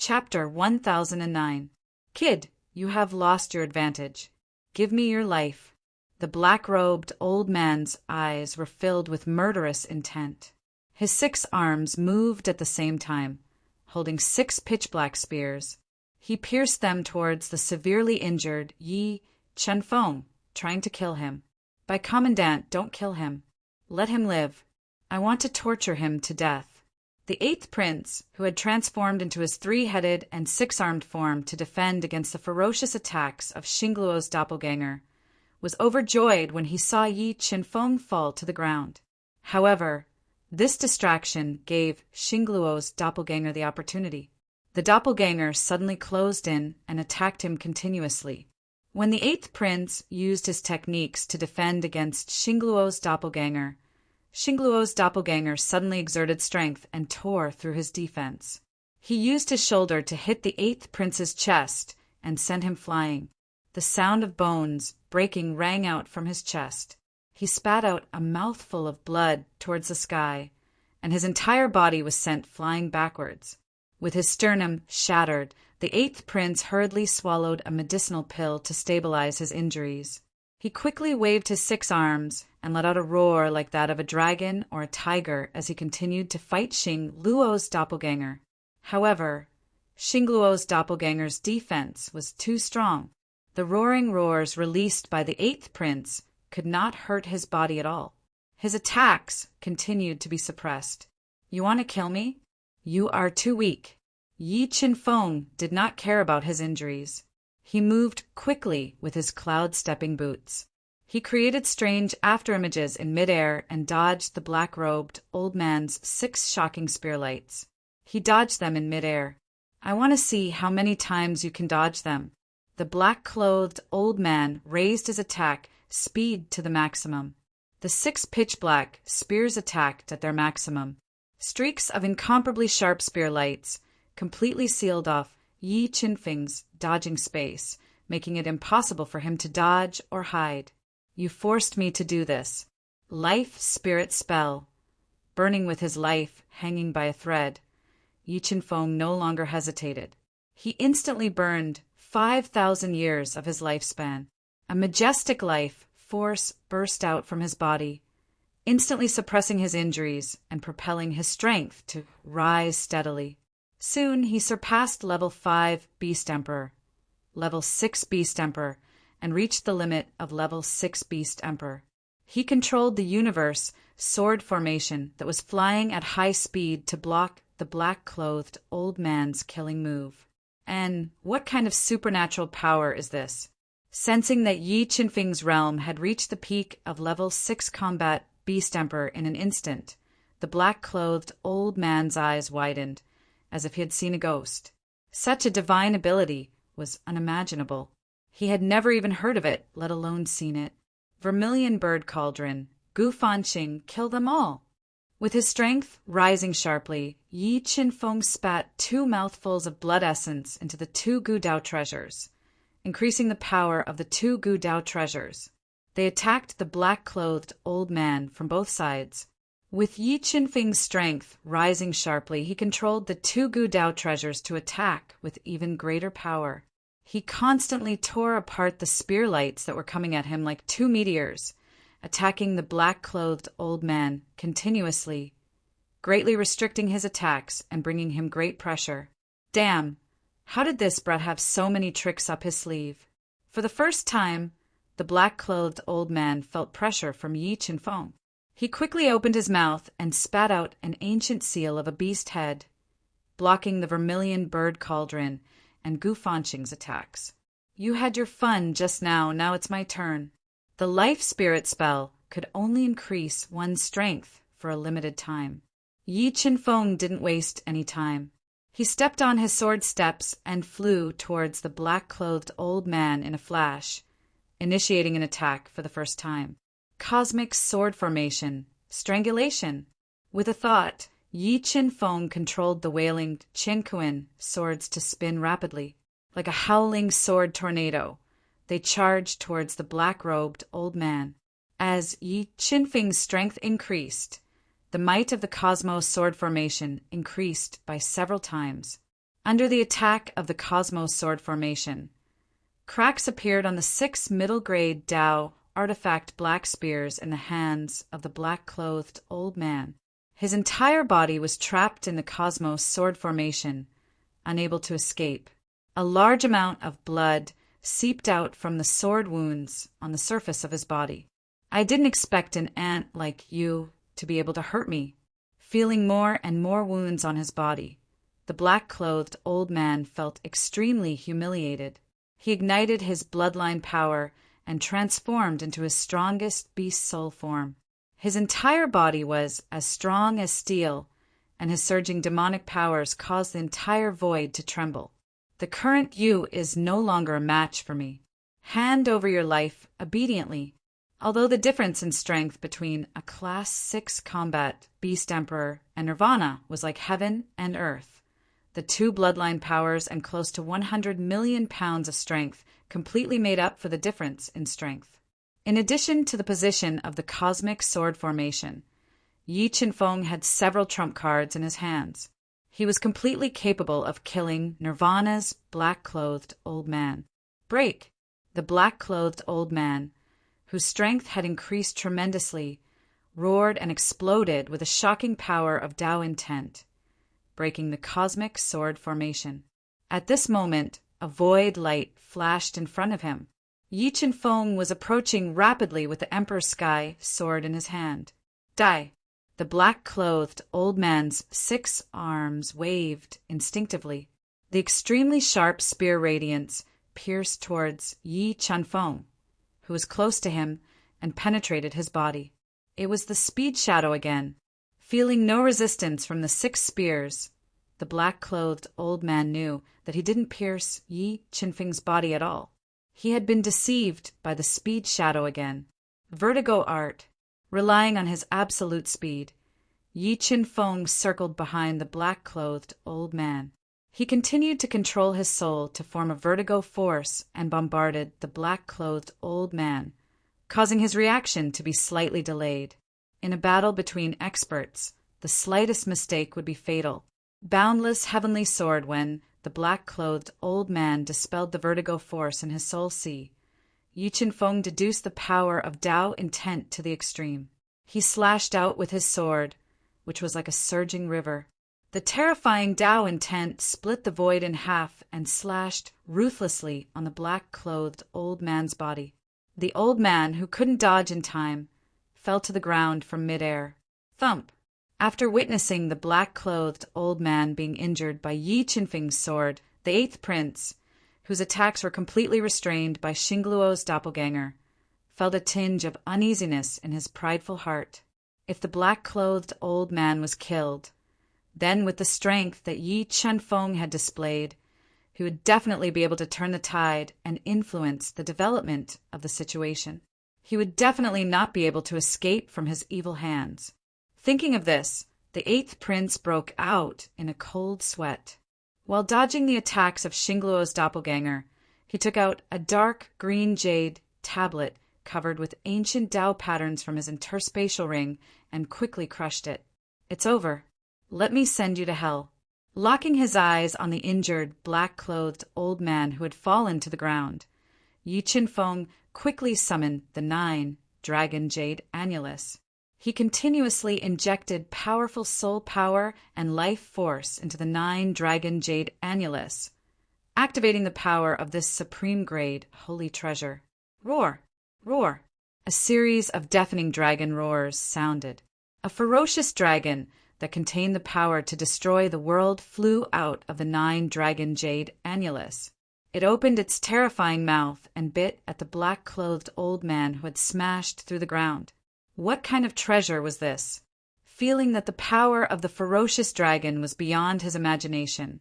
Chapter 1009. Kid, you have lost your advantage. Give me your life. The black-robed old man's eyes were filled with murderous intent. His 6 arms moved at the same time, holding 6 pitch-black spears. He pierced them towards the severely injured Yi Chenfeng, trying to kill him. By Commandant, don't kill him. Let him live. I want to torture him to death. The 8th prince, who had transformed into his 3-headed and 6-armed form to defend against the ferocious attacks of Xingluo's doppelganger, was overjoyed when he saw Yi Chenfeng fall to the ground. However, this distraction gave Xingluo's doppelganger the opportunity. The doppelganger suddenly closed in and attacked him continuously. When the 8th prince used his techniques to defend against Xingluo's doppelganger suddenly exerted strength and tore through his defense. He used his shoulder to hit the 8th prince's chest and send him flying. The sound of bones breaking rang out from his chest. He spat out a mouthful of blood towards the sky, and his entire body was sent flying backwards. With his sternum shattered, the 8th prince hurriedly swallowed a medicinal pill to stabilize his injuries. He quickly waved his 6 arms and let out a roar like that of a dragon or a tiger as he continued to fight Xingluo's doppelganger. However, Xingluo's doppelganger's defense was too strong. The roaring roars released by the 8th prince could not hurt his body at all. His attacks continued to be suppressed. You want to kill me? You are too weak. Yi Chenfeng did not care about his injuries. He moved quickly with his cloud-stepping boots. He created strange afterimages in midair and dodged the black-robed old man's 6 shocking spearlights. He dodged them in midair. I want to see how many times you can dodge them. The black-clothed old man raised his attack speed to the maximum. The 6 pitch-black spears attacked at their maximum. Streaks of incomparably sharp spearlights completely sealed off Yi Chenfeng's dodging space, making it impossible for him to dodge or hide. You forced me to do this. Life spirit spell. Burning with his life hanging by a thread, Yi Chenfeng no longer hesitated. He instantly burned 5,000 years of his lifespan. A majestic life force burst out from his body, instantly suppressing his injuries and propelling his strength to rise steadily. Soon he surpassed level 5 Beast Emperor, level 6 Beast Emperor, and reached the limit of level 6 Beast Emperor. He controlled the universe sword formation that was flying at high speed to block the black-clothed old man's killing move. And what kind of supernatural power is this? Sensing that Yi Chenfeng's realm had reached the peak of level 6 combat Beast Emperor in an instant, the black-clothed old man's eyes widened, as if he had seen a ghost. Such a divine ability was unimaginable. He had never even heard of it, let alone seen it. Vermilion Bird Cauldron, Gu Fanqing, kill them all. With his strength rising sharply, Yi Chenfeng spat 2 mouthfuls of blood essence into the 2 Gu Dao treasures, increasing the power of the 2 Gu Dao treasures. They attacked the black-clothed old man from both sides. With Yi Chenfeng's strength rising sharply, he controlled the 2 Gu Dao treasures to attack with even greater power. He constantly tore apart the spearlights that were coming at him like 2 meteors, attacking the black-clothed old man continuously, greatly restricting his attacks and bringing him great pressure. Damn, how did this brat have so many tricks up his sleeve? For the first time, the black-clothed old man felt pressure from Yi Chenfeng. He quickly opened his mouth and spat out an ancient seal of a beast head, blocking the Vermilion Bird Cauldron and Gu Fanqing's attacks. You had your fun just now, now it's my turn. The life spirit spell could only increase one's strength for a limited time. Yi Chenfeng didn't waste any time. He stepped on his sword steps and flew towards the black-clothed old man in a flash, initiating an attack for the first time. Cosmic sword formation, strangulation. With a thought, Yi Chenfeng controlled the wailing Qianquan swords to spin rapidly. Like a howling sword tornado, they charged towards the black-robed old man. As Yi Chenfeng's strength increased, the might of the Cosmos sword formation increased by several times. Under the attack of the Cosmos Sword Formation, cracks appeared on the 6 middle-grade Tao artifact black spears in the hands of the black-clothed old man. His entire body was trapped in the Cosmos Sword Formation, unable to escape. A large amount of blood seeped out from the sword wounds on the surface of his body. I didn't expect an ant like you to be able to hurt me. Feeling more and more wounds on his body, the black-clothed old man felt extremely humiliated. He ignited his bloodline power and transformed into his strongest beast soul form. His entire body was as strong as steel, and his surging demonic powers caused the entire void to tremble. The current you is no longer a match for me. Hand over your life obediently. Although the difference in strength between a Class 6 combat Beast Emperor and Nirvana was like heaven and earth, the 2 bloodline powers and close to 100 million pounds of strength completely made up for the difference in strength. In addition to the position of the Cosmic Sword Formation, Yi Qinfeng had several trump cards in his hands. He was completely capable of killing Nirvana's black-clothed old man. Break! The black-clothed old man, whose strength had increased tremendously, roared and exploded with a shocking power of Tao intent, breaking the Cosmic Sword Formation. At this moment, a void light flashed in front of him. Yi Qinfeng was approaching rapidly with the Emperor's Sky sword in his hand. Die! The black-clothed old man's 6 arms waved instinctively. The extremely sharp spear radiance pierced towards Yi Qinfeng, who was close to him, and penetrated his body. It was the speed shadow again. Feeling no resistance from the 6 spears, the black-clothed old man knew that he didn't pierce Yi Qinfeng's body at all. He had been deceived by the speed shadow again. Vertigo art. Relying on his absolute speed, Yi Qinfeng circled behind the black-clothed old man. He continued to control his soul to form a vertigo force and bombarded the black-clothed old man, causing his reaction to be slightly delayed. In a battle between experts, the slightest mistake would be fatal. Boundless heavenly sword when the black-clothed old man dispelled the vertigo force in his soul sea. Yi Qinfeng deduced the power of Tao intent to the extreme. He slashed out with his sword, which was like a surging river. The terrifying Tao intent split the void in half and slashed ruthlessly on the black-clothed old man's body. The old man, who couldn't dodge in time, fell to the ground from midair. Thump! After witnessing the black-clothed old man being injured by Yi Qinfeng's sword, the 8th prince, whose attacks were completely restrained by Xingluo's doppelganger, felt a tinge of uneasiness in his prideful heart. If the black-clothed old man was killed, then with the strength that Yi Qinfeng had displayed, he would definitely be able to turn the tide and influence the development of the situation. He would definitely not be able to escape from his evil hands. Thinking of this, the 8th prince broke out in a cold sweat. While dodging the attacks of Xingluo's doppelganger, he took out a dark green jade tablet covered with ancient Tao patterns from his interspatial ring and quickly crushed it. It's over. Let me send you to hell. Locking his eyes on the injured, black-clothed old man who had fallen to the ground, Yi Qinfeng quickly summoned the 9 dragon jade annulus. He continuously injected powerful soul power and life force into the 9 dragon jade annulus, activating the power of this supreme grade holy treasure. Roar! Roar! A series of deafening dragon roars sounded. A ferocious dragon that contained the power to destroy the world flew out of the 9 dragon jade annulus. It opened its terrifying mouth and bit at the black-clothed old man who had smashed through the ground. What kind of treasure was this? Feeling that the power of the ferocious dragon was beyond his imagination,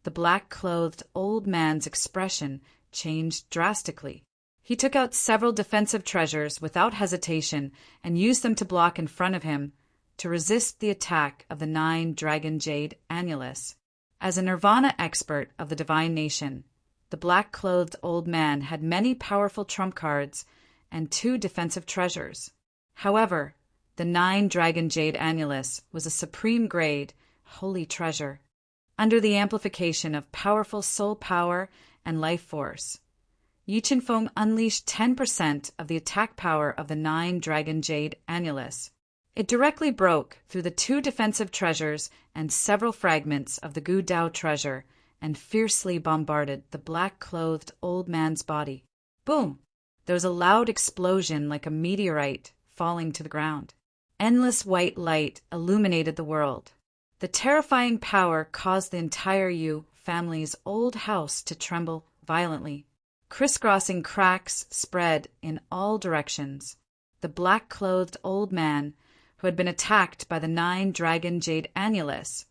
the black-clothed old man's expression changed drastically. He took out several defensive treasures without hesitation and used them to block in front of him to resist the attack of the 9 dragon jade annulus. As a Nirvana expert of the divine nation, the black-clothed old man had many powerful trump cards and 2 defensive treasures. However, the 9 dragon jade annulus was a supreme grade holy treasure. under the amplification of powerful soul power and life force. Yi Qinfeng unleashed 10% of the attack power of the 9-dragon jade annulus. It directly broke through the 2 defensive treasures and several fragments of the Gu Dao treasure and fiercely bombarded the black-clothed old man's body. Boom! There was a loud explosion like a meteorite falling to the ground. Endless white light illuminated the world. The terrifying power caused the entire Yu family's old house to tremble violently. Crisscrossing cracks spread in all directions. The black-clothed old man, who had been attacked by the 9-dragon jade annulus,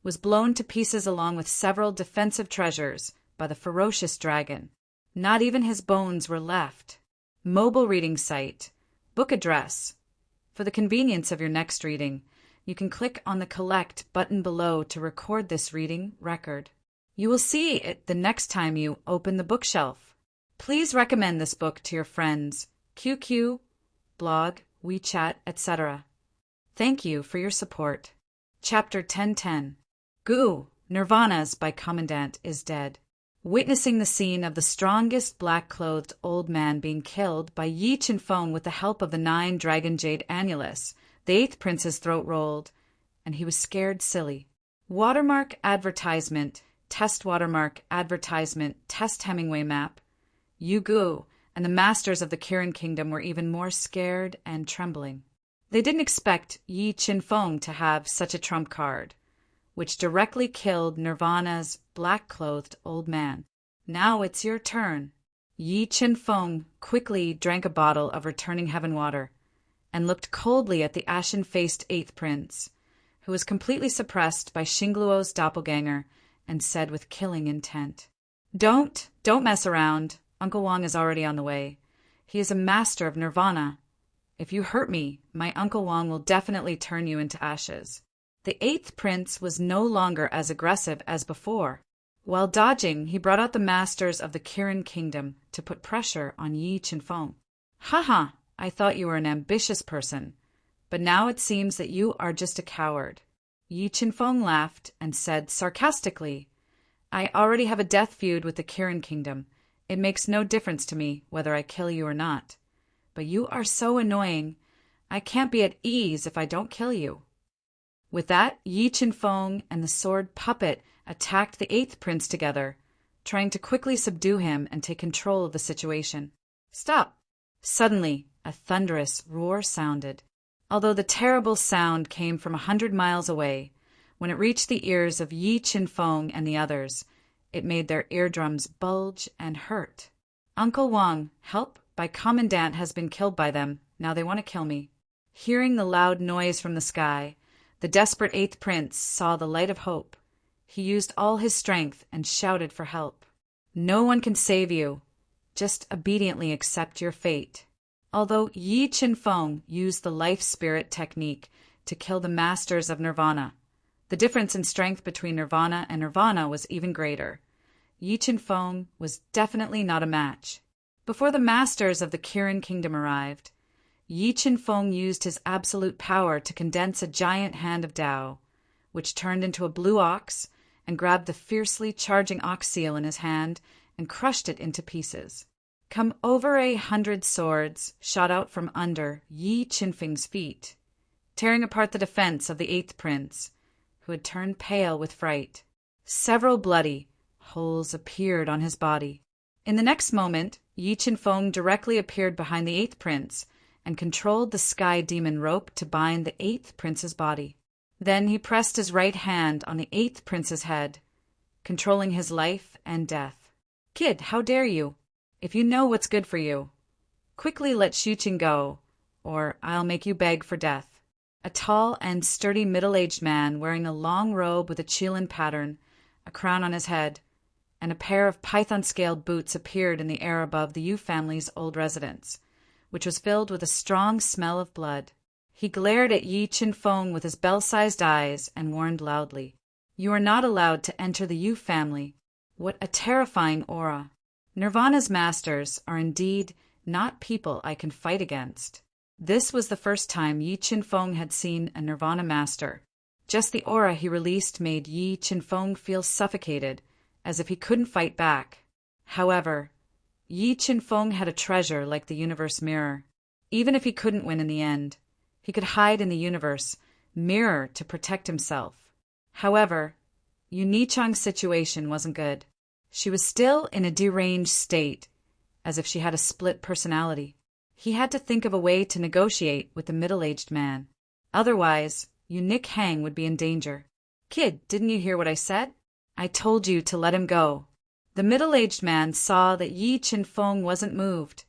was blown to pieces along with several defensive treasures by the ferocious dragon. Not even his bones were left. Mobile reading site. Book address. For the convenience of your next reading, you can click on the Collect button below to record this reading record. You will see it the next time you open the bookshelf. Please recommend this book to your friends, QQ, blog, WeChat, etc. Thank you for your support. Chapter 1010. Gu, Nirvana's by Commandant is dead. Witnessing the scene of the strongest black-clothed old man being killed by Yi Qinfeng with the help of the 9-dragon jade annulus, the 8th prince's throat rolled, and he was scared silly. Watermark advertisement, test watermark advertisement, test Hemingway map. Yu Gu and the masters of the Kirin kingdom were even more scared and trembling. They didn't expect Yi Qinfeng to have such a trump card, which directly killed Nirvana's black-clothed old man. Now it's your turn. Yi Qinfeng quickly drank a bottle of returning heaven water and looked coldly at the ashen-faced 8th prince, who was completely suppressed by Xingluo's doppelganger, and said with killing intent, Don't mess around. Uncle Wang is already on the way. He is a master of Nirvana. If you hurt me, my Uncle Wang will definitely turn you into ashes. The 8th prince was no longer as aggressive as before. While dodging, he brought out the masters of the Kirin kingdom to put pressure on Yi Qinfeng. Haha, I thought you were an ambitious person, but now it seems that you are just a coward. Yi Qinfeng laughed and said sarcastically, I already have a death feud with the Kirin kingdom. It makes no difference to me whether I kill you or not. But you are so annoying. I can't be at ease if I don't kill you. With that, Yi Qinfeng and the sword puppet attacked the 8th prince together, trying to quickly subdue him and take control of the situation. Stop! Suddenly, a thunderous roar sounded. Although the terrible sound came from 100 miles away, when it reached the ears of Yi Qinfeng and the others, it made their eardrums bulge and hurt. Uncle Wang, help! My commandant has been killed by them. Now they want to kill me. Hearing the loud noise from the sky, the desperate 8th prince saw the light of hope. He used all his strength and shouted for help. No one can save you. Just obediently accept your fate. Although Yi Qinfeng used the life spirit technique to kill the masters of Nirvana, the difference in strength between Nirvana and Nirvana was even greater. Yi Qinfeng was definitely not a match. Before the masters of the Kirin kingdom arrived, Yi Qinfeng used his absolute power to condense a giant hand of Tao, which turned into a blue ox and grabbed the fiercely charging ox seal in his hand and crushed it into pieces. Come over 100 swords shot out from under Yi Qinfeng's feet, tearing apart the defense of the 8th prince, who had turned pale with fright. Several bloody holes appeared on his body. In the next moment, Yi Qinfeng directly appeared behind the 8th prince and controlled the sky demon rope to bind the 8th prince's body. Then he pressed his right hand on the 8th prince's head, controlling his life and death. Kid, how dare you? If you know what's good for you, quickly let Xuqin go, or I'll make you beg for death. A tall and sturdy middle-aged man wearing a long robe with a qilin pattern, a crown on his head, and a pair of python-scaled boots appeared in the air above the Yu family's old residence, which was filled with a strong smell of blood. He glared at Yi Qinfeng with his bell-sized eyes and warned loudly, You are not allowed to enter the Yu family. What a terrifying aura. Nirvana's masters are indeed not people I can fight against. This was the first time Yi Qinfeng had seen a Nirvana master. Just the aura he released made Yi Qinfeng feel suffocated, as if he couldn't fight back. However, Yi Qinfeng had a treasure like the universe mirror. Even if he couldn't win in the end, he could hide in the universe mirror to protect himself. However, Yu Nichang's situation wasn't good. She was still in a deranged state, as if she had a split personality. He had to think of a way to negotiate with the middle-aged man. Otherwise, Yu Nichang would be in danger. "Kid, didn't you hear what I said? I told you to let him go." The middle-aged man saw that Yi Qinfeng wasn't moved,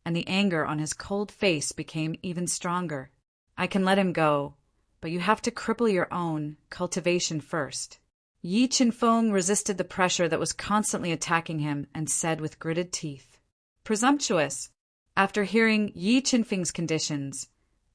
and the anger on his cold face became even stronger. "I can let him go, but you have to cripple your own cultivation first." Yi Qinfeng resisted the pressure that was constantly attacking him and said with gritted teeth, "Presumptuous." After hearing Yi Qinfeng's conditions,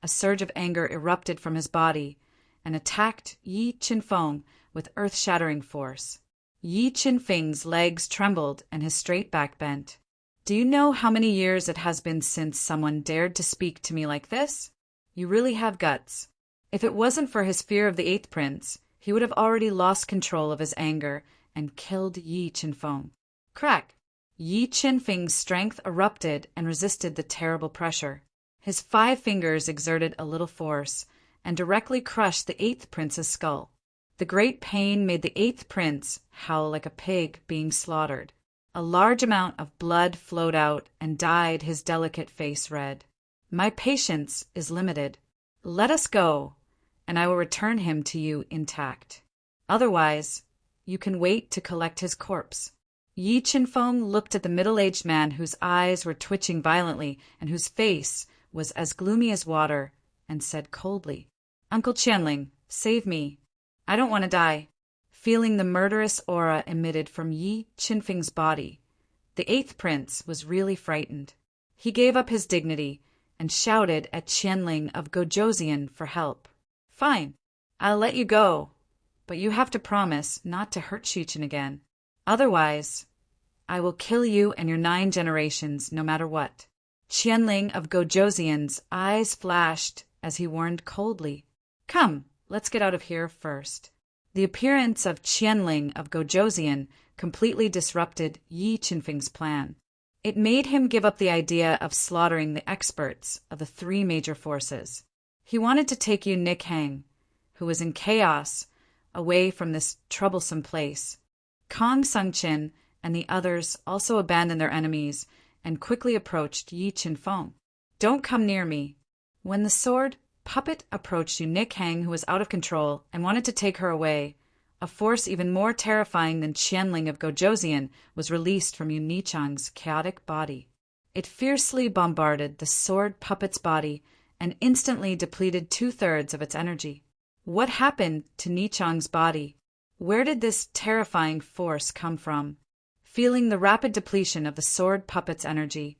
a surge of anger erupted from his body and attacked Yi Qinfeng with earth-shattering force. Yi Qinfeng's legs trembled and his straight back bent. "Do you know how many years it has been since someone dared to speak to me like this? You really have guts." If it wasn't for his fear of the eighth prince, he would have already lost control of his anger and killed Yi Qinfeng. Crack! Yi Qinfeng's strength erupted and resisted the terrible pressure. His 5 fingers exerted a little force and directly crushed the eighth prince's skull. The great pain made the eighth prince howl like a pig being slaughtered. A large amount of blood flowed out and dyed his delicate face red. "My patience is limited. Let us go, and I will return him to you intact. Otherwise, you can wait to collect his corpse." Yi Qinfeng looked at the middle-aged man whose eyes were twitching violently and whose face was as gloomy as water, and said coldly, "Uncle Qianling, save me. I don't want to die." Feeling the murderous aura emitted from Yi Qinfeng's body, the eighth prince was really frightened. He gave up his dignity and shouted at Qianling of Gojoseon for help. "Fine, I'll let you go, but you have to promise not to hurt Shichen again. Otherwise, I will kill you and your 9 generations no matter what." Qianling of Gojoseon's eyes flashed as he warned coldly, "Come, let's get out of here first." The appearance of Qianling of Gojoseon completely disrupted Yi Qinfeng's plan. It made him give up the idea of slaughtering the experts of the 3 major forces. He wanted to take Yu Nichang, who was in chaos, away from this troublesome place. Kong Sungqin and the others also abandoned their enemies and quickly approached Yi Qinfeng. "Don't come near me." When the sword puppet approached Yu Nichang, who was out of control and wanted to take her away, a force even more terrifying than Qianling of Gojoseon was released from Yu Nichang's chaotic body. It fiercely bombarded the sword puppet's body and instantly depleted 2/3 of its energy. What happened to Nichang's body? Where did this terrifying force come from? Feeling the rapid depletion of the sword puppet's energy,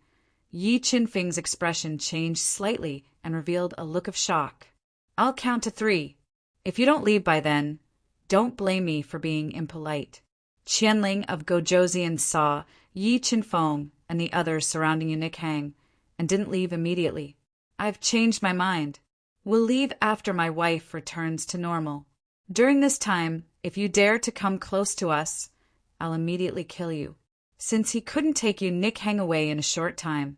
Yi Qinfeng's expression changed slightly and revealed a look of shock. "I'll count to 3. If you don't leave by then, don't blame me for being impolite." Qianling of Gojoseon saw Yi Qinfeng and the others surrounding Yu Nichang and didn't leave immediately. "I've changed my mind. We'll leave after my wife returns to normal. During this time, if you dare to come close to us, I'll immediately kill you." Since he couldn't take Yu Nichang away in a short time,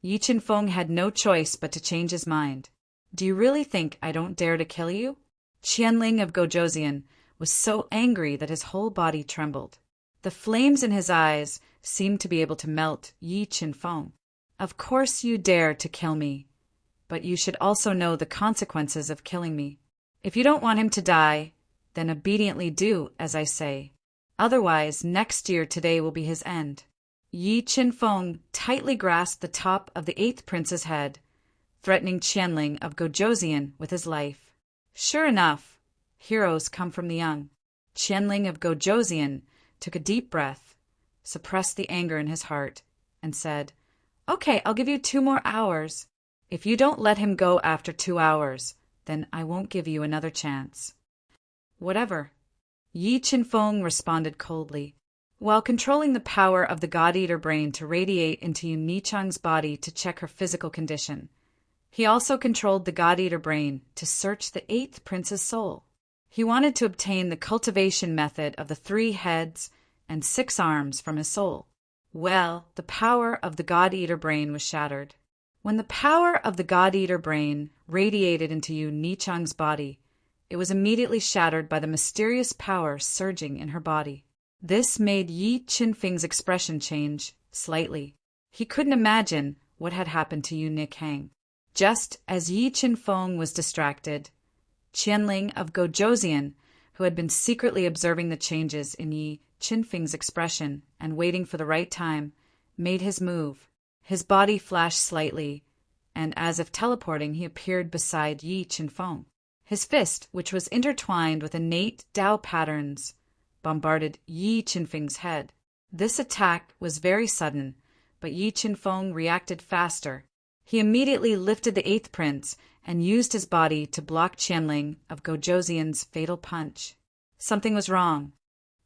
Yi Qinfeng had no choice but to change his mind. "Do you really think I don't dare to kill you?" Qianling of Gojoseon was so angry that his whole body trembled. The flames in his eyes seemed to be able to melt Yi Qinfeng. "Of course you dare to kill me, but you should also know the consequences of killing me. If you don't want him to die, then obediently do as I say. Otherwise, next year today will be his end." Yi Qinfeng tightly grasped the top of the eighth prince's head, threatening Qianling of Gojoseon with his life. Sure enough, heroes come from the young. Qianling of Gojoseon took a deep breath, suppressed the anger in his heart, and said, "Okay, I'll give you 2 more hours. If you don't let him go after 2 hours, then I won't give you another chance." "Whatever." Yi Qinfeng responded coldly. While controlling the power of the God-Eater brain to radiate into Yu Nichang's body to check her physical condition, he also controlled the God-Eater brain to search the eighth prince's soul. He wanted to obtain the cultivation method of the 3 heads and 6 arms from his soul. Well, the power of the God-Eater brain was shattered. When the power of the God-Eater brain radiated into Yu Nichang's body, it was immediately shattered by the mysterious power surging in her body. This made Yi Qinfeng's expression change slightly. He couldn't imagine what had happened to Yu Nichang. Just as Yi Qinfeng was distracted, Qianling of Gozhouzian, who had been secretly observing the changes in Yi Qinfeng's expression and waiting for the right time, made his move. His body flashed slightly, and as if teleporting, he appeared beside Yi Qinfeng. His fist, which was intertwined with innate Tao patterns, bombarded Yi Qinfeng's head. This attack was very sudden, but Yi Qinfeng reacted faster. He immediately lifted the 8th prince and used his body to block Qianling of Gozhouzian's fatal punch. Something was wrong.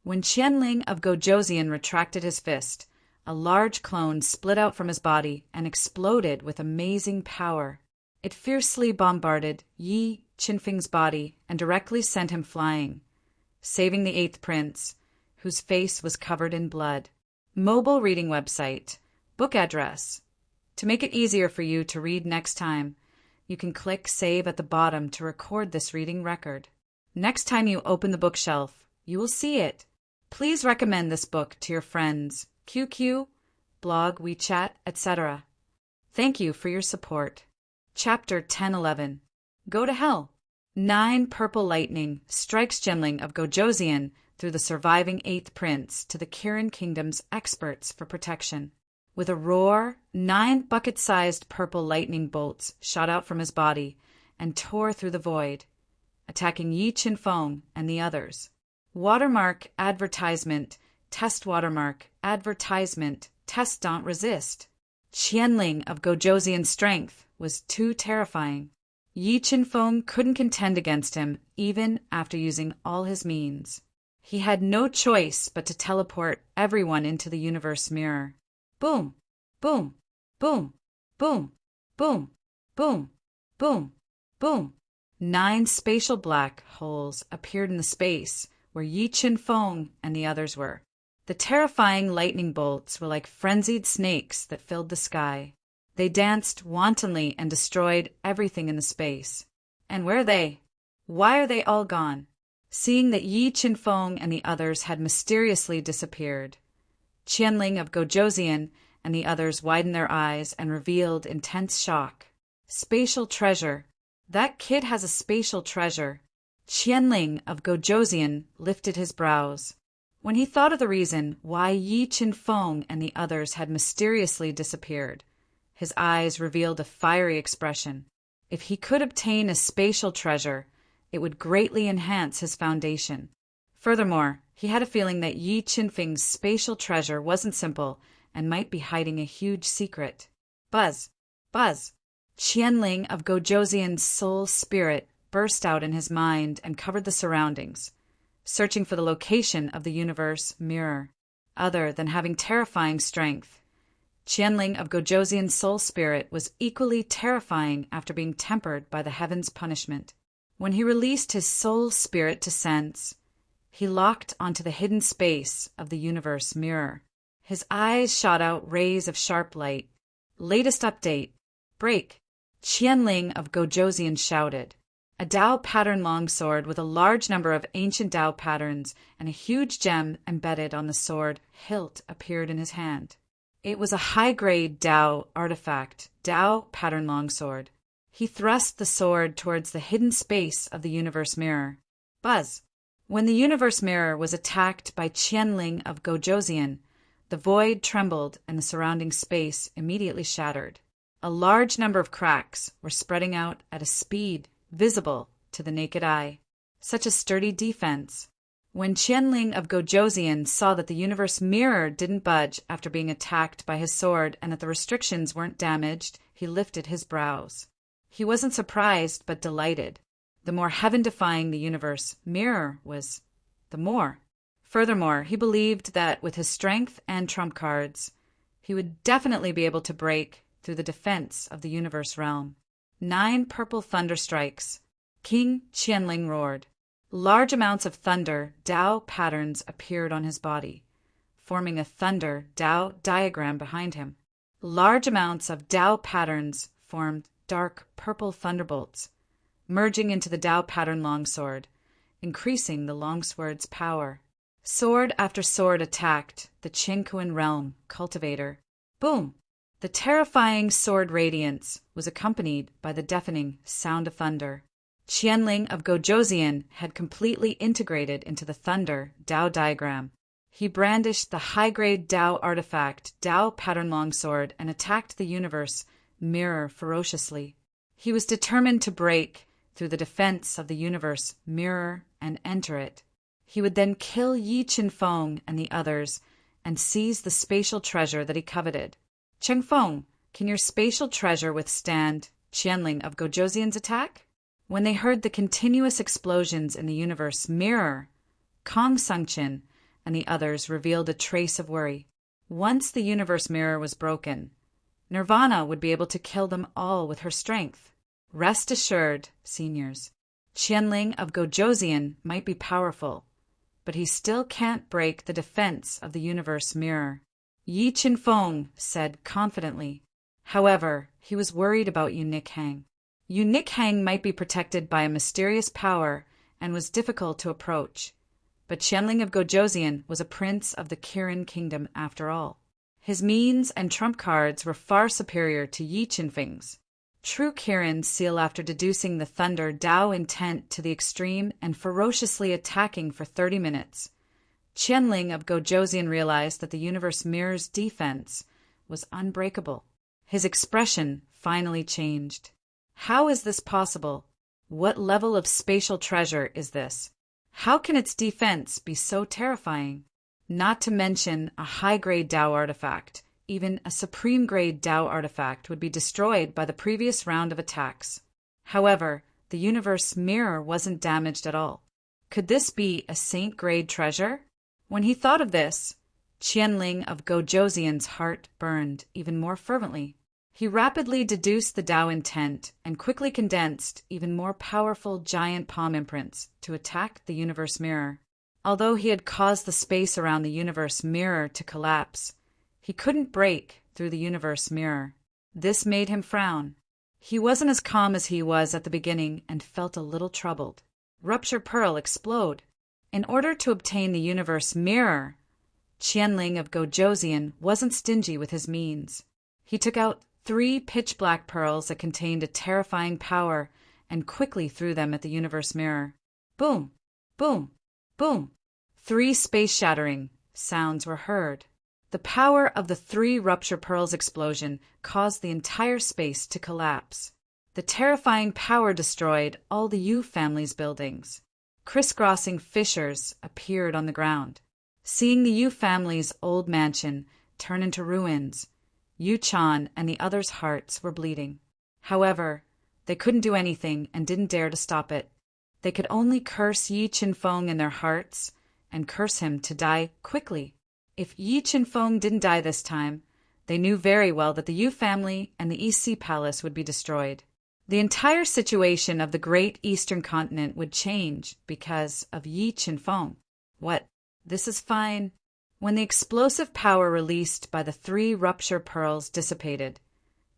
When Qianling of Gozhouzian retracted his fist, a large clone split out from his body and exploded with amazing power. It fiercely bombarded Yi Qinfeng's body and directly sent him flying, saving the 8th prince, whose face was covered in blood. Mobile reading website. Book address. To make it easier for you to read next time, you can click Save at the bottom to record this reading record. Next time you open the bookshelf, you will see it. Please recommend this book to your friends, QQ, blog, WeChat, etc. Thank you for your support. Chapter 10-11. Go to Hell. 9 purple lightning strikes Qianling of Gozhouzian through the surviving 8th prince to the Kirin Kingdom's experts for protection. With a roar, 9 bucket-sized purple lightning bolts shot out from his body and tore through the void, attacking Yi Qinfeng and the others. Watermark advertisement, test watermark, advertisement, test don't resist. Qianling of Gozhouzian's strength was too terrifying. Yi Qinfeng couldn't contend against him even after using all his means. He had no choice but to teleport everyone into the universe mirror. Boom, boom, boom, boom, boom, boom, boom, boom. 9 spatial black holes appeared in the space where Yi Qinfeng and the others were. The terrifying lightning bolts were like frenzied snakes that filled the sky. They danced wantonly and destroyed everything in the space. And where are they? Why are they all gone? Seeing that Yi Qinfeng and the others had mysteriously disappeared, Qianling of Gozhouzian and the others widened their eyes and revealed intense shock. Spatial treasure. That kid has a spatial treasure. Qianling of Gozhouzian lifted his brows. When he thought of the reason why Yi Qinfeng and the others had mysteriously disappeared, his eyes revealed a fiery expression. If he could obtain a spatial treasure, it would greatly enhance his foundation. Furthermore, he had a feeling that Yi Qinfeng's spatial treasure wasn't simple and might be hiding a huge secret. Buzz! Buzz! Qianling of Gozhouzian's soul spirit burst out in his mind and covered the surroundings, searching for the location of the universe mirror. Other than having terrifying strength, Qianling of Gozhouzian's soul spirit was equally terrifying after being tempered by the heavens' punishment. When he released his soul spirit to sense, he locked onto the hidden space of the universe mirror. His eyes shot out rays of sharp light. Latest update. Break. Qianling of Gozhouzian shouted. A Tao pattern longsword with a large number of ancient Tao patterns and a huge gem embedded on the sword hilt appeared in his hand. It was a high-grade Tao artifact, Tao pattern longsword. He thrust the sword towards the hidden space of the universe mirror. Buzz! When the universe mirror was attacked by Qianling of Gozhouzian, the void trembled and the surrounding space immediately shattered. A large number of cracks were spreading out at a speed visible to the naked eye. Such a sturdy defense. When Qianling of Gozhouzian saw that the universe mirror didn't budge after being attacked by his sword and that the restrictions weren't damaged, he lifted his brows. He wasn't surprised but delighted. The more heaven-defying the universe mirror was, the more. Furthermore, he believed that with his strength and trump cards, he would definitely be able to break through the defense of the universe realm. 9 purple thunder strikes. King Qianling roared. Large amounts of thunder Tao patterns appeared on his body, forming a thunder Tao diagram behind him. Large amounts of Tao patterns formed dark purple thunderbolts, merging into the Tao pattern longsword, increasing the longsword's power. Sword after sword attacked the Qingquan realm cultivator. Boom! The terrifying sword radiance was accompanied by the deafening sound of thunder. Qianling of Gojoseon had completely integrated into the thunder Tao diagram. He brandished the high-grade Tao artifact Tao pattern longsword and attacked the universe mirror ferociously. He was determined to break through the defense of the universe mirror and enter it. He would then kill Yi Qinfeng and the others and seize the spatial treasure that he coveted. Qingfeng, can your spatial treasure withstand Qianling of Gojoseon's attack? When they heard the continuous explosions in the universe mirror, Kong Sungqin and the others revealed a trace of worry. Once the universe mirror was broken, Nirvana would be able to kill them all with her strength. Rest assured, seniors, Qianling of Gojoseon might be powerful, but he still can't break the defense of the universe mirror. Yi Qinfeng said confidently. However, he was worried about Yu Nikhang. Yu Nikhang might be protected by a mysterious power and was difficult to approach, but Qianling of Gojoseon was a prince of the Kirin kingdom after all. His means and trump cards were far superior to Yi Qinfeng's. True Kirin seal after deducing the thunder Tao intent to the extreme and ferociously attacking for 30 minutes. Qianling of Gojoseon realized that the universe mirror's defense was unbreakable. His expression finally changed. How is this possible? What level of spatial treasure is this? How can its defense be so terrifying? Not to mention a high-grade Tao artifact. Even a supreme-grade Tao artifact would be destroyed by the previous round of attacks. However, the universe mirror wasn't damaged at all. Could this be a saint-grade treasure? When he thought of this, Qianling of Gojoseon's heart burned even more fervently. He rapidly deduced the Tao intent and quickly condensed even more powerful giant palm imprints to attack the universe mirror. Although he had caused the space around the universe mirror to collapse, he couldn't break through the universe mirror. This made him frown. He wasn't as calm as he was at the beginning and felt a little troubled. Rupture Pearl explode. In order to obtain the universe mirror, Qianling of Gojoseon wasn't stingy with his means. He took out 3 pitch-black pearls that contained a terrifying power and quickly threw them at the universe mirror. Boom! Boom! Boom! 3 space-shattering sounds were heard. The power of the 3 Rupture Pearls explosion caused the entire space to collapse. The terrifying power destroyed all the Yu family's buildings. Crisscrossing fissures appeared on the ground. Seeing the Yu family's old mansion turn into ruins, Yu Chan and the others' hearts were bleeding. However, they couldn't do anything and didn't dare to stop it. They could only curse Yi Qinfeng in their hearts and curse him to die quickly. If Yi Qinfeng didn't die this time, they knew very well that the Yu family and the East Sea Palace would be destroyed. The entire situation of the great eastern continent would change because of Yi Qinfeng. What? This is fine. When the explosive power released by the 3 Rupture Pearls dissipated,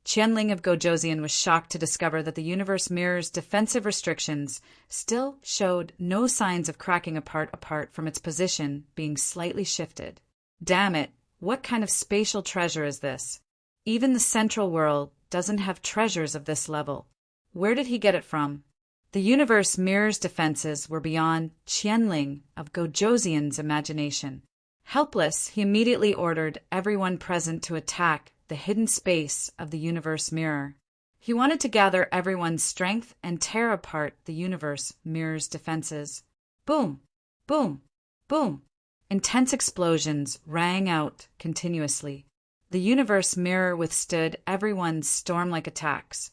Qianling of Gojoseon was shocked to discover that the universe mirror's defensive restrictions still showed no signs of cracking apart from its position being slightly shifted. Damn it, what kind of spatial treasure is this? Even the central world doesn't have treasures of this level. Where did he get it from? The universe mirror's defenses were beyond Qianling of Gojoseon's imagination. Helpless, he immediately ordered everyone present to attack the hidden space of the universe mirror. He wanted to gather everyone's strength and tear apart the universe mirror's defenses. Boom! Boom! Boom! Intense explosions rang out continuously. The universe mirror withstood everyone's storm-like attacks,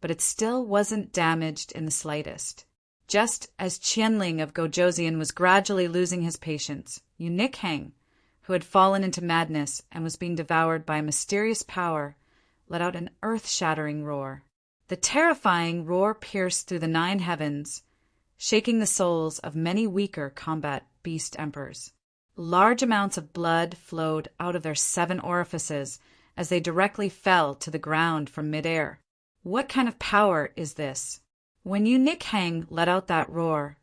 but it still wasn't damaged in the slightest. Just as Qianling of Gojoseon was gradually losing his patience, Yu Nikhang, who had fallen into madness and was being devoured by a mysterious power, let out an earth-shattering roar. The terrifying roar pierced through the 9 heavens, shaking the souls of many weaker combat beast emperors. Large amounts of blood flowed out of their 7 orifices as they directly fell to the ground from midair. What kind of power is this? When Yu Nikhang let out that roar,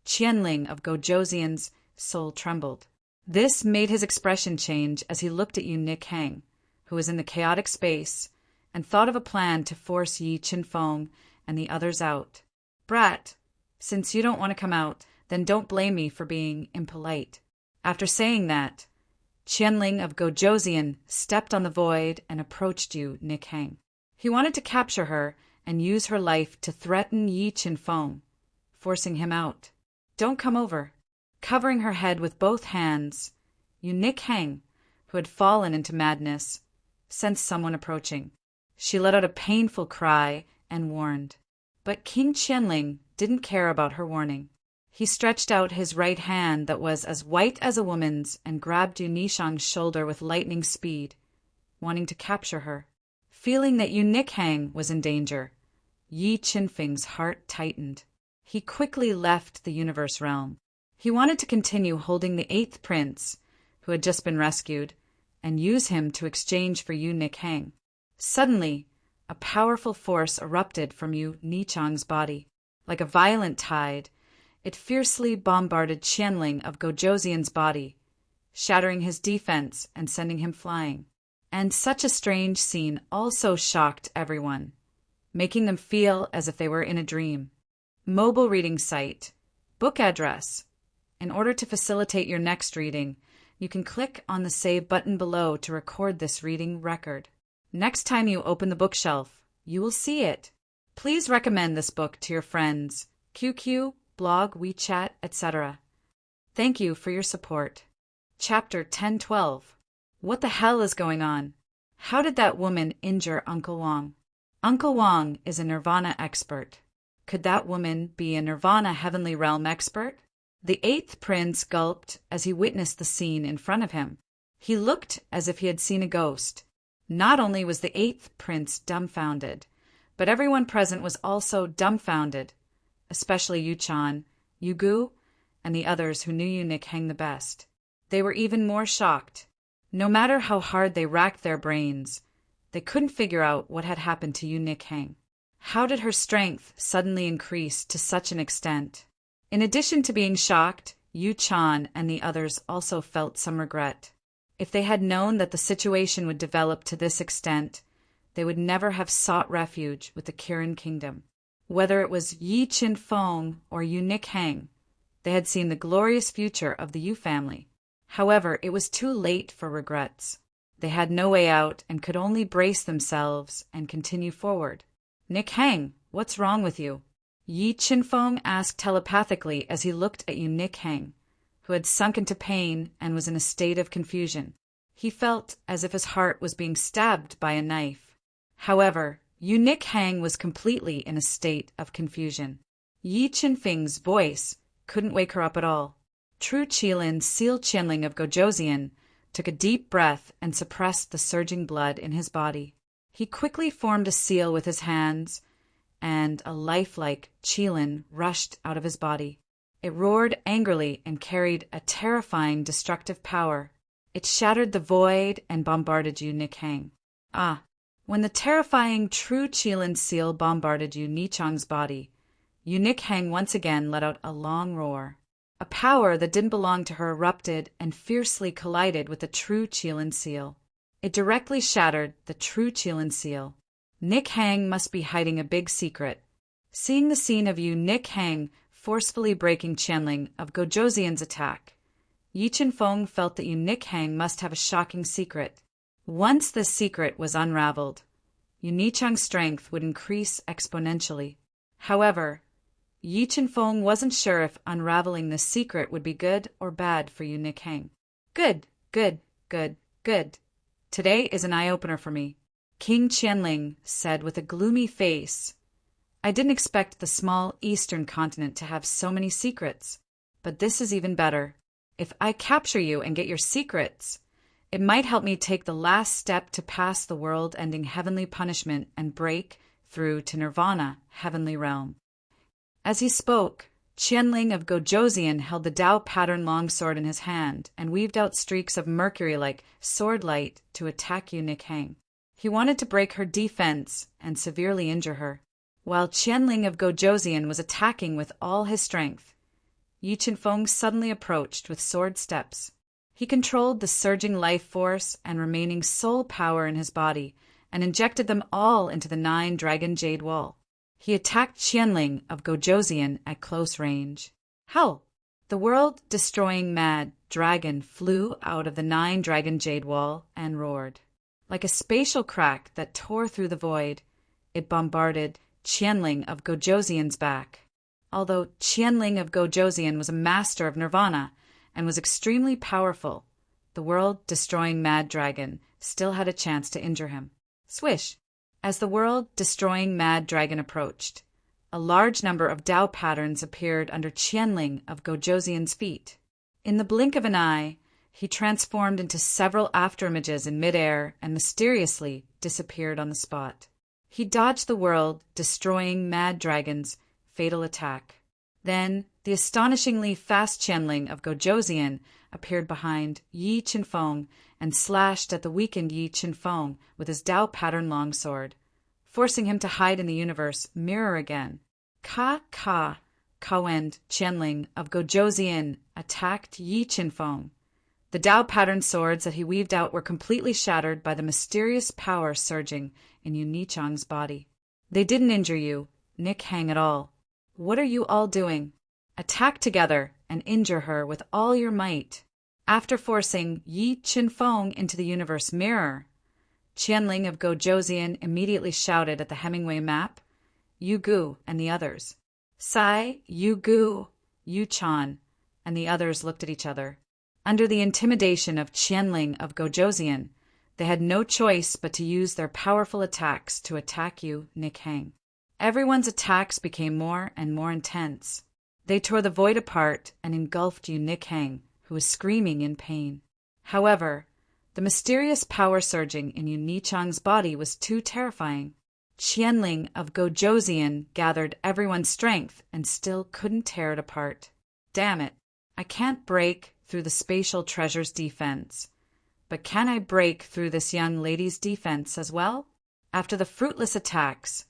Qianling of Gojoseon's soul trembled. This made his expression change as he looked at Yu Nikhang, who was in the chaotic space, and thought of a plan to force Yi Qinfeng and the others out. Brat, since you don't want to come out, then don't blame me for being impolite. After saying that, Qianling of Gojoseon stepped on the void and approached Yu Nikhang. He wanted to capture her and use her life to threaten Yi Qinfeng, forcing him out. Don't come over. Covering her head with both hands, Yu Nikhang, who had fallen into madness, sensed someone approaching. She let out a painful cry and warned. But King Qianling didn't care about her warning. He stretched out his right hand that was as white as a woman's and grabbed Yu Nikhang's shoulder with lightning speed, wanting to capture her. Feeling that Yu Nikhang was in danger, Yi Qinfeng's heart tightened. He quickly left the universe realm. He wanted to continue holding the 8th prince, who had just been rescued, and use him to exchange for Yu Nikhang. Suddenly, a powerful force erupted from Yu Nichang's body. Like a violent tide, it fiercely bombarded Qianling of Gojoseon's body, shattering his defense and sending him flying. And such a strange scene also shocked everyone, making them feel as if they were in a dream. Mobile reading site. Book address. In order to facilitate your next reading, you can click on the Save button below to record this reading record. Next time you open the bookshelf, you will see it. Please recommend this book to your friends, QQ, blog, WeChat, etc. Thank you for your support. Chapter 1012. What the hell is going on? How did that woman injure Uncle Wang? Uncle Wang is a Nirvana expert. Could that woman be a Nirvana Heavenly Realm expert? The 8th prince gulped as he witnessed the scene in front of him. He looked as if he had seen a ghost. Not only was the 8th prince dumbfounded, but everyone present was also dumbfounded, especially Yu-chan, Yu-gu, and the others who knew Yu Nikhang the best. They were even more shocked. No matter how hard they racked their brains, they couldn't figure out what had happened to Yu Nikhang. How did her strength suddenly increase to such an extent? In addition to being shocked, Yu-chan and the others also felt some regret. If they had known that the situation would develop to this extent, they would never have sought refuge with the Kirin kingdom. Whether it was Yi Qinfeng or Yu Nikhang, they had seen the glorious future of the Yu family. However, it was too late for regrets. They had no way out and could only brace themselves and continue forward. Nikhang, what's wrong with you? Yi Qinfeng asked telepathically as he looked at Yu Nikhang, who had sunk into pain and was in a state of confusion. He felt as if his heart was being stabbed by a knife. However, Yu Nikhang was completely in a state of confusion. Yi Qinfeng's voice couldn't wake her up at all. True Qilin Seal Qianling of Gojoseon took a deep breath and suppressed the surging blood in his body. He quickly formed a seal with his hands, and a lifelike Qilin rushed out of his body. It roared angrily and carried a terrifying destructive power. It shattered the void and bombarded Yu Nikhang. When the terrifying True Qilin seal bombarded Yu Nichang's body, Yu Nikhang once again let out a long roar. A power that didn't belong to her erupted and fiercely collided with the True Qilin seal. It directly shattered the True Qilin seal. Nikhang must be hiding a big secret. Seeing the scene of Yu Nikhang forcefully breaking Qianling of Gojoseon's attack, Yi Qinfeng felt that Yu Nikhang must have a shocking secret. Once this secret was unraveled, Yu Nichang's strength would increase exponentially. However, Yi Qinfeng wasn't sure if unraveling this secret would be good or bad for Yu Nikhang. Good. Today is an eye-opener for me, King Qianling said with a gloomy face. I didn't expect the small eastern continent to have so many secrets, but this is even better. If I capture you and get your secrets, it might help me take the last step to pass the world-ending heavenly punishment and break through to Nirvana, heavenly realm. As he spoke, Qianling of Gojoseon held the Dao pattern longsword in his hand and weaved out streaks of mercury like sword light to attack Yu Nikhang. He wanted to break her defense and severely injure her. While Qianling of Gojoseon was attacking with all his strength, Yi Qinfeng suddenly approached with sword steps. He controlled the surging life force and remaining soul power in his body and injected them all into the 9-dragon jade wall. He attacked Qianling of Gojoseon at close range. Howl! The world-destroying mad dragon flew out of the 9-dragon jade wall and roared. Like a spatial crack that tore through the void, it bombarded Qianling of Gojoseon's back. Although Qianling of Gojoseon was a master of nirvana and was extremely powerful, the world-destroying mad dragon still had a chance to injure him. Swish! As the world-destroying mad dragon approached, a large number of Dao patterns appeared under Qianling of Gojoseon's feet. In the blink of an eye, he transformed into several afterimages in midair and mysteriously disappeared on the spot. He dodged the world-destroying mad dragon's fatal attack. Then, the astonishingly fast Qianling of Gojoseon appeared behind Yi Qinfeng and slashed at the weakened Yi Qinfeng with his Dao pattern longsword, forcing him to hide in the universe mirror again. Kawend Qianling of Gojoseon attacked Yi Qinfeng. The Dao pattern swords that he weaved out were completely shattered by the mysterious power surging in Yu Nichang's body. They didn't injure you, Nikhang, at all. What are you all doing? Attack together and injure her with all your might. After forcing Yi Qinfeng into the universe mirror, Qianling of Gojoseon immediately shouted at the Hemingway map, Yu Gu and the others. Sai, Yu Gu, Yu Chan, and the others looked at each other. Under the intimidation of Qianling of Gojoseon, they had no choice but to use their powerful attacks to attack Yu Nikhang. Everyone's attacks became more and more intense. They tore the void apart and engulfed Yu Nikhang, who was screaming in pain. However, the mysterious power surging in Yu Nichang's body was too terrifying. Qianling of Gojoseon gathered everyone's strength and still couldn't tear it apart. Damn it, I can't break through the spatial treasure's defense. But can I break through this young lady's defense as well? After the fruitless attacks,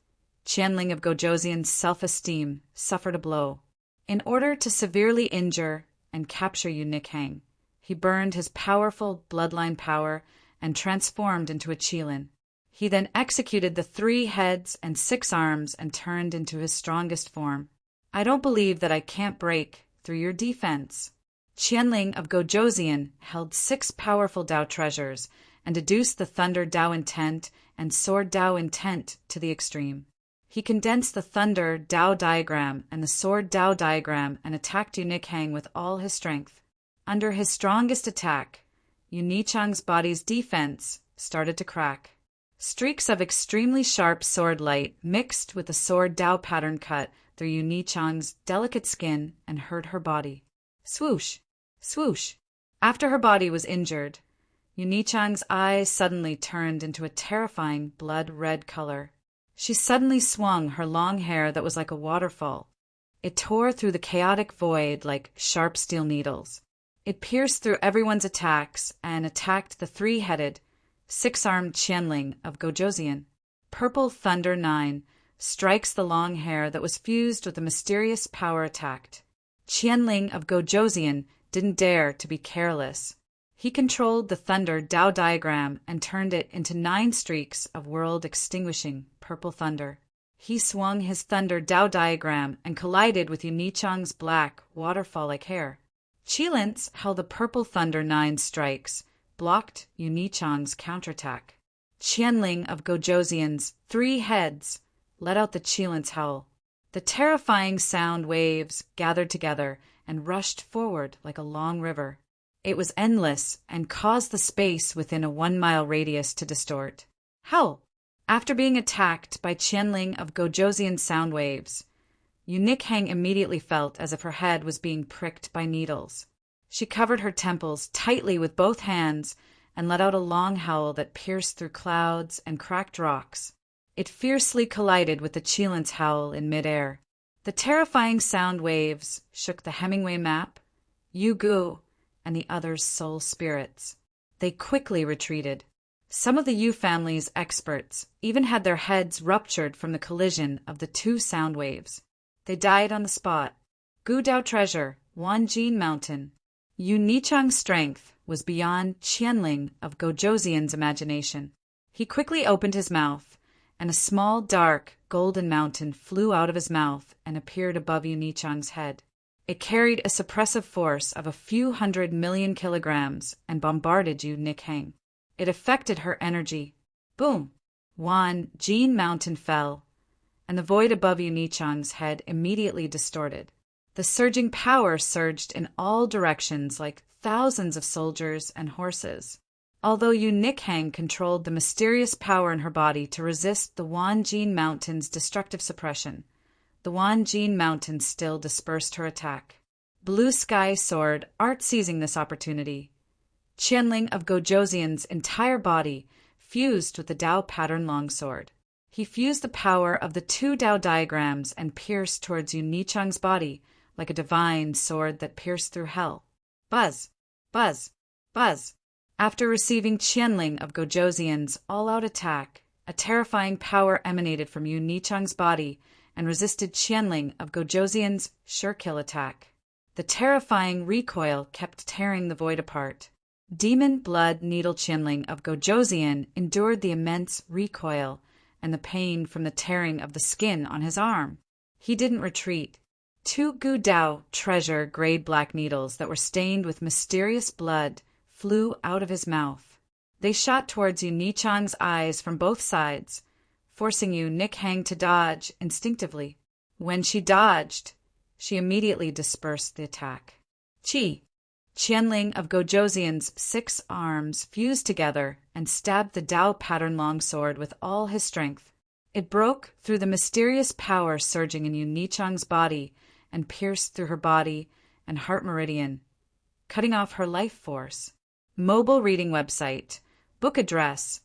Qianling of Gojoseon's self-esteem suffered a blow. In order to severely injure and capture Yu Nikhang, he burned his powerful bloodline power and transformed into a Qilin. He then executed the 3 heads and 6 arms and turned into his strongest form. I don't believe that I can't break through your defense. Qianling of Gojoseon held 6 powerful Dao treasures and deduced the Thunder Dao intent and Sword Dao intent to the extreme. He condensed the Thunder Dao diagram and the Sword Dao diagram and attacked Yu Nikhang with all his strength. Under his strongest attack, Yu Nichang's body's defense started to crack. Streaks of extremely sharp sword light mixed with the Sword Dao pattern cut through Yu Nichang's delicate skin and hurt her body. Swoosh! Swoosh! After her body was injured, Yu Nichang's eyes suddenly turned into a terrifying blood-red color. She suddenly swung her long hair that was like a waterfall. It tore through the chaotic void like sharp steel needles. It pierced through everyone's attacks and attacked the 3-headed, 6-armed Qianling of Gojoseon. Purple Thunder 9 strikes the long hair that was fused with the mysterious power attacked. Qianling of Gojoseon didn't dare to be careless. He controlled the Thunder Dao diagram and turned it into 9 streaks of world-extinguishing purple thunder. He swung his Thunder Dao diagram and collided with Yu Nichang's black, waterfall-like hair. Qilins held the purple Thunder 9 strikes, blocked Yu Nichang's counterattack. Qianling of Gojoseon's 3 heads let out the Qilins howl. The terrifying sound waves gathered together and rushed forward like a long river. It was endless and caused the space within a 1-mile radius to distort. Howl! After being attacked by Qianling of Gojoseon's sound waves, Yu Nikhang immediately felt as if her head was being pricked by needles. She covered her temples tightly with both hands and let out a long howl that pierced through clouds and cracked rocks. It fiercely collided with the Qilin's howl in midair. The terrifying sound waves shook the Hemingway map, Yu Gu, and the others' soul spirits. They quickly retreated. Some of the Yu family's experts even had their heads ruptured from the collision of the two sound waves. They died on the spot. Gu Dao treasure, Wanjin Mountain. Yu Nichang's strength was beyond Qianling of Gojoseon's imagination. He quickly opened his mouth, and a small, dark, golden mountain flew out of his mouth and appeared above Yu Nichang's head. It carried a suppressive force of a few 100 million kilograms and bombarded Yu Nichang. It affected her energy. Boom! Wanjin Mountain fell, and the void above Yu Nichang's head immediately distorted. The surging power surged in all directions like thousands of soldiers and horses. Although Yu Nichang controlled the mysterious power in her body to resist the Wanjin Mountain's destructive suppression, the Wanjin Mountain still dispersed her attack. Blue Sky Sword, art seizing this opportunity. Qianling of Gojoseon's entire body fused with the Dao pattern longsword. He fused the power of the two Dao diagrams and pierced towards Yu Nichang's body like a divine sword that pierced through hell. Buzz! Buzz! Buzz! After receiving Qianling of Gojoseon's all-out attack, a terrifying power emanated from Yu Nichang's body and resisted Qianling of Gojoseon's sure-kill attack. The terrifying recoil kept tearing the void apart. Demon Blood Needle Qianling of Gojoseon endured the immense recoil and the pain from the tearing of the skin on his arm. He didn't retreat. Two Gu Dao treasure grade black needles that were stained with mysterious blood flew out of his mouth. They shot towards Yu Nichang's eyes from both sides, forcing Yu Nichang to dodge instinctively. When she dodged, she immediately dispersed the attack. Qi! Qianling of Gojoseon's 6 arms fused together and stabbed the Dao pattern longsword with all his strength. It broke through the mysterious power surging in Yu Nichang's body and pierced through her body and heart meridian, cutting off her life force. Mobile reading website. Book address.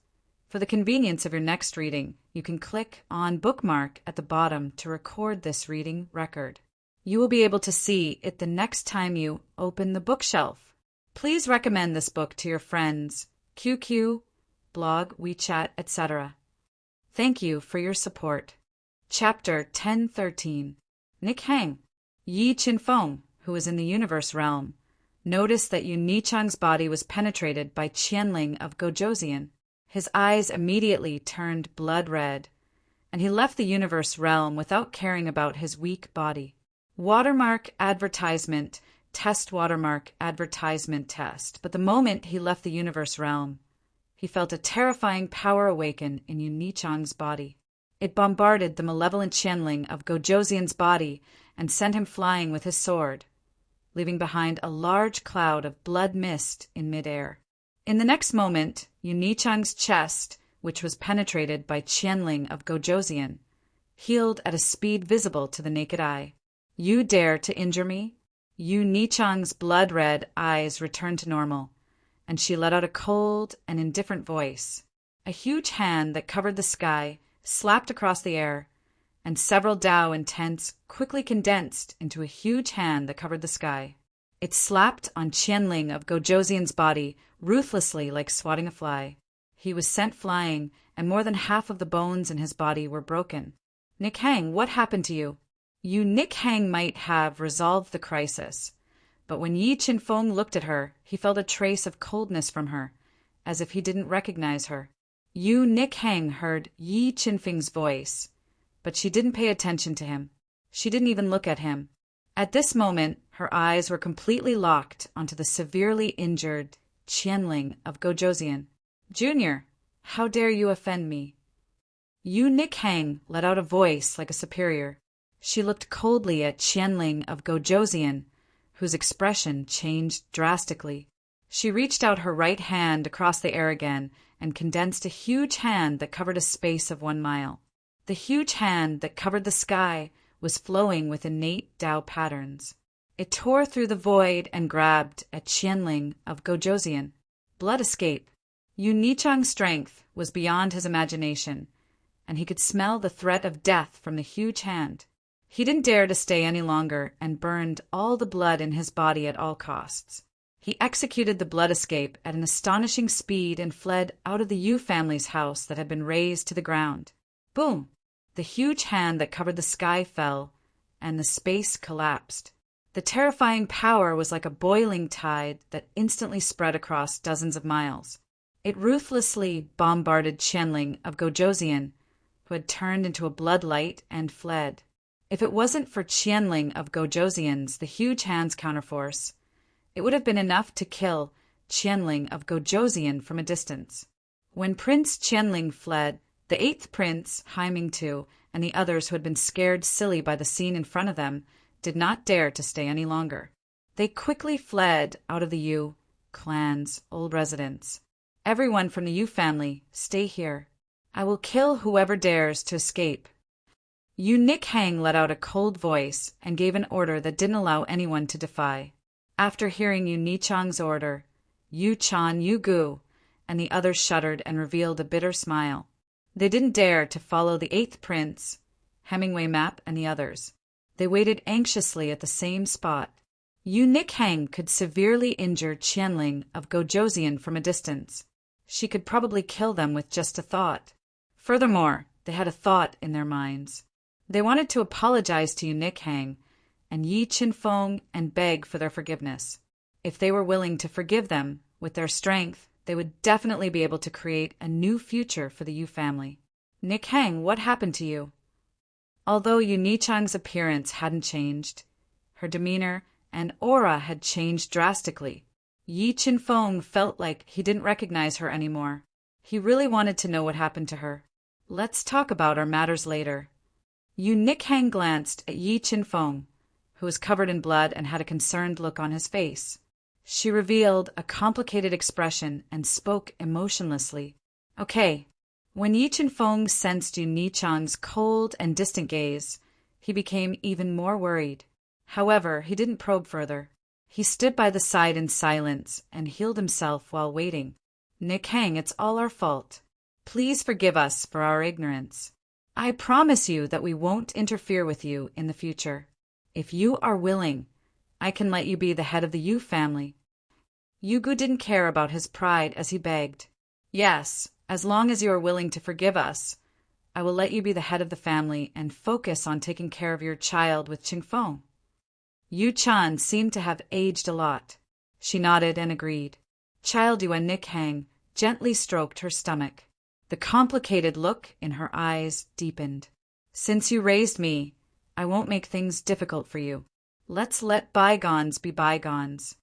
For the convenience of your next reading, you can click on bookmark at the bottom to record this reading record. You will be able to see it the next time you open the bookshelf. Please recommend this book to your friends, QQ, blog, WeChat, etc. Thank you for your support. Chapter 1013. Nichang. Yi Qinfeng, who was in the universe realm, noticed that Yu Nichang's body was penetrated by Qianling of Gojoseon. His eyes immediately turned blood red, and he left the universe realm without caring about his weak body. Watermark advertisement, test watermark advertisement test. But the moment he left the universe realm, he felt a terrifying power awaken in Yu Nichang's body. It bombarded the malevolent Qianling of Gojoseon's body and sent him flying with his sword, leaving behind a large cloud of blood mist in midair. In the next moment, Yu Nichang's chest, which was penetrated by Qianling of Gojoseon, healed at a speed visible to the naked eye. You dare to injure me? Yu Nichang's blood-red eyes returned to normal, and she let out a cold and indifferent voice. A huge hand that covered the sky slapped across the air, and several Dao intents quickly condensed into a huge hand that covered the sky. It slapped on Qianling of Gojoseon's body ruthlessly like swatting a fly. He was sent flying, and more than half of the bones in his body were broken. Nichang, what happened to you? Yu Nichang might have resolved the crisis, but when Yi Qinfeng looked at her, he felt a trace of coldness from her, as if he didn't recognize her. Yu Nichang heard Yi Qinfeng's voice, but she didn't pay attention to him. She didn't even look at him. At this moment, her eyes were completely locked onto the severely injured Qianling of Gojoseon. Junior, how dare you offend me? Yu Nichang let out a voice like a superior. She looked coldly at Qianling of Gojoseon, whose expression changed drastically. She reached out her right hand across the air again and condensed a huge hand that covered a space of 1 mile. The huge hand that covered the sky was flowing with innate Dao patterns. It tore through the void and grabbed at Qianling of Gojoseon. Blood escape. Yu Nichang's strength was beyond his imagination, and he could smell the threat of death from the huge hand. He didn't dare to stay any longer and burned all the blood in his body at all costs. He executed the blood escape at an astonishing speed and fled out of the Yu family's house that had been razed to the ground. Boom! The huge hand that covered the sky fell, and the space collapsed. The terrifying power was like a boiling tide that instantly spread across dozens of miles. It ruthlessly bombarded Qianling of Gojoseon, who had turned into a bloodlight and fled. If it wasn't for Qianling of Gojoseon's, the huge hand's counterforce, it would have been enough to kill Qianling of Gojoseon from a distance. When Prince Qianling fled, the 8th prince, Haiming-tu, and the others who had been scared silly by the scene in front of them did not dare to stay any longer. They quickly fled out of the Yu clan's old residence. Everyone from the Yu family, stay here. I will kill whoever dares to escape. Yu Nikhang let out a cold voice and gave an order that didn't allow anyone to defy. After hearing Yu Nichang's order, Yu Chan, Yu Gu, and the others shuddered and revealed a bitter smile. They didn't dare to follow the 8th prince, Hemingway Map, and the others. They waited anxiously at the same spot. Yu Nikhang could severely injure Qianling of Gojoseon from a distance. She could probably kill them with just a thought. Furthermore, they had a thought in their minds. They wanted to apologize to Yu Nikhang and Yi Qinfeng and beg for their forgiveness. If they were willing to forgive them, with their strength, they would definitely be able to create a new future for the Yu family. Nikhang, what happened to you? Although Yu Nichang's appearance hadn't changed, her demeanor and aura had changed drastically. Yi Qinfeng felt like he didn't recognize her anymore. He really wanted to know what happened to her. Let's talk about our matters later. Yu Nikhang glanced at Yi Qinfeng, who was covered in blood and had a concerned look on his face. She revealed a complicated expression and spoke emotionlessly. Okay. When Yi Qinfeng sensed Yu Nichang's cold and distant gaze, he became even more worried. However, he didn't probe further. He stood by the side in silence and healed himself while waiting. Nikhang, it's all our fault. Please forgive us for our ignorance. I promise you that we won't interfere with you in the future. If you are willing, I can let you be the head of the Yu family. Yugu didn't care about his pride as he begged. Yes, as long as you are willing to forgive us, I will let you be the head of the family and focus on taking care of your child with Qingfeng. Yu Chan seemed to have aged a lot. She nodded and agreed. Child Yuan Nikhang gently stroked her stomach. The complicated look in her eyes deepened. Since you raised me, I won't make things difficult for you. Let's let bygones be bygones.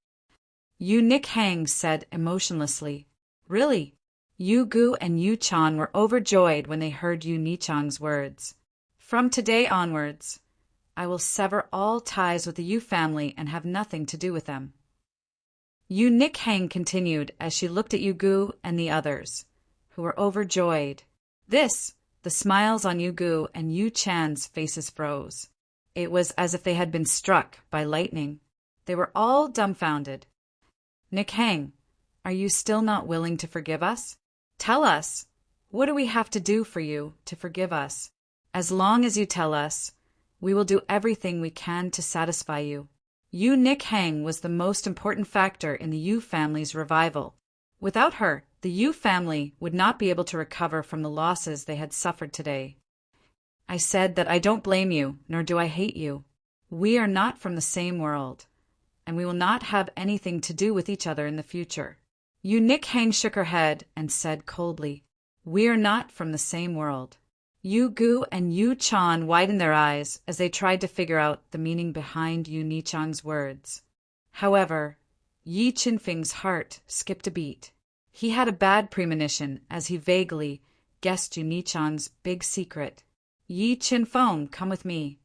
Yu Nikhang said emotionlessly. Really? Yu Gu and Yu Chan were overjoyed when they heard Yu Nichang's words. From today onwards, I will sever all ties with the Yu family and have nothing to do with them. Yu Nikhang continued as she looked at Yu Gu and the others, who were overjoyed. The smiles on Yu Gu and Yu Chan's faces froze. It was as if they had been struck by lightning. They were all dumbfounded. Nikhang, are you still not willing to forgive us? Tell us, what do we have to do for you to forgive us? As long as you tell us, we will do everything we can to satisfy you. Yu Nikhang was the most important factor in the Yu family's revival. Without her, the Yu family would not be able to recover from the losses they had suffered today. I said that I don't blame you, nor do I hate you. We are not from the same world, and we will not have anything to do with each other in the future. Yu Nikhang shook her head and said coldly, We are not from the same world. Yu Gu and Yu Chan widened their eyes as they tried to figure out the meaning behind Yu Nichang's words. However, Yi Qinfeng's heart skipped a beat. He had a bad premonition as he vaguely guessed Yu Nichang's big secret. Yi Qinfeng, come with me.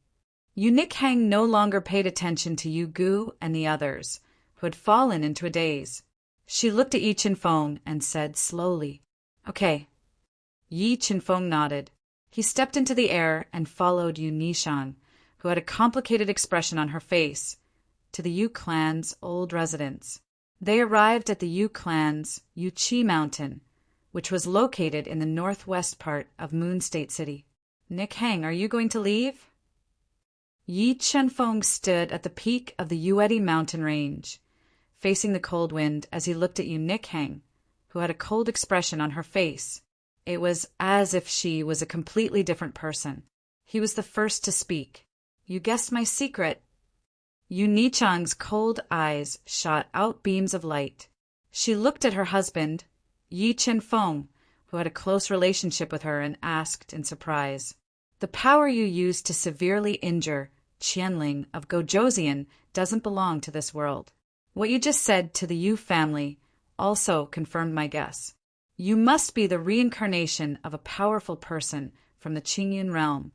Yu Nikhang no longer paid attention to Yu Gu and the others, who had fallen into a daze. She looked at Yi Qinfeng and said slowly, Okay. Yi Qinfeng nodded. He stepped into the air and followed Yu Nichang, who had a complicated expression on her face, to the Yu clan's old residence. They arrived at the Yu clan's Yuqi Mountain, which was located in the northwest part of Moon State City. Nikhang, are you going to leave? Yi Chenfeng stood at the peak of the Yueti mountain range, facing the cold wind as he looked at Yu Nikhang, who had a cold expression on her face. It was as if she was a completely different person. He was the first to speak. "You guessed my secret." Yu Nichang's cold eyes shot out beams of light. She looked at her husband, Yi Chenfeng, who had a close relationship with her, and asked in surprise, "The power you used to severely injure Qianling of Gojoseon doesn't belong to this world. What you just said to the Yu family also confirmed my guess. You must be the reincarnation of a powerful person from the Qingyun realm."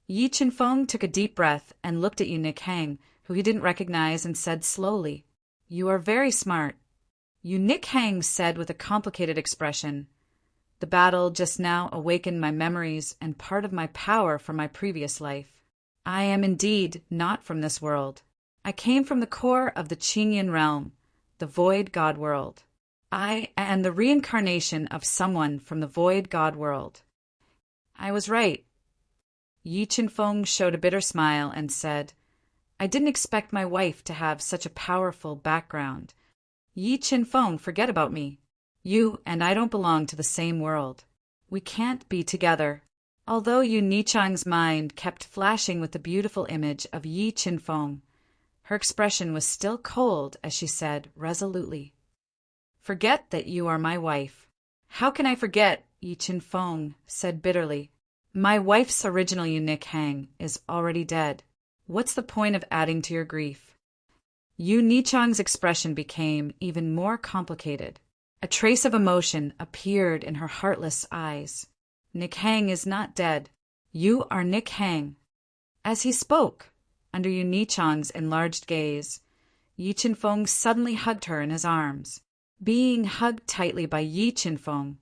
Yi Chenfeng took a deep breath and looked at Yu Nikhang, who he didn't recognize, and said slowly, "You are very smart." Yu Nikhang said with a complicated expression, "The battle just now awakened my memories and part of my power from my previous life. I am indeed not from this world. I came from the core of the Qingyun realm, the Void God world. I am the reincarnation of someone from the Void God world." "I was right." Yi Chenfeng showed a bitter smile and said, "I didn't expect my wife to have such a powerful background. Yi Chenfeng, forget about me. You and I don't belong to the same world. We can't be together." Although Yu Nichang's mind kept flashing with the beautiful image of Yi Chenfeng, her expression was still cold as she said resolutely, "Forget that you are my wife." "How can I forget?" Yi Chenfeng said bitterly. "My wife's original Yu Nikhang is already dead. What's the point of adding to your grief?" Yu Nichang's expression became even more complicated. A trace of emotion appeared in her heartless eyes. "Nikhang is not dead. You are Nikhang." As he spoke, under Yu Nichang's enlarged gaze, Yi Chenfeng suddenly hugged her in his arms. Being hugged tightly by Yi Chenfeng,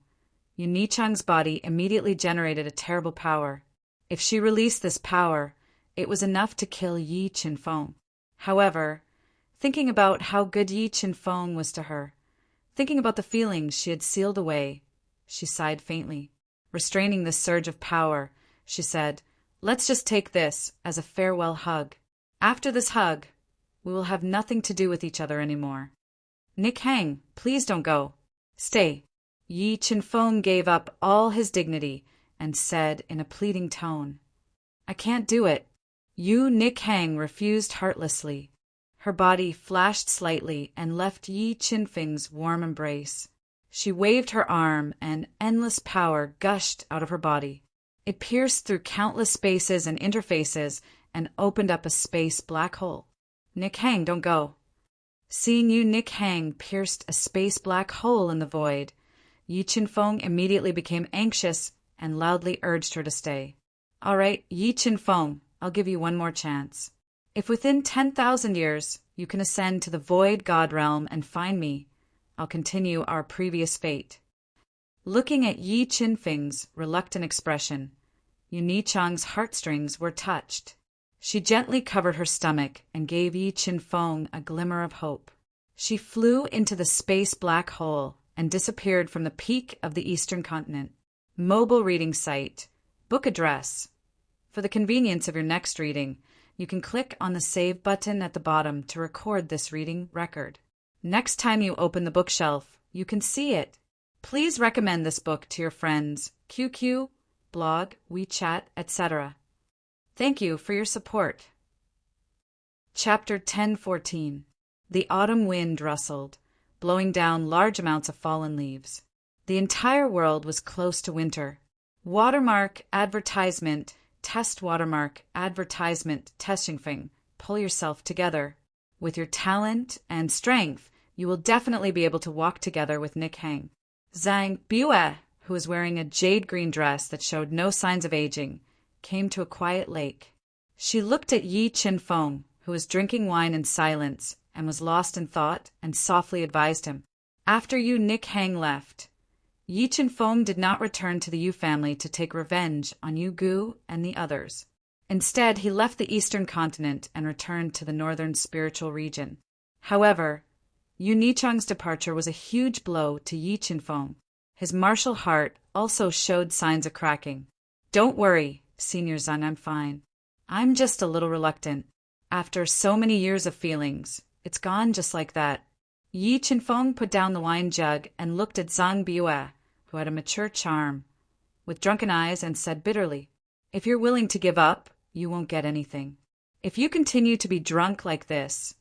Yu Nichang's body immediately generated a terrible power. If she released this power, it was enough to kill Yi Chenfeng. However, thinking about how good Yi Chenfeng was to her, thinking about the feelings she had sealed away, she sighed faintly. Restraining this surge of power, she said, "Let's just take this as a farewell hug. After this hug, we will have nothing to do with each other anymore. Nikhang, please don't go. Stay." Yi Chenfeng gave up all his dignity and said in a pleading tone, "I can't do it." Yu Nikhang refused heartlessly. Her body flashed slightly and left Yi Chenfeng's warm embrace. She waved her arm, and endless power gushed out of her body. It pierced through countless spaces and interfaces and opened up a space black hole. "Nikhang, don't go." Seeing Yu Nikhang pierced a space black hole in the void, Yi Chenfeng immediately became anxious and loudly urged her to stay. "All right, Yi Chenfeng, I'll give you one more chance. If within 10,000 years you can ascend to the Void God realm and find me, I'll continue our previous fate." Looking at Yi Chenfeng's reluctant expression, Yu Nichang's heartstrings were touched. She gently covered her stomach and gave Yi Chenfeng a glimmer of hope. She flew into the space black hole and disappeared from the peak of the eastern continent. Mobile reading site. Book address. For the convenience of your next reading, you can click on the Save button at the bottom to record this reading record. Next time you open the bookshelf, you can see it. Please recommend this book to your friends, QQ, blog, WeChat, etc. Thank you for your support. Chapter 1014. The autumn wind rustled, blowing down large amounts of fallen leaves. The entire world was close to winter. Watermark, advertisement, test watermark, advertisement, testing thing. Pull yourself together. With your talent and strength, you will definitely be able to walk together with Nikhang. Zhang Bue, who was wearing a jade green dress that showed no signs of aging, came to a quiet lake. She looked at Yi Chenfeng, who was drinking wine in silence and was lost in thought, and softly advised him. After Yu Nikhang left, Yi Chenfeng did not return to the Yu family to take revenge on Yu Gu and the others. Instead, he left the eastern continent and returned to the northern spiritual region. However, Yu Nichang's departure was a huge blow to Yi Chenfeng. His martial heart also showed signs of cracking. "Don't worry, Senior Zhang, I'm fine. I'm just a little reluctant. After so many years of feelings, it's gone just like that. Yi Chinfeng put down the wine jug and looked at Zhang Biyue, who had a mature charm, with drunken eyes, and said bitterly, "If you're willing to give up, you won't get anything. If you continue to be drunk like this,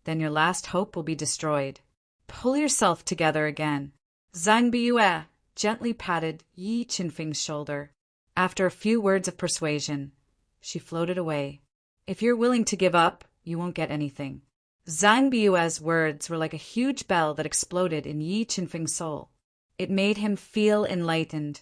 then your last hope will be destroyed. Pull yourself together again." Zhang Biyue gently patted Yi Chinfeng's shoulder. After a few words of persuasion, she floated away. "If you're willing to give up, you won't get anything." Zhang Biyue's words were like a huge bell that exploded in Yi Chinfeng's soul. It made him feel enlightened,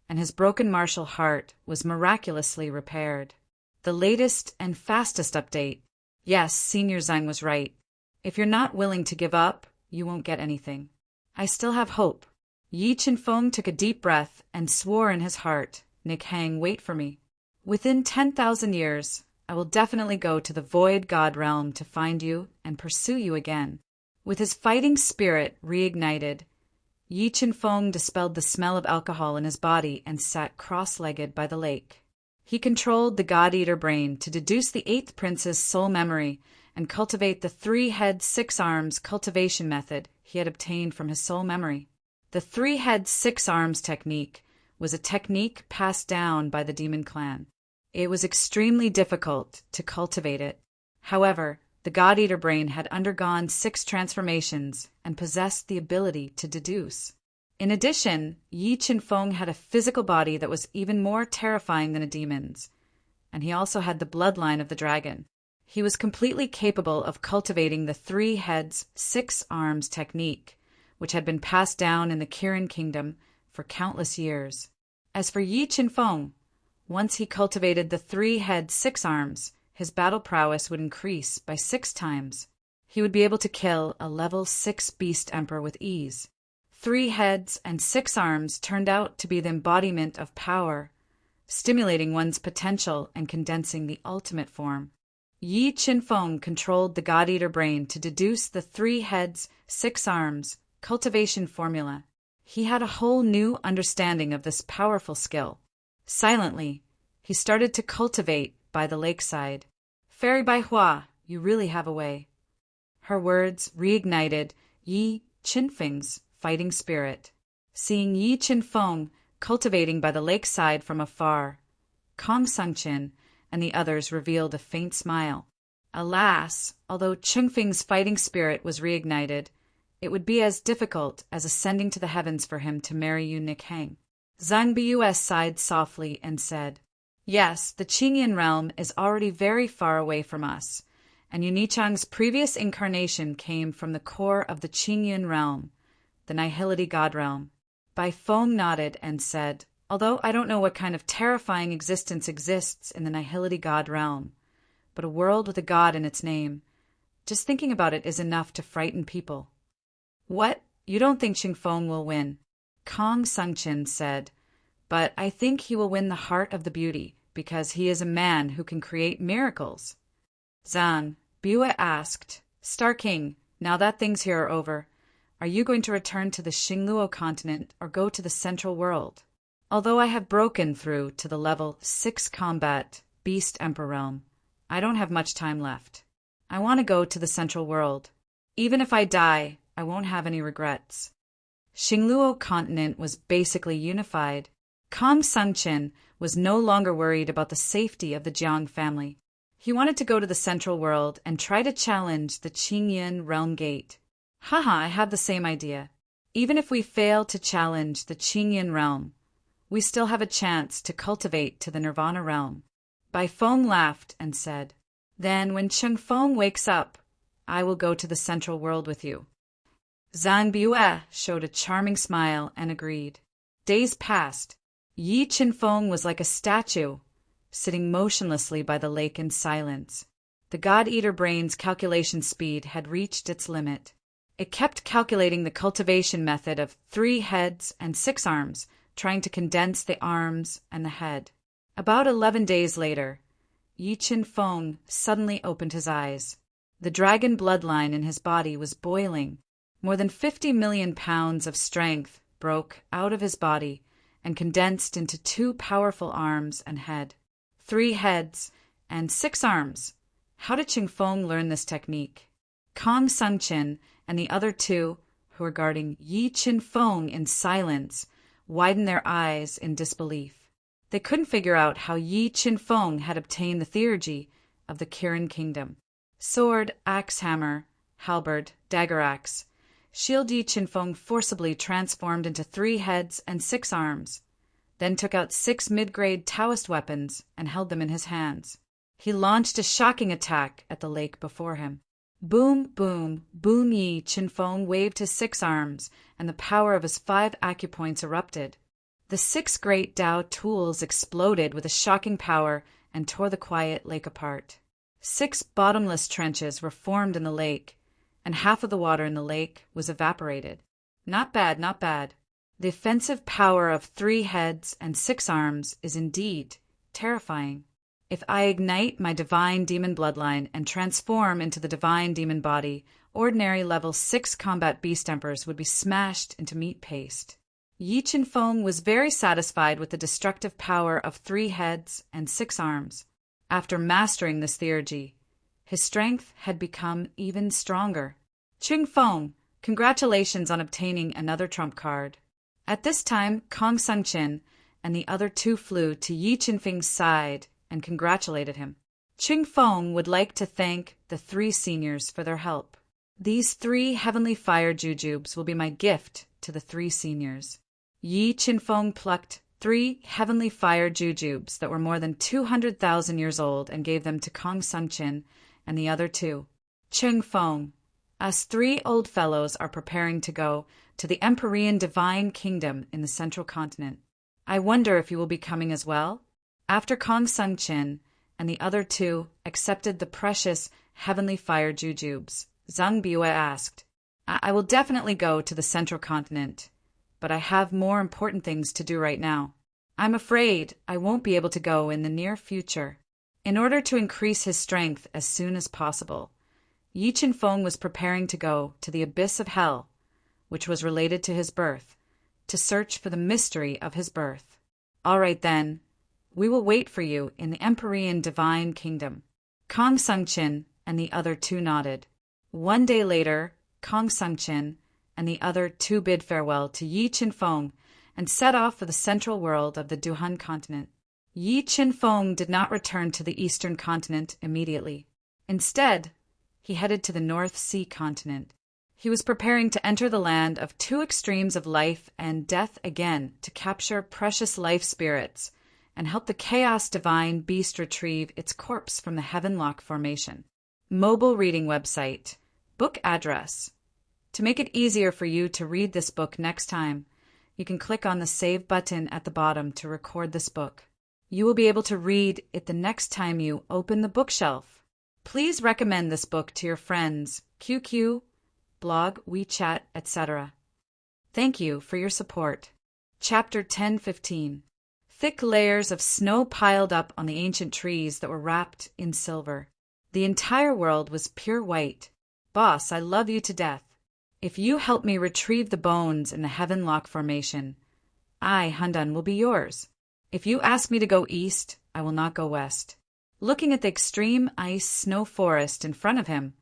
and his broken martial heart was miraculously repaired. The latest and fastest update. Yes, Senior Zhang was right. If you're not willing to give up, you won't get anything. I still have hope. Yi Chinfeng took a deep breath and swore in his heart, "Nick Hang, wait for me. Within 10,000 years, I will definitely go to the Void God realm to find you and pursue you again." With his fighting spirit reignited, Yi Chinfeng dispelled the smell of alcohol in his body and sat cross-legged by the lake. He controlled the God-Eater brain to deduce the 8th prince's soul memory and cultivate the 3-head 6-arms cultivation method he had obtained from his soul memory. The 3-head 6-arms technique was a technique passed down by the demon clan. It was extremely difficult to cultivate it. However, the God-Eater brain had undergone 6 transformations and possessed the ability to deduce. In addition, Yi Chinfeng had a physical body that was even more terrifying than a demon's, and he also had the bloodline of the dragon. He was completely capable of cultivating the 3 heads, 6 arms technique, which had been passed down in the Kirin kingdom for countless years. As for Yi Chinfeng, once he cultivated the 3 head 6 arms, his battle prowess would increase by 6 times. He would be able to kill a level 6 beast emperor with ease. 3 heads and 6 arms turned out to be the embodiment of power, stimulating one's potential and condensing the ultimate form. Yi Chinfeng controlled the God-Eater brain to deduce the 3 heads, 6 arms cultivation formula. He had a whole new understanding of this powerful skill. Silently, he started to cultivate by the lakeside. "Fairy Bai Hua, you really have a way." Her words reignited Yi Chinfeng's fighting spirit. Seeing Yi Chinfeng cultivating by the lakeside from afar, Kong Sungchin and the others revealed a faint smile. Alas, although Chungfeng's fighting spirit was reignited, it would be as difficult as ascending to the heavens for him to marry you, Nick Hang. Zhang Biyue sighed softly and said, "Yes, the Qingyan realm is already very far away from us, and Yunichang's previous incarnation came from the core of the Qingyan realm, the Nihility God realm." Bai Feng nodded and said, "Although I don't know what kind of terrifying existence exists in the Nihility God realm, but a world with a god in its name, just thinking about it is enough to frighten people." "What? You don't think Xingfeng will win?" Kong Sungchin said, "But I think he will win the heart of the beauty, because he is a man who can create miracles." Zhang Biyue asked, "Star King, now that things here are over, are you going to return to the Xingluo continent or go to the Central World? Although I have broken through to the level 6 combat Beast Emperor realm, I don't have much time left. I want to go to the Central World. Even if I die, I won't have any regrets." Xingluo continent was basically unified. Kong Sungchin was no longer worried about the safety of the Jiang family. He wanted to go to the Central World and try to challenge the Qingyan Realm Gate. Haha, I have the same idea. Even if we fail to challenge the Qingyan Realm, we still have a chance to cultivate to the Nirvana Realm. Bai Feng laughed and said, "Then when Chengfeng wakes up, I will go to the Central World with you." Zhang Biyue showed a charming smile and agreed. Days passed. Yi Chinfeng was like a statue, sitting motionlessly by the lake in silence. The God-Eater brain's calculation speed had reached its limit. It kept calculating the cultivation method of 3 heads and 6 arms, trying to condense the arms and the head. About 11 days later, Yi Chinfeng suddenly opened his eyes. The dragon bloodline in his body was boiling. More than 50 million pounds of strength broke out of his body and condensed into 2 powerful arms and head. 3 heads and 6 arms. How did Qing Feng learn this technique? Kong Sung Chin and the other two, who were guarding Yi Qin Feng in silence, widened their eyes in disbelief. They couldn't figure out how Yi Qin Feng had obtained the theurgy of the Kirin kingdom. Sword, axe hammer, halberd, dagger axe. Shield Yi Qin Feng forcibly transformed into 3 heads and 6 arms, then took out 6 mid-grade Taoist weapons and held them in his hands. He launched a shocking attack at the lake before him. Boom, boom, boom. Yi Qin Feng waved his 6 arms, and the power of his 5 acupoints erupted. The 6 great Tao tools exploded with a shocking power and tore the quiet lake apart. 6 bottomless trenches were formed in the lake, and half of the water in the lake was evaporated. Not bad, not bad. The offensive power of 3 heads and 6 arms is indeed terrifying. If I ignite my divine demon bloodline and transform into the divine demon body, ordinary level 6 combat beast emperors would be smashed into meat paste. Yi Qin Feng was very satisfied with the destructive power of 3 heads and 6 arms. After mastering this theurgy, his strength had become even stronger. Qing Feng, congratulations on obtaining another trump card. At this time, Kong Sung Chin and the other two flew to Yi Qin Feng's side and congratulated him. Qing Feng would like to thank the 3 seniors for their help. These 3 heavenly fire jujubes will be my gift to the 3 seniors. Yi Qin Feng plucked 3 heavenly fire jujubes that were more than 200,000 years old and gave them to Kong Sung Chin and the other 2. Qing Feng, us 3 old fellows are preparing to go to the Empyrean Divine Kingdom in the Central Continent. I wonder if you will be coming as well? After Kong Sung Chin and the other 2 accepted the precious heavenly fire jujubes, Zhang Biue asked, I will definitely go to the Central Continent, but I have more important things to do right now. I'm afraid I won't be able to go in the near future. In order to increase his strength as soon as possible, Yi Qin Feng was preparing to go to the abyss of hell, which was related to his birth, to search for the mystery of his birth. All right then, we will wait for you in the Empyrean Divine Kingdom. Kong Sung Chin and the other 2 nodded. One day later, Kong Sung Chin and the other 2 bid farewell to Yi Qin Feng and set off for the central world of the Duhan continent. Yi Qin Feng did not return to the eastern continent immediately. Instead, he headed to the North Sea continent. He was preparing to enter the land of 2 extremes of life and death again to capture precious life spirits and help the Chaos Divine Beast retrieve its corpse from the Heavenlock Formation. Mobile reading website. Book address. To make it easier for you to read this book next time, you can click on the Save button at the bottom to record this book. You will be able to read it the next time you open the bookshelf. Please recommend this book to your friends, QQ, blog, WeChat, etc. Thank you for your support. Chapter 1015. Thick layers of snow piled up on the ancient trees that were wrapped in silver. The entire world was pure white. Boss, I love you to death. If you help me retrieve the bones in the Heavenlock Formation, I, Hundan, will be yours. If you ask me to go east, I will not go west. Looking at the extreme ice snow forest in front of him,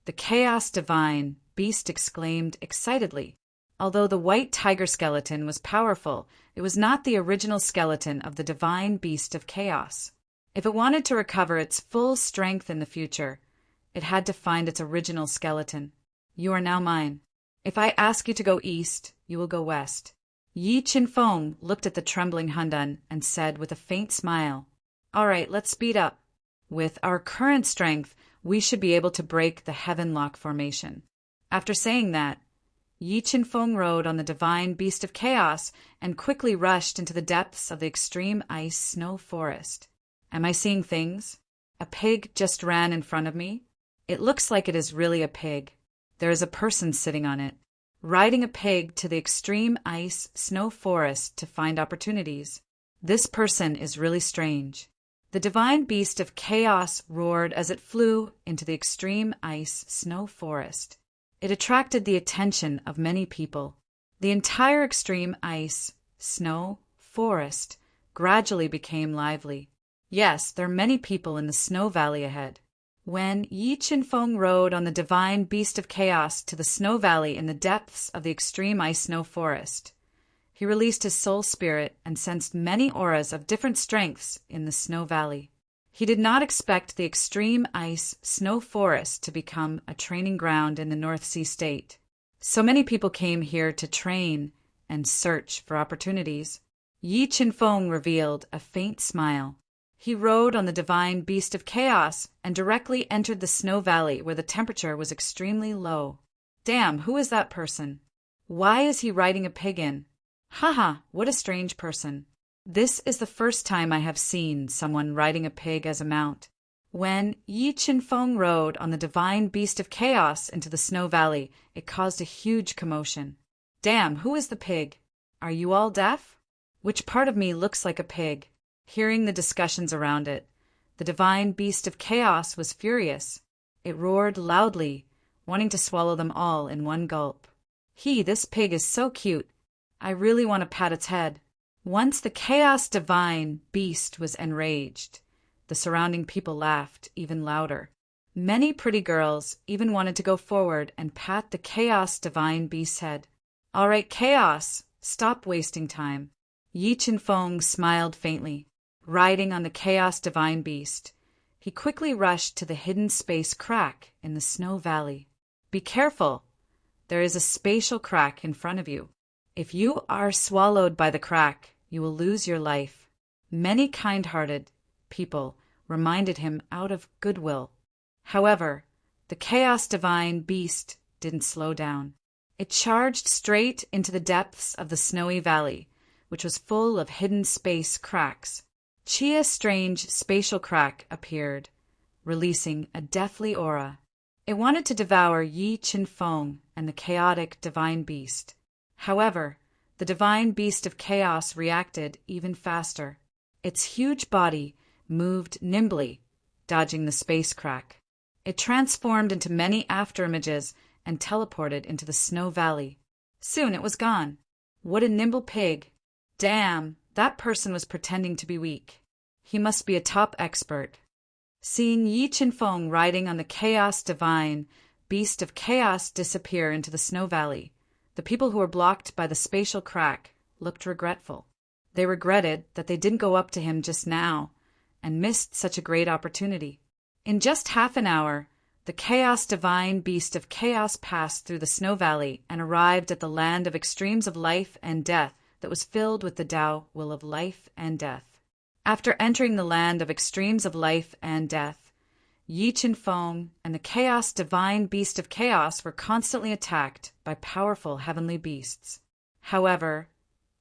the Chaos Divine Beast exclaimed excitedly. Although the white tiger skeleton was powerful, it was not the original skeleton of the Divine Beast of Chaos. If it wanted to recover its full strength in the future, it had to find its original skeleton. You are now mine. If I ask you to go east, you will go west. Yi Qin Feng looked at the trembling Hundan and said with a faint smile, All right, let's speed up. With our current strength, we should be able to break the Heavenlock Formation. After saying that, Yi Qin Feng rode on the Divine Beast of Chaos and quickly rushed into the depths of the extreme ice snow forest. Am I seeing things? A pig just ran in front of me. It looks like it is really a pig. There is a person sitting on it, riding a pig to the extreme ice snow forest to find opportunities. This person is really strange. The Divine Beast of Chaos roared as it flew into the extreme ice snow forest. It attracted the attention of many people. The entire extreme ice, snow, forest gradually became lively. Yes, there are many people in the snow valley ahead. When Yi Qinfeng rode on the divine beast of chaos to the snow valley in the depths of the extreme ice snow forest, he released his soul spirit and sensed many auras of different strengths in the snow valley. He did not expect the extreme ice snow forest to become a training ground in the North Sea state. So many people came here to train and search for opportunities. Yi Qinfeng revealed a faint smile. He rode on the divine beast of chaos and directly entered the snow valley where the temperature was extremely low. Damn, who is that person? Why is he riding a pig in? Haha, what a strange person. This is the first time I have seen someone riding a pig as a mount. When Yi Qinfeng rode on the divine beast of chaos into the snow valley, it caused a huge commotion. Damn, who is the pig? Are you all deaf? Which part of me looks like a pig? Hearing the discussions around it, the divine beast of chaos was furious. It roared loudly, wanting to swallow them all in one gulp. This pig is so cute. I really want to pat its head. Once the chaos divine beast was enraged, the surrounding people laughed even louder. Many pretty girls even wanted to go forward and pat the chaos divine beast's head. All right, chaos, stop wasting time. Yi Qinfeng smiled faintly. Riding on the chaos divine beast, he quickly rushed to the hidden space crack in the snow valley. Be careful. There is a spatial crack in front of you. If you are swallowed by the crack, you will lose your life. Many kind-hearted people reminded him out of goodwill. However, the chaos divine beast didn't slow down. It charged straight into the depths of the snowy valley, which was full of hidden space cracks. A strange spatial crack appeared, releasing a deathly aura. It wanted to devour Yi Qinfeng and the chaotic divine beast. However, the divine beast of chaos reacted even faster. Its huge body moved nimbly, dodging the space crack. It transformed into many afterimages and teleported into the snow valley. Soon it was gone. What a nimble pig! Damn! That person was pretending to be weak. He must be a top expert. Seeing Yi Qinfeng riding on the chaos divine beast of chaos disappear into the snow valley, the people who were blocked by the spatial crack looked regretful. They regretted that they didn't go up to him just now and missed such a great opportunity. In just half an hour, the chaos divine beast of chaos passed through the snow valley and arrived at the land of extremes of life and death that was filled with the Tao will of life and death. After entering the land of extremes of life and death, Yi Qinfeng and the chaos divine beast of chaos were constantly attacked by powerful heavenly beasts. However,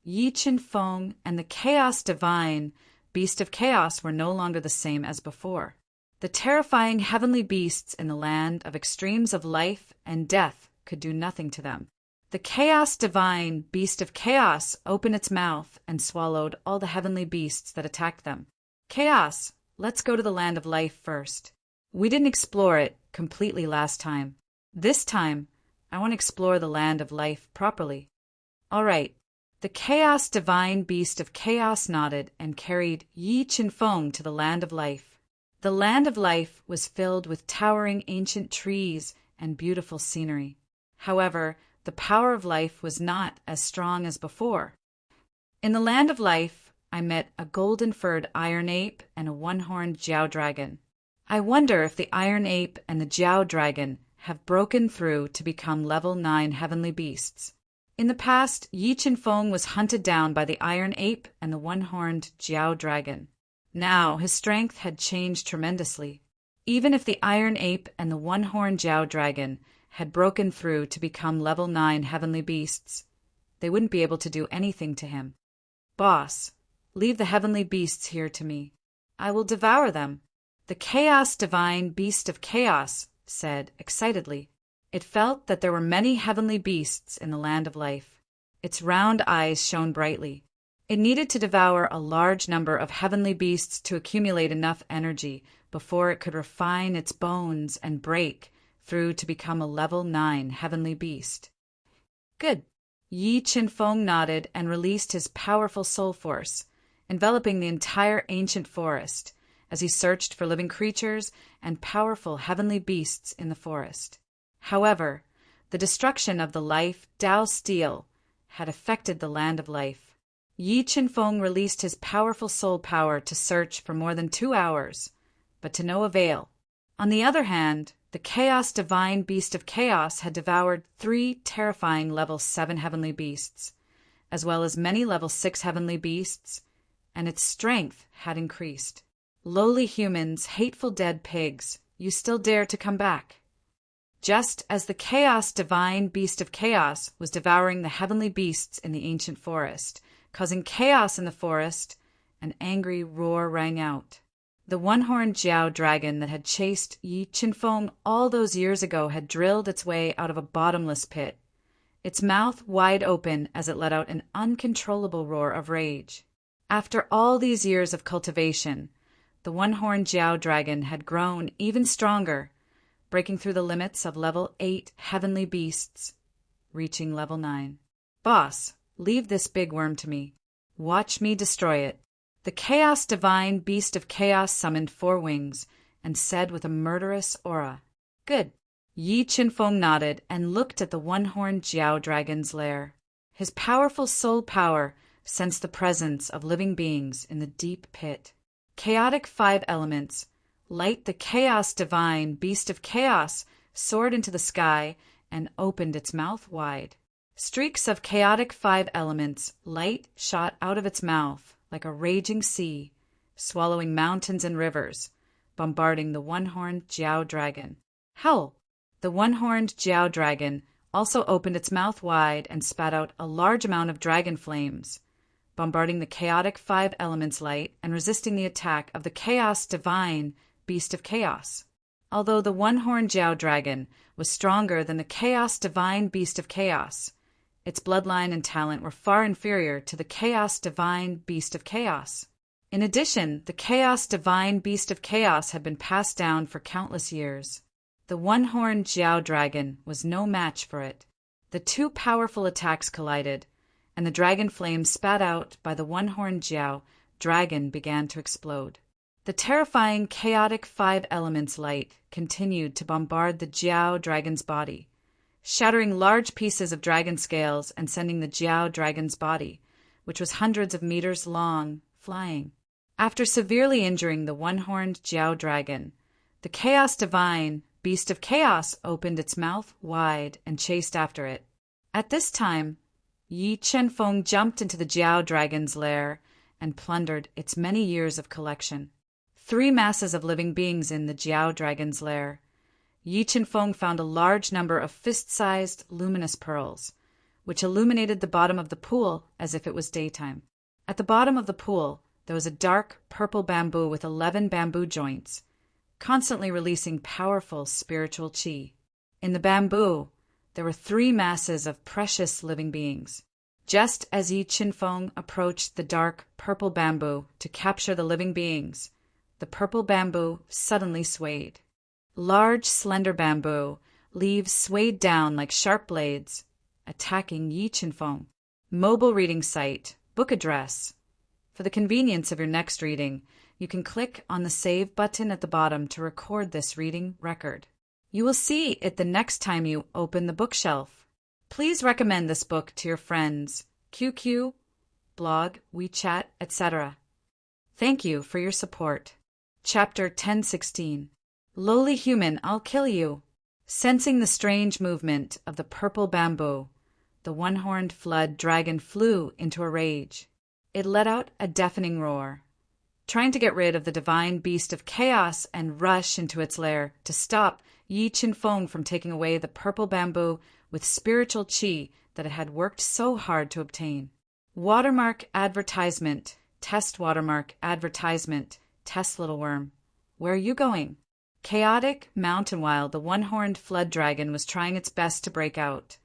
Yi Qinfeng and the chaos divine beast of chaos were no longer the same as before. The terrifying heavenly beasts in the land of extremes of life and death could do nothing to them. The chaos divine beast of chaos opened its mouth and swallowed all the heavenly beasts that attacked them. Chaos, let's go to the land of life first. We didn't explore it completely last time. This time, I want to explore the land of life properly. All right. The chaos divine beast of chaos nodded and carried Yi Qinfeng to the land of life. The land of life was filled with towering ancient trees and beautiful scenery. However, the power of life was not as strong as before. In the land of life, I met a golden-furred iron ape and a one-horned Jiao dragon. I wonder if the iron ape and the Jiao dragon have broken through to become level 9 heavenly beasts. In the past, Yi Qinfeng was hunted down by the iron ape and the one-horned Jiao dragon. Now his strength had changed tremendously. Even if the iron ape and the one-horned Jiao dragon had broken through to become level 9 heavenly beasts, they wouldn't be able to do anything to him. Boss, leave the heavenly beasts here to me. I will devour them. The chaos divine beast of chaos said excitedly. It felt that there were many heavenly beasts in the land of life. Its round eyes shone brightly. It needed to devour a large number of heavenly beasts to accumulate enough energy before it could refine its bones and break through to become a level 9 heavenly beast. Good. Yi Qinfeng nodded and released his powerful soul force, enveloping the entire ancient forest, as he searched for living creatures and powerful heavenly beasts in the forest. However, the destruction of the life Tao steel had affected the land of life. Yi Qinfeng released his powerful soul power to search for more than 2 hours, but to no avail. On the other hand, the chaos divine beast of chaos had devoured 3 terrifying level 7 heavenly beasts, as well as many level 6 heavenly beasts, and its strength had increased. Lowly humans, hateful dead pigs, you still dare to come back. Just as the chaos divine beast of chaos was devouring the heavenly beasts in the ancient forest, causing chaos in the forest, an angry roar rang out. The one-horned Jiao dragon that had chased Yi Qinfeng all those years ago had drilled its way out of a bottomless pit, its mouth wide open as it let out an uncontrollable roar of rage. After all these years of cultivation, the one-horned Jiao dragon had grown even stronger, breaking through the limits of level 8 heavenly beasts, reaching level 9. Boss, leave this big worm to me. Watch me destroy it. The chaos divine beast of chaos summoned 4 wings and said with a murderous aura, "Good." Yi Qinfeng nodded and looked at the one-horned Jiao dragon's lair. His powerful soul power sensed the presence of living beings in the deep pit. Chaotic 5 elements, light the chaos divine beast of chaos, soared into the sky and opened its mouth wide. Streaks of chaotic 5 elements, light shot out of its mouth like a raging sea, swallowing mountains and rivers, bombarding the one-horned Jiao dragon. Howl! The one-horned Jiao dragon also opened its mouth wide and spat out a large amount of dragon flames, bombarding the chaotic 5 elements light and resisting the attack of the chaos divine beast of chaos. Although the one-horned Jiao dragon was stronger than the chaos divine beast of chaos, its bloodline and talent were far inferior to the chaos divine beast of chaos. In addition, the chaos divine beast of chaos had been passed down for countless years. The one-horned Jiao dragon was no match for it. The 2 powerful attacks collided, and the dragon flames spat out by the one-horned Jiao dragon began to explode. The terrifying chaotic 5 elements light continued to bombard the Jiao dragon's body, shattering large pieces of dragon scales and sending the Jiao dragon's body, which was hundreds of meters long, flying. After severely injuring the one-horned Jiao dragon, the chaos divine beast of chaos opened its mouth wide and chased after it. At this time, Yi Qinfeng jumped into the Jiao dragon's lair and plundered its many years of collection. 3 masses of living beings in the Jiao dragon's lair. Yi Qinfeng found a large number of fist-sized luminous pearls, which illuminated the bottom of the pool as if it was daytime. At the bottom of the pool, there was a dark purple bamboo with 11 bamboo joints, constantly releasing powerful spiritual qi. In the bamboo, there were 3 masses of precious living beings. Just as Yi Qinfeng approached the dark purple bamboo to capture the living beings, the purple bamboo suddenly swayed. Large, slender bamboo leaves swayed down like sharp blades, attacking Yi Qinfeng. Mobile reading site, book address. For the convenience of your next reading, you can click on the Save button at the bottom to record this reading record. You will see it the next time you open the bookshelf. Please recommend this book to your friends, QQ, blog, WeChat, etc. Thank you for your support. Chapter 1016. Lowly human, I'll kill you. Sensing the strange movement of the purple bamboo, the one-horned flood dragon flew into a rage. It let out a deafening roar, trying to get rid of the divine beast of chaos and rush into its lair to stop Yi Qinfeng from taking away the purple bamboo with spiritual qi that it had worked so hard to obtain. Watermark advertisement, test watermark advertisement, test little worm. Where are you going? Chaotic mountain wild, the one-horned flood dragon was trying its best to break out.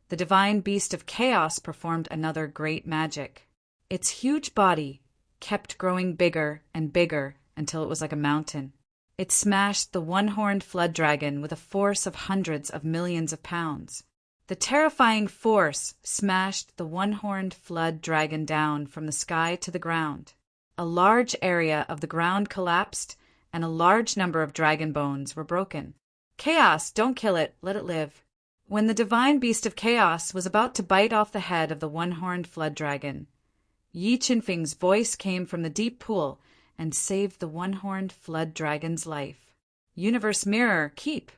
The divine beast of chaos performed another great magic. Its huge body kept growing bigger and bigger until it was like a mountain. It smashed the one-horned flood dragon with a force of hundreds of millions of pounds. The terrifying force smashed the one-horned flood dragon down from the sky to the ground. A large area of the ground collapsed, and a large number of dragon bones were broken. Chaos, don't kill it, let it live. When the divine beast of chaos was about to bite off the head of the one-horned flood dragon, Yi Qinfeng's voice came from the deep pool and saved the one-horned flood dragon's life. Universe mirror, keep!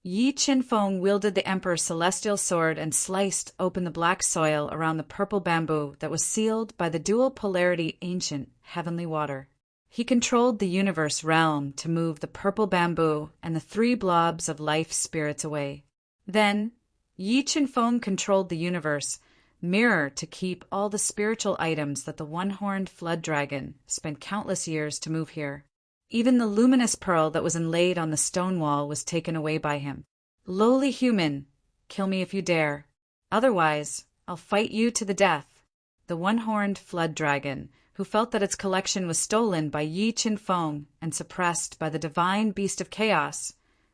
Yi Qinfeng wielded the Emperor's celestial sword and sliced open the black soil around the purple bamboo that was sealed by the dual polarity ancient heavenly water. He controlled the universe realm to move the purple bamboo and the 3 blobs of life spirits away. Then, Yi Qinfeng controlled the universe mirror to keep all the spiritual items that the one-horned flood dragon spent countless years to move here. Even the luminous pearl that was inlaid on the stone wall was taken away by him. Lowly human, kill me if you dare. Otherwise, I'll fight you to the death. The one-horned flood dragon, who felt that its collection was stolen by Yi Qinfeng and suppressed by the divine beast of chaos,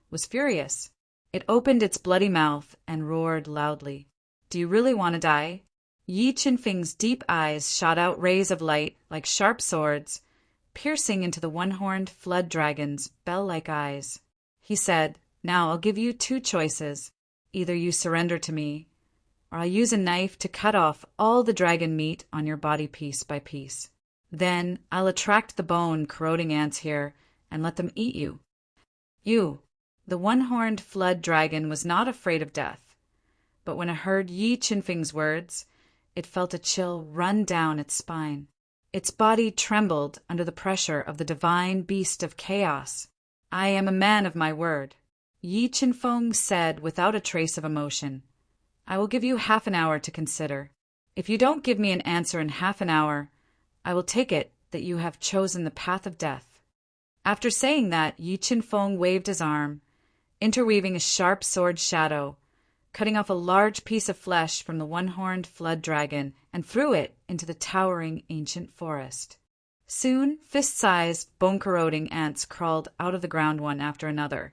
was furious. It opened its bloody mouth and roared loudly. Do you really want to die? Yi Qinfeng's deep eyes shot out rays of light like sharp swords, piercing into the one-horned flood dragon's bell-like eyes. He said, Now I'll give you 2 choices. Either you surrender to me, or I'll use a knife to cut off all the dragon meat on your body piece by piece. Then I'll attract the bone-corroding ants here and let them eat you. The one-horned flood dragon was not afraid of death, but when it heard Yi Qinfeng's words, it felt a chill run down its spine. Its body trembled under the pressure of the divine beast of chaos. I am a man of my word, Yi Qinfeng said without a trace of emotion. I will give you half an hour to consider. If you don't give me an answer in half an hour, I will take it that you have chosen the path of death. After saying that, Yi Qinfeng waved his arm, interweaving a sharp sword shadow, cutting off a large piece of flesh from the one-horned flood dragon and threw it into the towering ancient forest. Soon, fist-sized, bone-corroding ants crawled out of the ground one after another,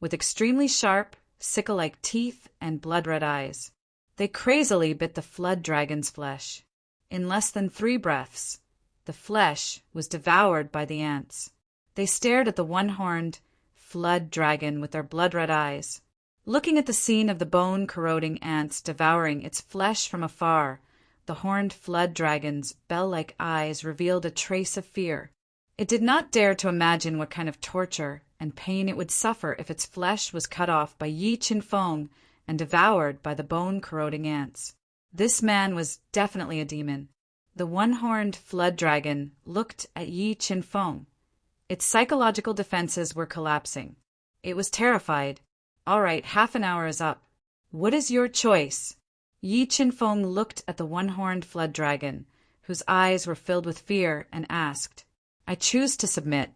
with extremely sharp, sickle-like teeth and blood-red eyes. They crazily bit the flood dragon's flesh. In less than 3 breaths, the flesh was devoured by the ants. They stared at the one-horned flood dragon with their blood-red eyes. Looking at the scene of the bone-corroding ants devouring its flesh from afar, the horned flood dragon's bell-like eyes revealed a trace of fear. It did not dare to imagine what kind of torture and pain it would suffer if its flesh was cut off by Yi Qinfeng and devoured by the bone-corroding ants. This man was definitely a demon. The one-horned flood dragon looked at Yi Qinfeng. Its psychological defenses were collapsing. It was terrified. All right, half an hour is up. What is your choice? Yi Qinfeng looked at the one-horned flood dragon, whose eyes were filled with fear, and asked, I choose to submit.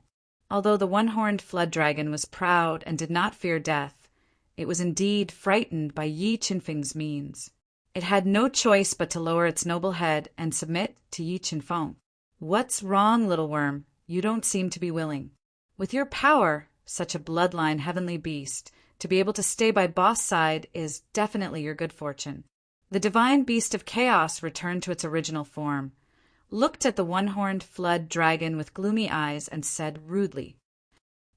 Although the one-horned flood dragon was proud and did not fear death, it was indeed frightened by Yi Qinfeng's means. It had no choice but to lower its noble head and submit to Yi Qinfeng. What's wrong, little worm? You don't seem to be willing. With your power, such a bloodline heavenly beast, to be able to stay by boss side is definitely your good fortune. The divine beast of chaos returned to its original form, looked at the one-horned flood dragon with gloomy eyes, and said rudely,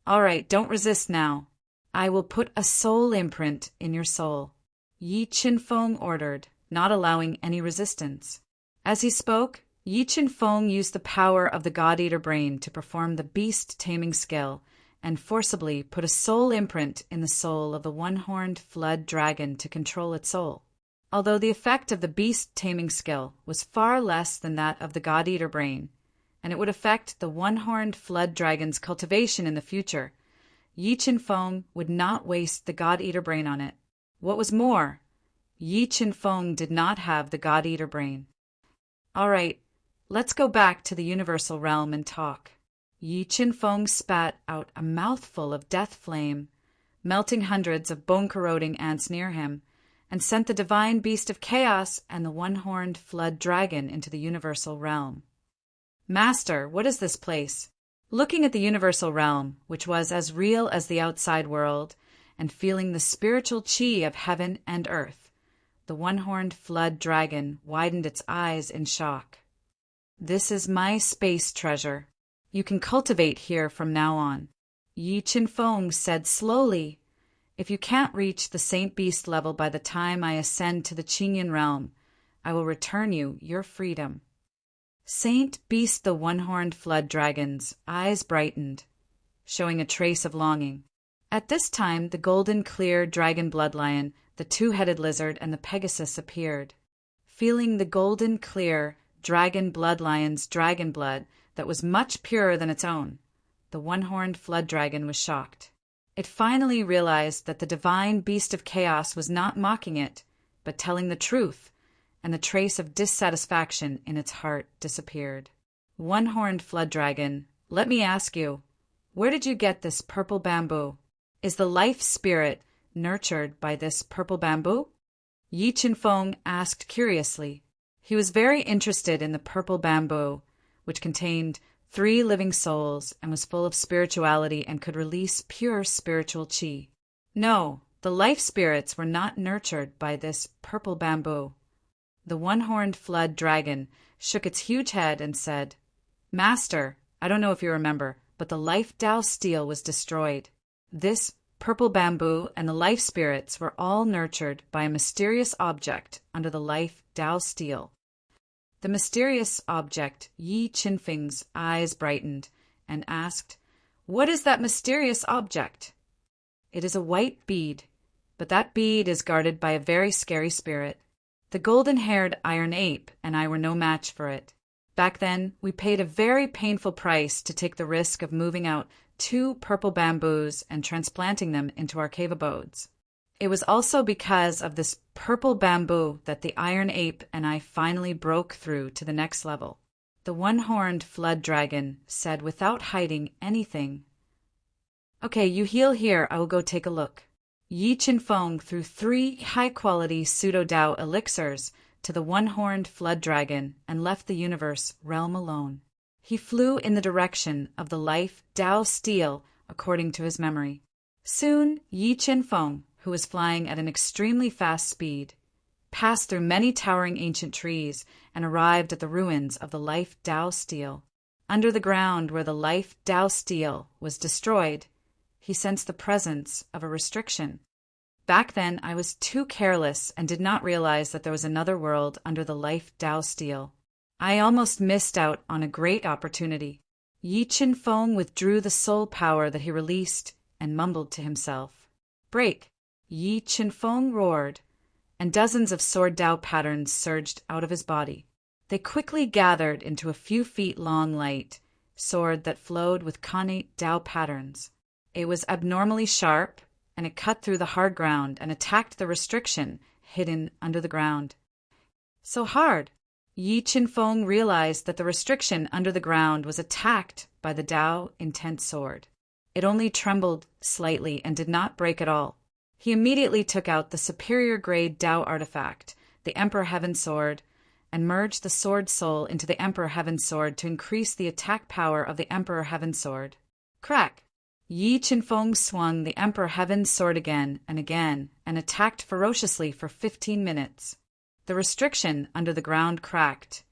All right, don't resist now. I will put a soul imprint in your soul. Yi Qinfeng ordered, not allowing any resistance. As he spoke, Yi Qinfeng used the power of the God-Eater brain to perform the beast-taming skill and forcibly put a soul imprint in the soul of the one-horned flood dragon to control its soul. Although the effect of the beast-taming skill was far less than that of the God-Eater brain, and it would affect the one-horned flood dragon's cultivation in the future, Yi Qinfeng would not waste the God-Eater brain on it. What was more, Yi Qinfeng did not have the God-Eater brain. All right, let's go back to the universal realm and talk. Yi Qinfeng spat out a mouthful of death flame, melting hundreds of bone-corroding ants near him, and sent the divine beast of chaos and the one-horned flood dragon into the universal realm. Master, what is this place? Looking at the universal realm, which was as real as the outside world, and feeling the spiritual chi of heaven and earth, the one-horned flood dragon widened its eyes in shock. This is my space treasure. You can cultivate here from now on. Yi Qinfeng said slowly, if you can't reach the Saint Beast level by the time I ascend to the Qingyan realm, I will return you your freedom. Saint Beast the one-horned flood dragon's eyes brightened, showing a trace of longing. At this time, the golden clear dragon bloodlion, the two-headed lizard, and the Pegasus appeared. Feeling the golden clear dragon bloodlion's dragon blood that was much purer than its own, the one-horned flood dragon was shocked. It finally realized that the divine beast of chaos was not mocking it, but telling the truth, and the trace of dissatisfaction in its heart disappeared. One-horned flood dragon, let me ask you, where did you get this purple bamboo? Is the life spirit nurtured by this purple bamboo? Yi Qinfeng asked curiously. He was very interested in the purple bamboo, which contained 3 living souls and was full of spirituality and could release pure spiritual qi. No, the life spirits were not nurtured by this purple bamboo. The one-horned flood dragon shook its huge head and said, Master, I don't know if you remember, but the life Tao steel was destroyed. This purple bamboo and the life spirits were all nurtured by a mysterious object under the life Tao steel. The mysterious object, Yi Qinfeng's eyes brightened and asked, What is that mysterious object? It is a white bead, but that bead is guarded by a very scary spirit. The golden-haired iron ape and I were no match for it. Back then, we paid a very painful price to take the risk of moving out 2 purple bamboos and transplanting them into our cave abodes. It was also because of this purple bamboo that the iron ape and I finally broke through to the next level. The one-horned flood dragon said without hiding anything. Okay, you heal here, I will go take a look. Yi Qinfeng threw 3 high-quality pseudo-Dao elixirs to the one-horned flood dragon and left the universe realm alone. He flew in the direction of the life Tao steel according to his memory. Soon, Yi Qinfeng, who was flying at an extremely fast speed, passed through many towering ancient trees and arrived at the ruins of the life Tao steel. Under the ground where the life Tao steel was destroyed, he sensed the presence of a restriction. Back then, I was too careless and did not realize that there was another world under the life Tao steel. I almost missed out on a great opportunity. Yi Qinfeng withdrew the soul power that he released and mumbled to himself. Break! Yi Qinfeng roared, and dozens of sword Dao patterns surged out of his body. They quickly gathered into a few feet long light sword that flowed with connate Dao patterns. It was abnormally sharp, and it cut through the hard ground and attacked the restriction hidden under the ground. So hard! Yi Qinfeng realized that the restriction under the ground was attacked by the Dao intent sword. It only trembled slightly and did not break at all. He immediately took out the superior-grade Dao artifact, the Emperor Heaven Sword, and merged the Sword Soul into the Emperor Heaven Sword to increase the attack power of the Emperor Heaven Sword. Crack! Yi Qinfeng swung the Emperor Heaven Sword again and attacked ferociously for 15 minutes. The restriction under the ground cracked,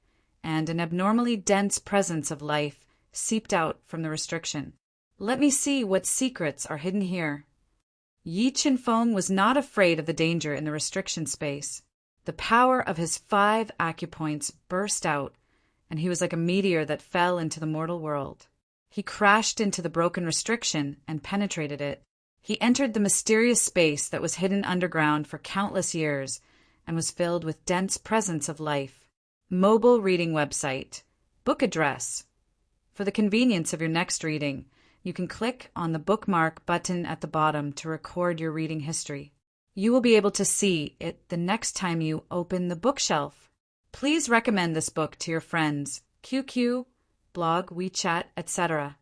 and an abnormally dense presence of life seeped out from the restriction. Let me see what secrets are hidden here. Yi Qinfeng was not afraid of the danger in the restriction space. The power of his 5 acupoints burst out, and he was like a meteor that fell into the mortal world. He crashed into the broken restriction and penetrated it. He entered the mysterious space that was hidden underground for countless years and was filled with dense presence of life. Mobile reading website. Book address. For the convenience of your next reading, you can click on the bookmark button at the bottom to record your reading history. You will be able to see it the next time you open the bookshelf. Please recommend this book to your friends, QQ, blog, WeChat, etc.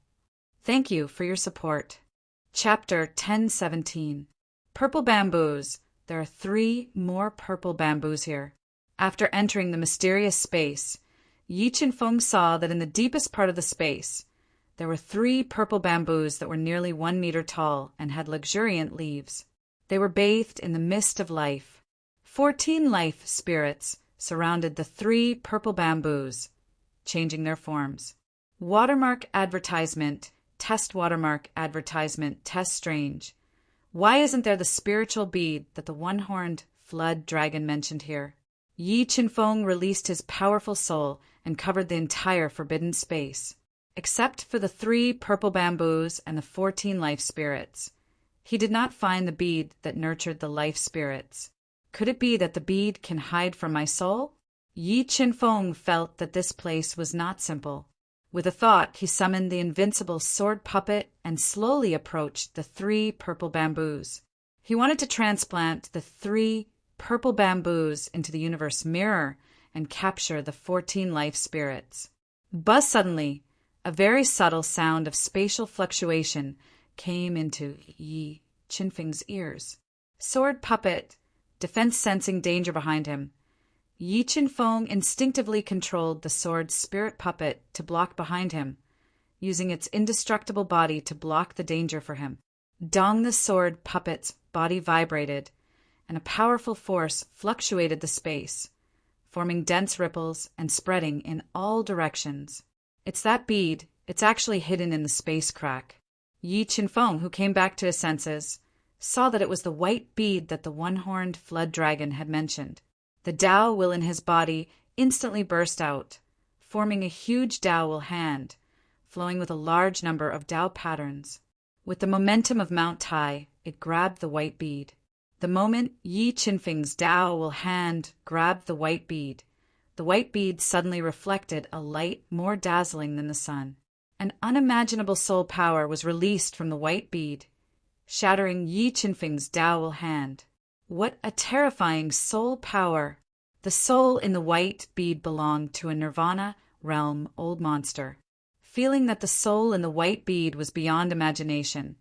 Thank you for your support. Chapter 1017. Purple Bamboos. There are 3 more purple bamboos here. After entering the mysterious space, Yi Qinfeng saw that in the deepest part of the space, there were 3 purple bamboos that were nearly 1 meter tall and had luxuriant leaves. They were bathed in the mist of life. 14 life spirits surrounded the 3 purple bamboos. changing their forms. Watermark advertisement, test watermark advertisement, test strange. Why isn't there the spiritual bead that the one-horned flood dragon mentioned here? Yi Qinfeng released his powerful soul and covered the entire forbidden space, except for the 3 purple bamboos and the 14 life spirits. He did not find the bead that nurtured the life spirits. Could it be that the bead can hide from my soul? Yi Qinfeng felt that this place was not simple. With a thought, he summoned the invincible sword puppet and slowly approached the 3 purple bamboos. He wanted to transplant the 3 purple bamboos into the universe mirror and capture the 14 life spirits. Buzz! Suddenly, a very subtle sound of spatial fluctuation came into Yi Qinfeng's ears. Sword puppet, defense sensing danger behind him. Yi Qinfeng instinctively controlled the sword spirit puppet to block behind him, using its indestructible body to block the danger for him. Dong, the sword puppet's body vibrated, and a powerful force fluctuated the space, forming dense ripples and spreading in all directions. It's that bead. It's actually hidden in the space crack. Yi Qinfeng, who came back to his senses, saw that it was the white bead that the one-horned flood dragon had mentioned. The Tao will in his body instantly burst out, forming a huge Tao will hand, flowing with a large number of Tao patterns. With the momentum of Mount Tai, it grabbed the white bead. The moment Yi Qinfeng's Tao will hand grabbed the white bead suddenly reflected a light more dazzling than the sun. An unimaginable soul power was released from the white bead, shattering Yi Qinfeng's Tao will hand. What a terrifying soul power! The soul in the white bead belonged to a Nirvana realm old monster. Feeling that the soul in the white bead was beyond imagination,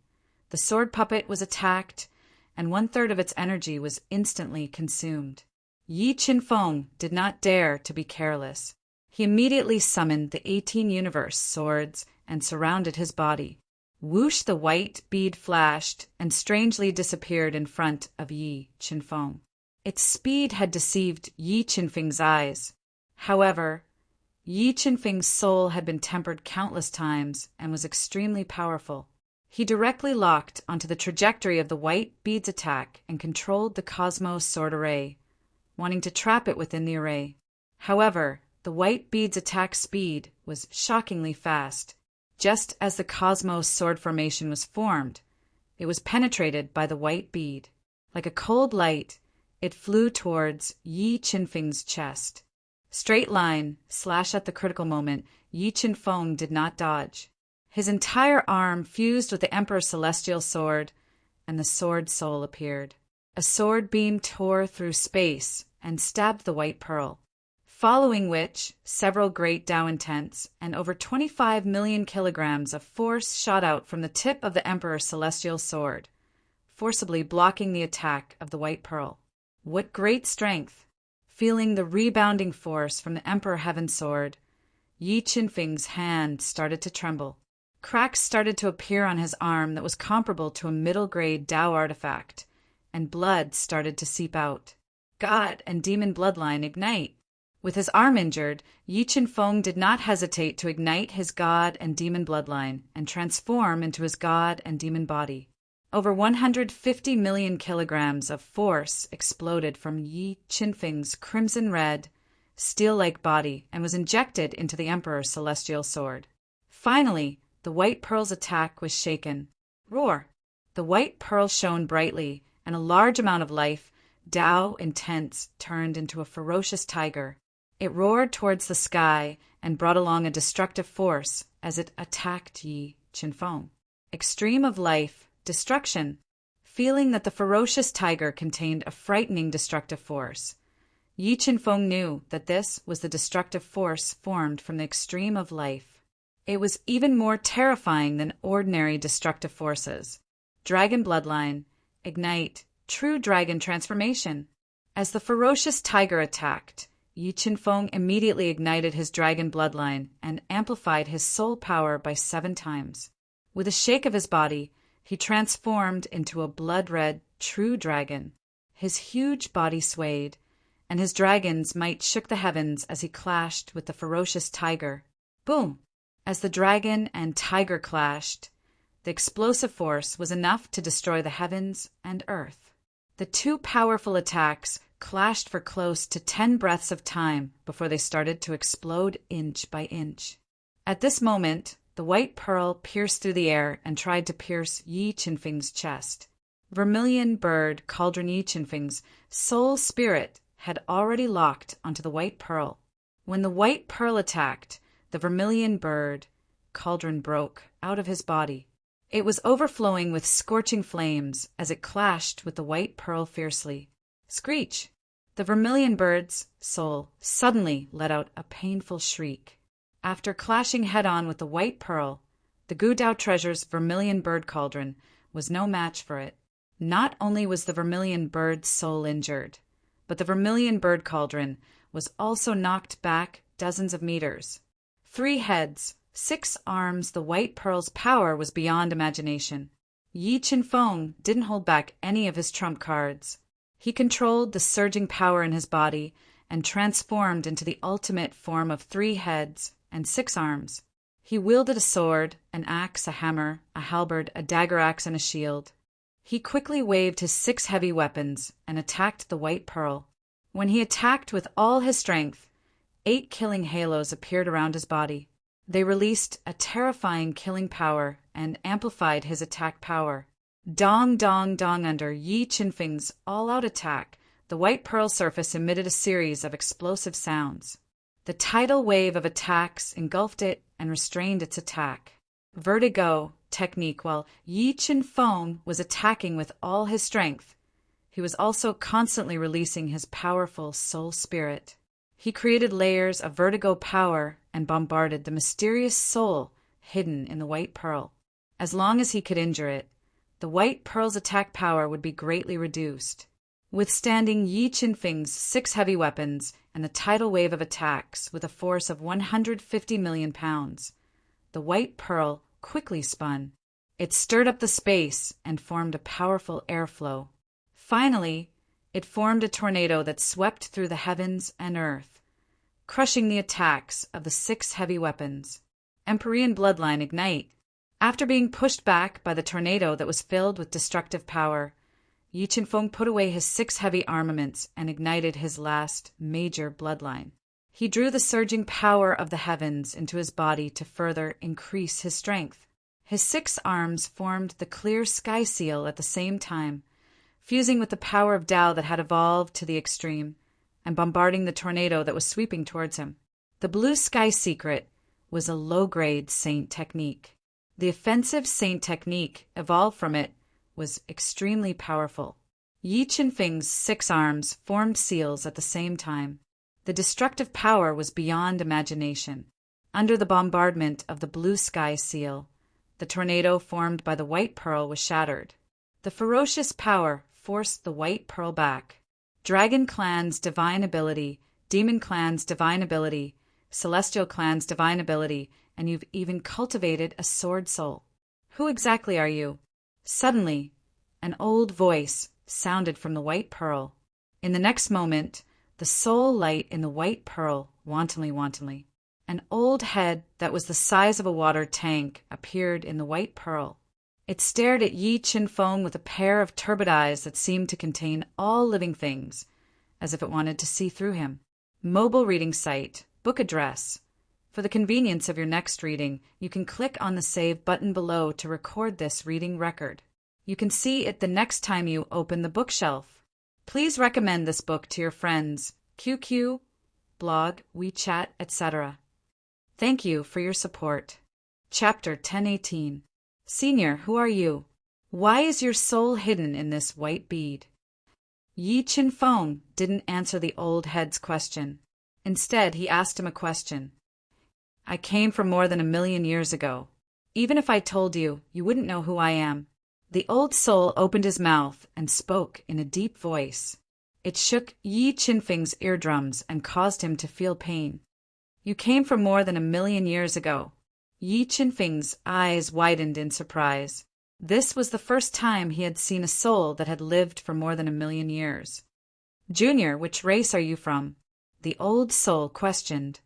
the sword puppet was attacked, and 1/3 of its energy was instantly consumed. Yi Qinfeng did not dare to be careless. He immediately summoned the 18 universe swords and surrounded his body. Whoosh! The white bead flashed and strangely disappeared in front of Yi Qinfeng. Its speed had deceived Yi Qinfeng's eyes. However, Yi Qinfeng's soul had been tempered countless times and was extremely powerful. He directly locked onto the trajectory of the white bead's attack and controlled the Cosmos Sword Array, wanting to trap it within the array. However, the white bead's attack speed was shockingly fast. Just as the Cosmos Sword Formation was formed, it was penetrated by the white bead. Like a cold light, it flew towards Yi Qinfeng's chest. Straight line, slash at the critical moment, Yi Qinfeng did not dodge. His entire arm fused with the Emperor's celestial sword, and the sword soul appeared. A sword beam tore through space and stabbed the white pearl, following which several great Tao intents and over 25 million kilograms of force shot out from the tip of the Emperor's celestial sword, forcibly blocking the attack of the white pearl. What great strength! Feeling the rebounding force from the Emperor Heaven Sword, Yi Qinfeng's hand started to tremble. Cracks started to appear on his arm that was comparable to a middle-grade Tao artifact, and blood started to seep out. God and demon bloodline ignite. With his arm injured, Yi Qinfeng did not hesitate to ignite his god and demon bloodline and transform into his god and demon body. Over 150 million kilograms of force exploded from Yi Qinfeng's crimson-red, steel-like body and was injected into the Emperor's celestial sword. Finally, the white pearl's attack was shaken. Roar! The white pearl shone brightly, and a large amount of life, Tao intense, turned into a ferocious tiger. It roared towards the sky and brought along a destructive force as it attacked Yi Qinfeng. Extreme of life, destruction. Feeling that the ferocious tiger contained a frightening destructive force, Yi Qinfeng knew that this was the destructive force formed from the extreme of life. It was even more terrifying than ordinary destructive forces. Dragon bloodline, ignite, true dragon transformation. As the ferocious tiger attacked, Yi Qinfeng immediately ignited his dragon bloodline and amplified his soul power by 7 times. With a shake of his body, he transformed into a blood-red true dragon. His huge body swayed, and his dragon's might shook the heavens as he clashed with the ferocious tiger. Boom! As the dragon and tiger clashed, the explosive force was enough to destroy the heavens and earth. The two powerful attacks clashed for close to 10 breaths of time before they started to explode inch by inch. At this moment, the white pearl pierced through the air and tried to pierce Yi Qinfeng's chest. Vermilion bird cauldron Yi Qinfeng's soul spirit had already locked onto the white pearl. When the white pearl attacked, the vermilion bird cauldron broke out of his body. It was overflowing with scorching flames as it clashed with the white pearl fiercely. Screech! The vermilion bird's soul suddenly let out a painful shriek. After clashing head-on with the white pearl, the Gudao treasure's vermilion bird cauldron was no match for it. Not only was the vermilion bird's soul injured, but the vermilion bird cauldron was also knocked back dozens of meters. 3 heads, 6 arms, the white pearl's power was beyond imagination. Yi Qinfeng didn't hold back any of his trump cards. He controlled the surging power in his body and transformed into the ultimate form of 3 heads and 6 arms. He wielded a sword, an axe, a hammer, a halberd, a dagger axe, and a shield. He quickly waved his 6 heavy weapons and attacked the white pearl. When he attacked with all his strength, 8 killing halos appeared around his body. They released a terrifying killing power and amplified his attack power. Dong, dong, dong. Under Yi Qinfeng's all-out attack, the white pearl surface emitted a series of explosive sounds. The tidal wave of attacks engulfed it and restrained its attack. Vertigo technique. While Yi Qinfeng was attacking with all his strength, he was also constantly releasing his powerful soul spirit. He created layers of vertigo power and bombarded the mysterious soul hidden in the white pearl. As long as he could injure it, the white pearl's attack power would be greatly reduced. Withstanding Yi Qinfeng's 6 heavy weapons and the tidal wave of attacks with a force of 150 million pounds, the white pearl quickly spun. It stirred up the space and formed a powerful airflow. Finally, it formed a tornado that swept through the heavens and earth, crushing the attacks of the 6 heavy weapons. Empyrean bloodline ignite. After being pushed back by the tornado that was filled with destructive power, Yi Qinfeng put away his 6 heavy armaments and ignited his last major bloodline. He drew the surging power of the heavens into his body to further increase his strength. His 6 arms formed the clear sky seal at the same time, fusing with the power of Tao that had evolved to the extreme, and bombarding the tornado that was sweeping towards him. The blue sky secret was a low-grade saint technique. The offensive saint technique evolved from it was extremely powerful. Yi Qinfeng's 6 arms formed seals at the same time. The destructive power was beyond imagination. Under the bombardment of the blue sky seal, the tornado formed by the white pearl was shattered. The ferocious power forced the white pearl back. Dragon clan's divine ability, demon clan's divine ability, celestial clan's divine ability, and you've even cultivated a sword soul. Who exactly are you? Suddenly, an old voice sounded from the white pearl. In the next moment, the soul light in the white pearl wantonly. An old head that was the size of a water tank appeared in the white pearl. It stared at Yi Qinfeng with a pair of turbid eyes that seemed to contain all living things, as if it wanted to see through him. Mobile reading site, book address. For the convenience of your next reading, you can click on the Save button below to record this reading record. You can see it the next time you open the bookshelf. Please recommend this book to your friends, QQ, blog, WeChat, etc. Thank you for your support. Chapter 1018. Senior, who are you? Why is your soul hidden in this white bead? Yi Qinfeng didn't answer the old head's question. Instead, he asked him a question. I came from more than 1,000,000 years ago. Even if I told you, you wouldn't know who I am. The old soul opened his mouth and spoke in a deep voice. It shook Yi Qinfeng's eardrums and caused him to feel pain. You came from more than 1,000,000 years ago. Yi Qinfeng's eyes widened in surprise. This was the first time he had seen a soul that had lived for more than 1,000,000 years. Junior, which race are you from? The old soul questioned.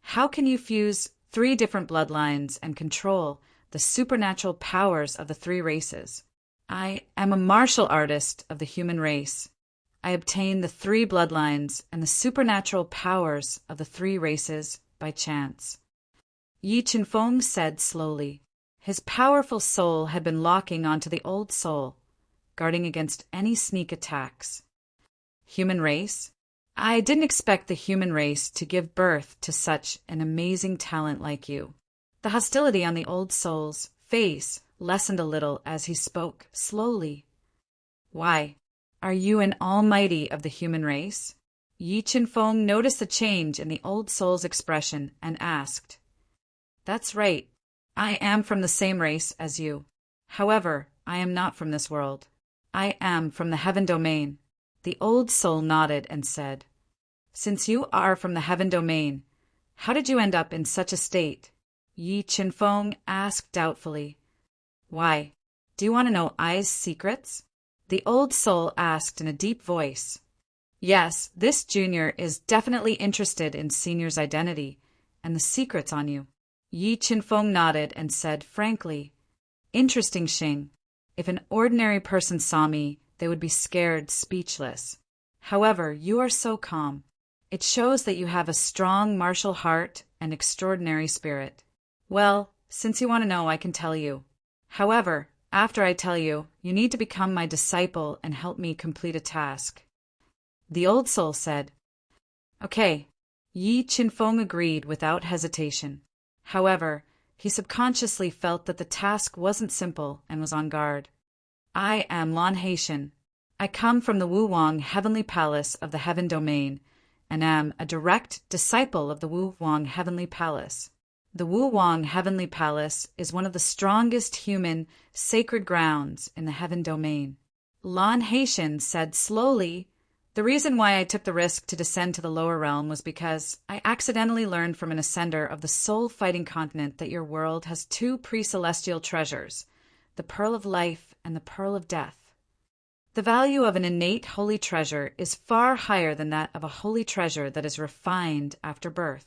How can you fuse 3 different bloodlines and control the supernatural powers of the 3 races? I am a martial artist of the human race. I obtain the 3 bloodlines and the supernatural powers of the 3 races by chance. Yi Chinfeng said slowly. His powerful soul had been locking onto the old soul, guarding against any sneak attacks. Human race? I didn't expect the human race to give birth to such an amazing talent like you. The hostility on the old soul's face lessened a little as he spoke slowly. Why? Are you an almighty of the human race? Yi Chinfeng noticed the change in the old soul's expression and asked. That's right. I am from the same race as you. However, I am not from this world. I am from the heaven domain. The old soul nodded and said, Since you are from the heaven domain, how did you end up in such a state? Yi Chinfeng asked doubtfully. Why? Do you want to know Ai's secrets? The old soul asked in a deep voice. Yes, this junior is definitely interested in senior's identity and the secrets on you. Yi Chinfeng nodded and said frankly, Interesting, Xing. If an ordinary person saw me, they would be scared speechless. However, you are so calm. It shows that you have a strong martial heart and extraordinary spirit. Well, since you want to know, I can tell you. However, after I tell you, you need to become my disciple and help me complete a task. The old soul said. Okay. Yi Chinfeng agreed without hesitation. However, he subconsciously felt that the task wasn't simple and was on guard. I am Lan Haitian. I come from the Wu Wang Heavenly Palace of the Heaven Domain and am a direct disciple of the Wu Wang Heavenly Palace. The Wu Wang Heavenly Palace is one of the strongest human sacred grounds in the Heaven Domain. Lan Haitian said slowly, The reason why I took the risk to descend to the lower realm was because I accidentally learned from an ascender of the soul-fighting continent that your world has 2 pre-celestial treasures, the Pearl of Life and the Pearl of Death. The value of an innate holy treasure is far higher than that of a holy treasure that is refined after birth.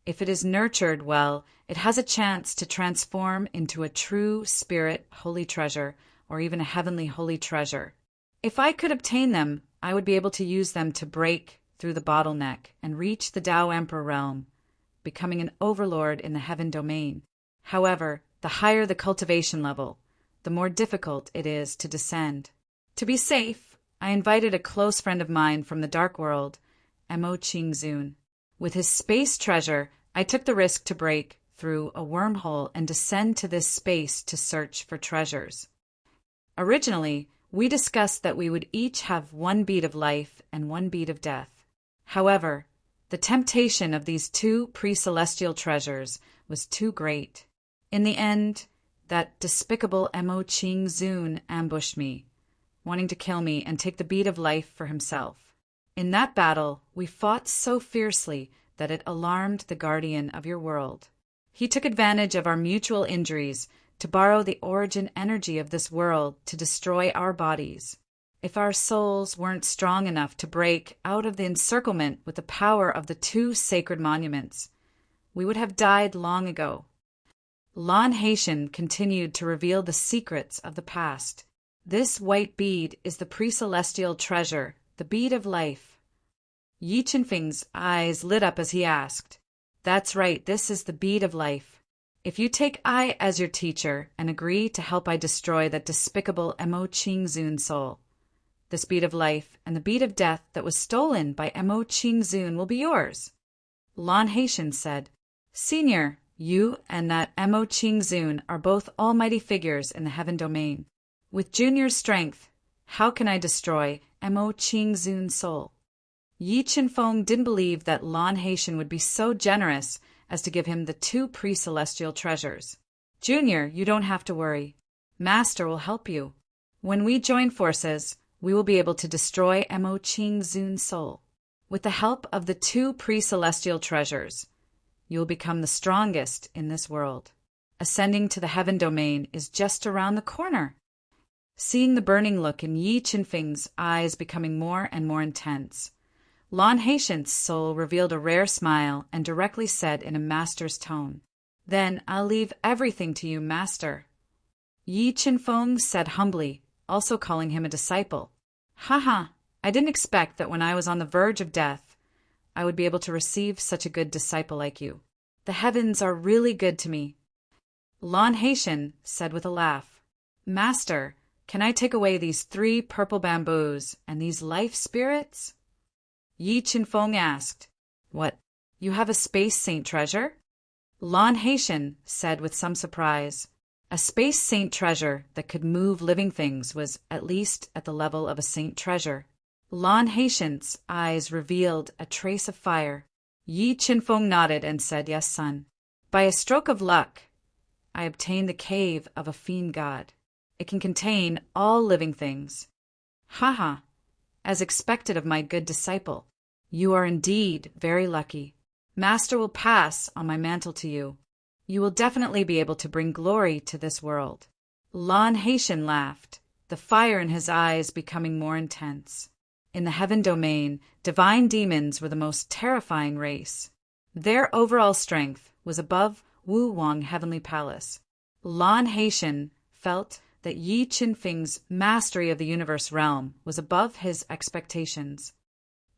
If it is nurtured well, it has a chance to transform into a true spirit holy treasure or even a heavenly holy treasure. If I could obtain them, I would be able to use them to break through the bottleneck and reach the Tao Emperor realm, becoming an overlord in the heaven domain. However, the higher the cultivation level, the more difficult it is to descend. To be safe, I invited a close friend of mine from the dark world, Mo Qingzun. With his space treasure, I took the risk to break through a wormhole and descend to this space to search for treasures. Originally, we discussed that we would each have 1 bead of life and 1 bead of death. However, the temptation of these 2 pre-celestial treasures was too great. In the end, that despicable Mo Qingzun ambushed me, wanting to kill me and take the bead of life for himself. In that battle, we fought so fiercely that it alarmed the guardian of your world. He took advantage of our mutual injuries to borrow the origin energy of this world to destroy our bodies. If our souls weren't strong enough to break out of the encirclement with the power of the 2 sacred monuments, we would have died long ago. Lan Haitian continued to reveal the secrets of the past. This white bead is the pre-celestial treasure, the bead of life. Yi Chinfeng's eyes lit up as he asked, That's right, this is the bead of life. If you take I as your teacher and agree to help I destroy that despicable Mo Qingzun soul, this bead of life and the bead of death that was stolen by Mo Qingzun will be yours. Lan Haitian said, Senior, you and that Mo Qingzun are both almighty figures in the heaven domain. With Junior's strength, how can I destroy Mo Qingzun's soul? Yi Chinfeng didn't believe that Lan Haitian would be so generous as to give him the 2 pre-celestial treasures. Junior, you don't have to worry. Master will help you. When we join forces, we will be able to destroy Mo Qingzun's soul. With the help of the 2 pre-celestial treasures, you will become the strongest in this world. Ascending to the heaven domain is just around the corner. seeing the burning look in Yi Qinfeng's eyes becoming more and more intense. Lan Haitian's soul revealed a rare smile and directly said in a master's tone, "Then I'll leave everything to you, master." Yi Qinfeng said humbly, also calling him a disciple, "Haha, I didn't expect that when I was on the verge of death, I would be able to receive such a good disciple like you. The heavens are really good to me." Lan Haitian said with a laugh, "Master, can I take away these 3 purple bamboos and these life spirits?" Yi Qinfeng asked, "What, you have a space saint treasure?" Lan Haitian said with some surprise, "A space saint treasure that could move living things was at least at the level of a saint treasure." Lan Haitian's eyes revealed a trace of fire. Yi Qinfeng nodded and said, "Yes, son. By a stroke of luck, I obtained the cave of a fiend god. It can contain all living things." "Haha, as expected of my good disciple. You are indeed very lucky. Master will pass on my mantle to you. You will definitely be able to bring glory to this world." Lan Haitian laughed, the fire in his eyes becoming more intense. In the heaven domain, divine demons were the most terrifying race. Their overall strength was above Wu Wang Heavenly Palace. Lan Haitian felt that Yi Qinfeng's mastery of the universe realm was above his expectations.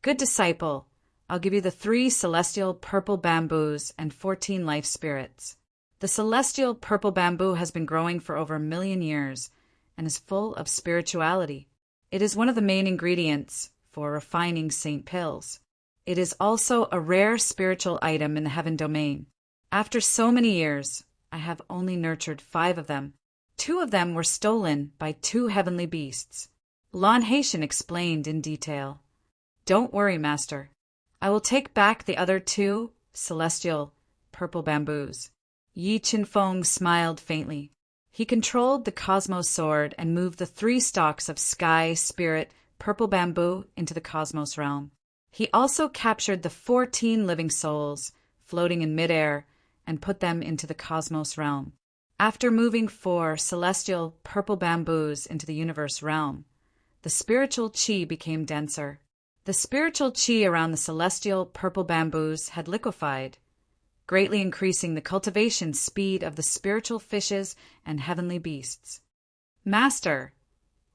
"Good disciple, I'll give you the 3 celestial purple bamboos and 14 life spirits. The celestial purple bamboo has been growing for over 1,000,000 years and is full of spirituality. It is one of the main ingredients for refining saint pills. It is also a rare spiritual item in the heaven domain. After so many years, I have only nurtured 5 of them. 2 of them were stolen by 2 heavenly beasts." Lan Haitian explained in detail. "Don't worry, master. I will take back the other 2 celestial purple bamboos." Yi Qinfeng smiled faintly. He controlled the Cosmos Sword and moved the 3 stalks of sky, spirit, purple bamboo into the Cosmos realm. He also captured the 14 living souls floating in midair and put them into the Cosmos realm. After moving 4 celestial purple bamboos into the universe realm, the spiritual qi became denser. The spiritual qi around the celestial purple bamboos had liquefied, greatly increasing the cultivation speed of the spiritual fishes and heavenly beasts. "Master,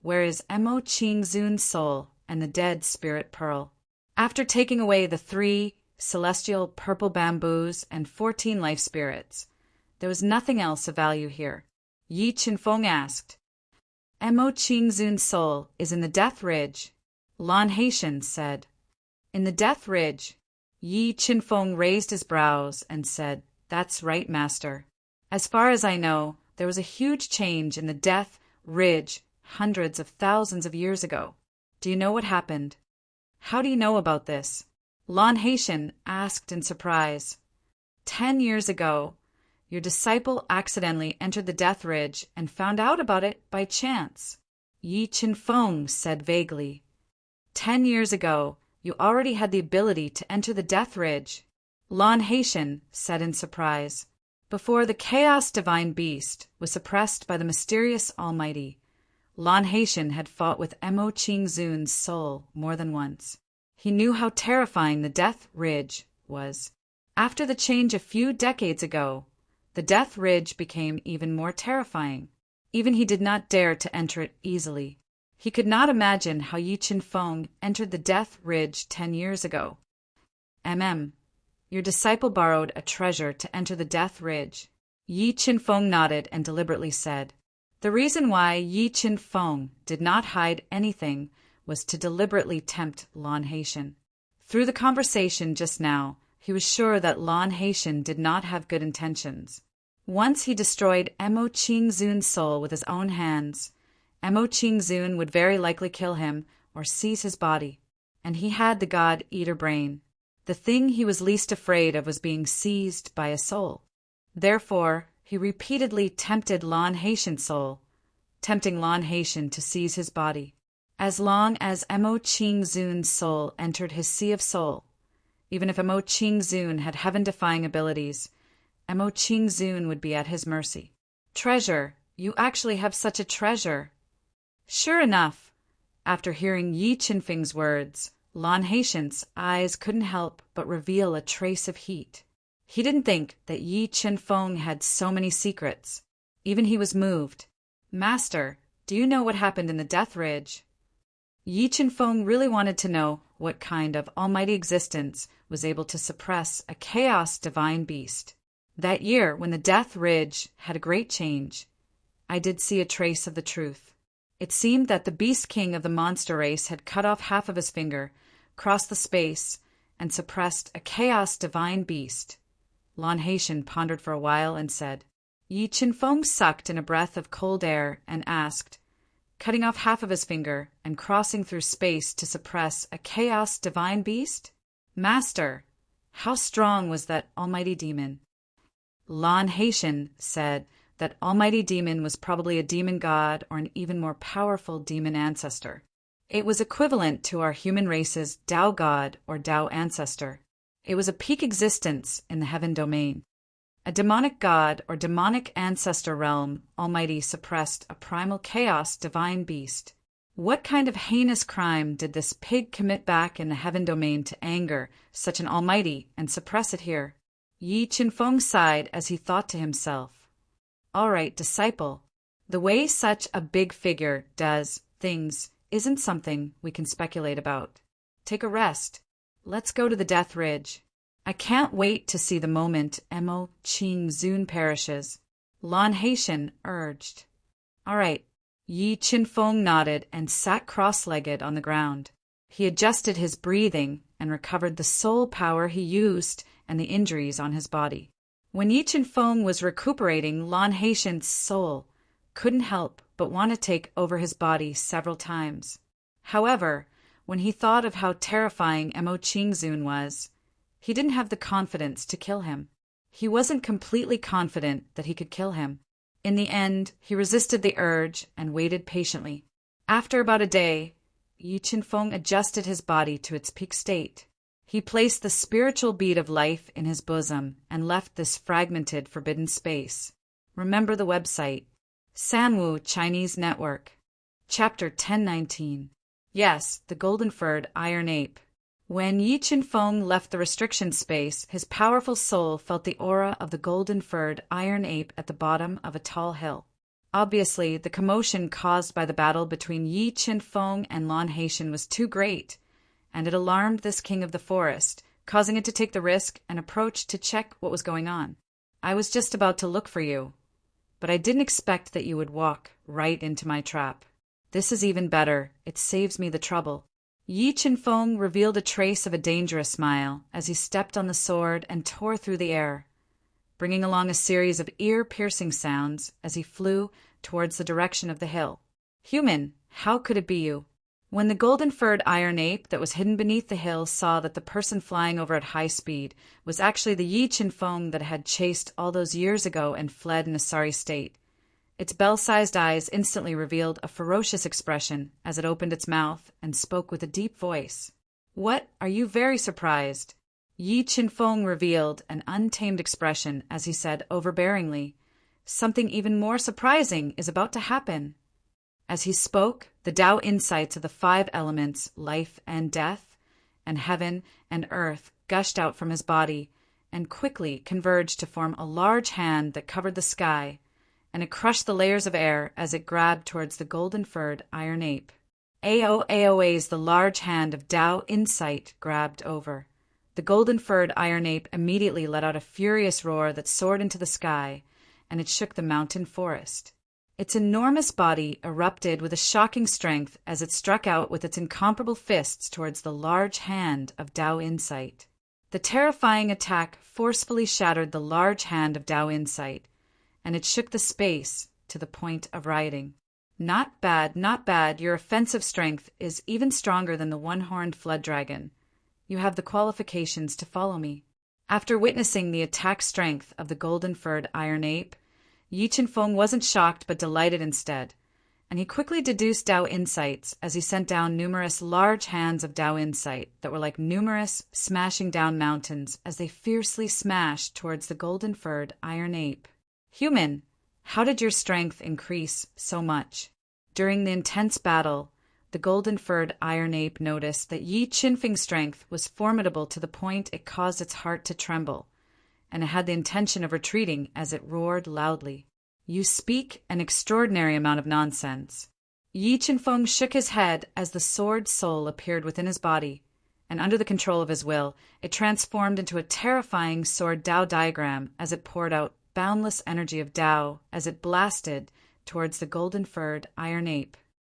where is Mo Qingzun's soul and the dead spirit pearl?" After taking away the 3 celestial purple bamboos and 14 life spirits, there was nothing else of value here. Yi Qinfeng asked, "Mo Qingzun's soul is in the Death Ridge." Lan Haitian said, "In the Death Ridge." Yi Qinfeng raised his brows and said, "That's right, master. As far as I know, there was a huge change in the Death Ridge hundreds of thousands of years ago. Do you know what happened?" "How do you know about this?" Lan Haitian asked in surprise. 10 years ago, your disciple accidentally entered the Death Ridge and found out about it by chance." Yi Qinfeng said vaguely, 10 years ago, you already had the ability to enter the Death Ridge." Lan Haitian said in surprise, "Before the Chaos Divine Beast was suppressed by the mysterious Almighty, Lan Haitian had fought with Mo Qingzun's soul more than once. He knew how terrifying the Death Ridge was. After the change a few decades ago, the Death Ridge became even more terrifying. Even he did not dare to enter it easily. He could not imagine how Yi Qinfeng entered the Death Ridge 10 years ago. Your disciple borrowed a treasure to enter the Death Ridge." Yi Qinfeng nodded and deliberately said. The reason why Yi Qinfeng did not hide anything was to deliberately tempt Lan Haitian. Through the conversation just now, he was sure that Lan Haitian did not have good intentions. Once he destroyed Mo Qingzun's soul with his own hands, Mo Qingzun would very likely kill him or seize his body, and he had the God-Eater brain. The thing he was least afraid of was being seized by a soul. Therefore, he repeatedly tempted Lan Haitian's soul, tempting Lan Haitian to seize his body. As long as Mo Qingzun's soul entered his sea of soul, even if Mo Qingzun had heaven-defying abilities, Mo Qingzun would be at his mercy. "Treasure, you actually have such a treasure." Sure enough, after hearing Yi Qinfeng's words, Lan Haitian's eyes couldn't help but reveal a trace of heat. He didn't think that Yi Qinfeng had so many secrets. Even he was moved. Master, do you know what happened in the Death Ridge? Yi Qinfeng really wanted to know what kind of almighty existence was able to suppress a chaos divine beast. That year, when the Death Ridge had a great change, I did see a trace of the truth. It seemed that the Beast King of the monster race had cut off half of his finger, crossed the space, and suppressed a chaos divine beast. Lan Haitian pondered for a while and said, Yi Qinfeng sucked in a breath of cold air and asked, cutting off half of his finger and crossing through space to suppress a chaos divine beast? Master, how strong was that almighty demon? Lan Haitian said that almighty demon was probably a demon god or an even more powerful demon ancestor. It was equivalent to our human race's Tao god or Tao ancestor. It was a peak existence in the heaven domain. A demonic god or demonic ancestor realm almighty suppressed a primal chaos divine beast. What kind of heinous crime did this pig commit back in the heaven domain to anger such an almighty and suppress it here? Yi Qinfeng sighed as he thought to himself, all right, disciple, the way such a big figure does things isn't something we can speculate about. Take a rest. Let's go to the Death Ridge. I can't wait to see the moment Mo Qing Zun perishes. Lan Haitian urged. All right. Yi Qinfeng nodded and sat cross-legged on the ground. He adjusted his breathing and recovered the soul power he used and the injuries on his body. When Yi Qinfeng was recuperating, Lan Haitian's soul couldn't help but want to take over his body several times. However, when he thought of how terrifying Mo Qingzun was, he didn't have the confidence to kill him. He wasn't completely confident that he could kill him. In the end, he resisted the urge and waited patiently. After about a day, Yi Qinfeng adjusted his body to its peak state. He placed the spiritual bead of life in his bosom and left this fragmented, forbidden space. Remember the website, Sanwu Chinese Network. Chapter 1019. Yes, the golden-furred iron ape. When Yi Qinfeng left the restriction space, his powerful soul felt the aura of the golden-furred iron ape at the bottom of a tall hill. Obviously, the commotion caused by the battle between Yi Qinfeng and Lan Haitian was too great, and it alarmed this king of the forest, causing it to take the risk and approach to check what was going on. I was just about to look for you, but I didn't expect that you would walk right into my trap. This is even better. It saves me the trouble. Yi Qinfeng revealed a trace of a dangerous smile as he stepped on the sword and tore through the air, bringing along a series of ear-piercing sounds as he flew towards the direction of the hill. Human, how could it be you? When the golden-furred iron ape that was hidden beneath the hill saw that the person flying over at high speed was actually the Yi Qinfeng that had chased all those years ago and fled in a sorry state, its bell-sized eyes instantly revealed a ferocious expression as it opened its mouth and spoke with a deep voice. What, are you very surprised? Yi Qinfeng revealed an untamed expression as he said overbearingly, something even more surprising is about to happen. As he spoke, the Tao insights of the 5 elements, life and death, and heaven and earth, gushed out from his body and quickly converged to form a large hand that covered the sky, and it crushed the layers of air as it grabbed towards the golden-furred iron ape. Aoa's the large hand of Tao insight grabbed over. The golden-furred iron ape immediately let out a furious roar that soared into the sky, and it shook the mountain forest. Its enormous body erupted with a shocking strength as it struck out with its incomparable fists towards the large hand of Tao Insight. The terrifying attack forcefully shattered the large hand of Tao Insight, and it shook the space to the point of rioting. Not bad, not bad. Your offensive strength is even stronger than the one-horned flood dragon. You have the qualifications to follow me. After witnessing the attack strength of the golden-furred iron ape, Yi Qinfeng wasn't shocked but delighted instead, and he quickly deduced Tao insights as he sent down numerous large hands of Tao insight that were like numerous smashing down mountains as they fiercely smashed towards the golden-furred iron ape. Human, how did your strength increase so much? During the intense battle, the golden-furred iron ape noticed that Yi Qinfeng's strength was formidable to the point it caused its heart to tremble, and it had the intention of retreating as it roared loudly. "You speak an extraordinary amount of nonsense." Yi Qinfeng shook his head as the sword soul appeared within his body, and under the control of his will, it transformed into a terrifying sword Dao diagram as it poured out boundless energy of Dao as it blasted towards the golden-furred iron ape.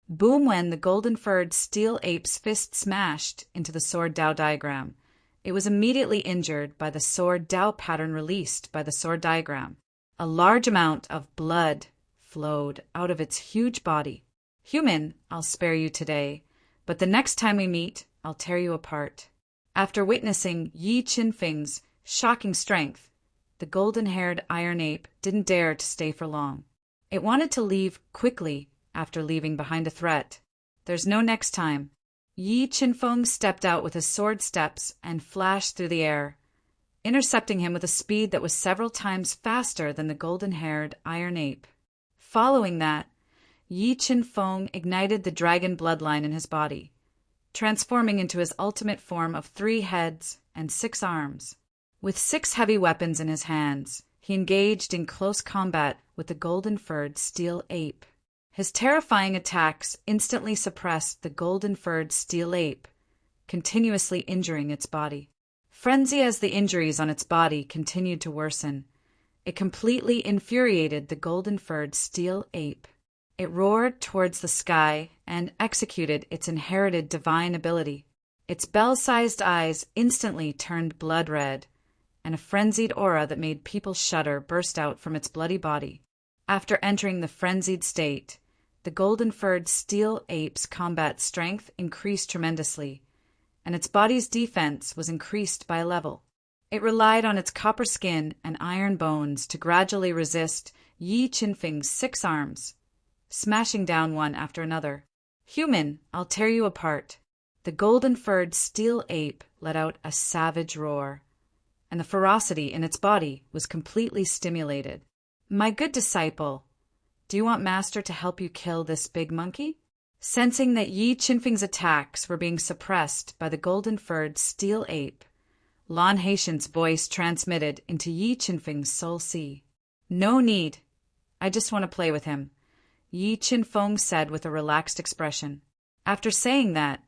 Boom! When the golden-furred steel ape's fist smashed into the sword Dao diagram, it was immediately injured by the sword Dao pattern released by the sword diagram. A large amount of blood flowed out of its huge body. "Human, I'll spare you today, but the next time we meet, I'll tear you apart." After witnessing Yi Qinfeng's shocking strength, the golden-haired iron ape didn't dare to stay for long. It wanted to leave quickly after leaving behind a threat. "There's no next time." Yi Qinfeng stepped out with his sword steps and flashed through the air, intercepting him with a speed that was several times faster than the golden-haired iron ape. Following that, Yi Qinfeng ignited the dragon bloodline in his body, transforming into his ultimate form of 3 heads and 6 arms. With 6 heavy weapons in his hands, he engaged in close combat with the golden-furred steel ape. His terrifying attacks instantly suppressed the golden-furred steel ape, continuously injuring its body. Frenzy as the injuries on its body continued to worsen. It completely infuriated the golden-furred steel ape. It roared towards the sky and executed its inherited divine ability. Its bell-sized eyes instantly turned blood red, and a frenzied aura that made people shudder burst out from its bloody body. After entering the frenzied state, the golden-furred steel ape's combat strength increased tremendously, and its body's defense was increased by a level. It relied on its copper skin and iron bones to gradually resist Yi Qinfeng's 6 arms, smashing down one after another. "Human, I'll tear you apart." The golden-furred steel ape let out a savage roar, and the ferocity in its body was completely stimulated. "My good disciple, do you want Master to help you kill this big monkey?" Sensing that Yi Qinfeng's attacks were being suppressed by the golden-furred steel ape, Lan Haitian's voice transmitted into Yi Qinfeng's soul sea. "No need. I just want to play with him," Yi Qinfeng said with a relaxed expression. After saying that,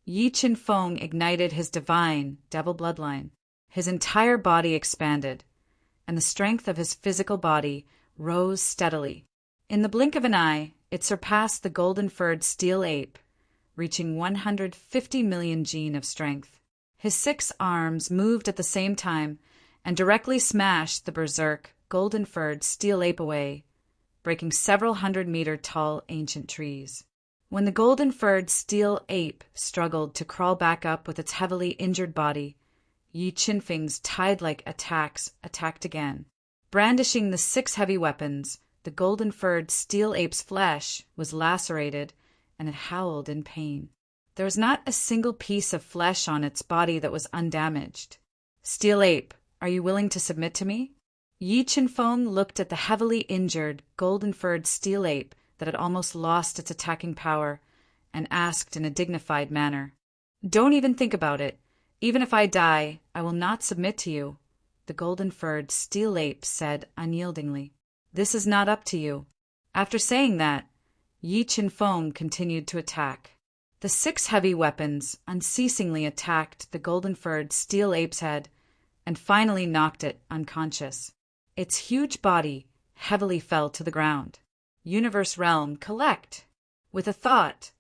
Yi Qinfeng ignited his divine devil bloodline. His entire body expanded, and the strength of his physical body rose steadily. In the blink of an eye, it surpassed the golden-furred steel ape, reaching 150 million gene of strength. His 6 arms moved at the same time and directly smashed the berserk golden-furred steel ape away, breaking several 100-meter-tall ancient trees. When the golden-furred steel ape struggled to crawl back up with its heavily injured body, Yi Qinfeng's tide-like attacks attacked again. Brandishing the 6 heavy weapons, the golden-furred steel ape's flesh was lacerated, and it howled in pain. There was not a single piece of flesh on its body that was undamaged. "Steel ape, are you willing to submit to me?" Yi Qinfeng looked at the heavily injured, golden-furred steel ape that had almost lost its attacking power, and asked in a dignified manner. "Don't even think about it. Even if I die, I will not submit to you," the golden-furred steel ape said unyieldingly. "This is not up to you." After saying that, Yi Qinfeng continued to attack. The 6 heavy weapons unceasingly attacked the golden-furred steel ape's head and finally knocked it unconscious. Its huge body heavily fell to the ground. "Universe realm, collect!" With a thought,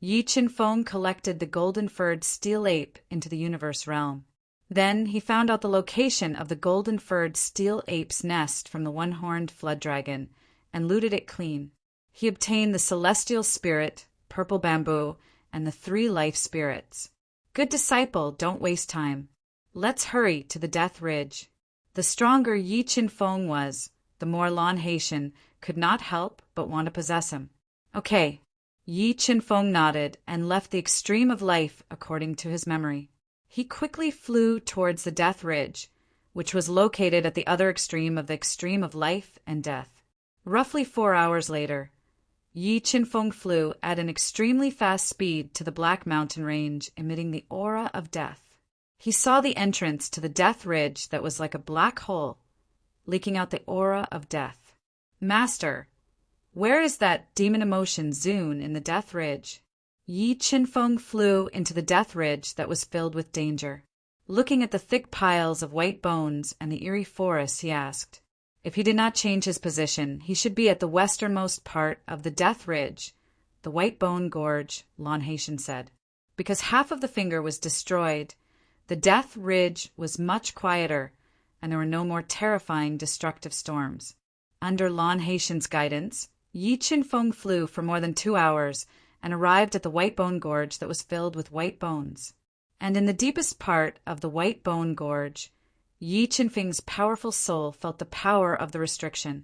Yi Qinfeng collected the golden-furred steel ape into the universe realm. Then he found out the location of the golden-furred steel ape's nest from the one-horned flood dragon and looted it clean. He obtained the celestial spirit, purple bamboo, and the 3 life spirits. "Good disciple, don't waste time. Let's hurry to the Death Ridge." The stronger Yi Qinfeng was, the more Lan Haitian could not help but want to possess him. "Okay." Yi Qinfeng nodded and left the extreme of life according to his memory. He quickly flew towards the Death Ridge, which was located at the other extreme of the extreme of life and death. Roughly 4 hours later, Yi Qinfeng flew at an extremely fast speed to the Black Mountain Range, emitting the aura of death. He saw the entrance to the Death Ridge that was like a black hole, leaking out the aura of death. Master, where is that demon emotion Zun in the Death Ridge? Yi Qinfeng flew into the Death Ridge that was filled with danger. Looking at the thick piles of white bones and the eerie forests, he asked. If he did not change his position, he should be at the westernmost part of the Death Ridge, the White Bone Gorge, Lon Haitian said. Because half of the finger was destroyed, the Death Ridge was much quieter, and there were no more terrifying destructive storms. Under Lon Haitian's guidance, Yi Qinfeng flew for more than 2 hours and arrived at the White Bone Gorge that was filled with white bones. And in the deepest part of the White Bone Gorge, Yi Qinfeng's powerful soul felt the power of the restriction.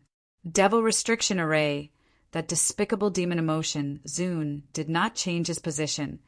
Devil Restriction Array, that despicable demon emotion, Zun, did not change his position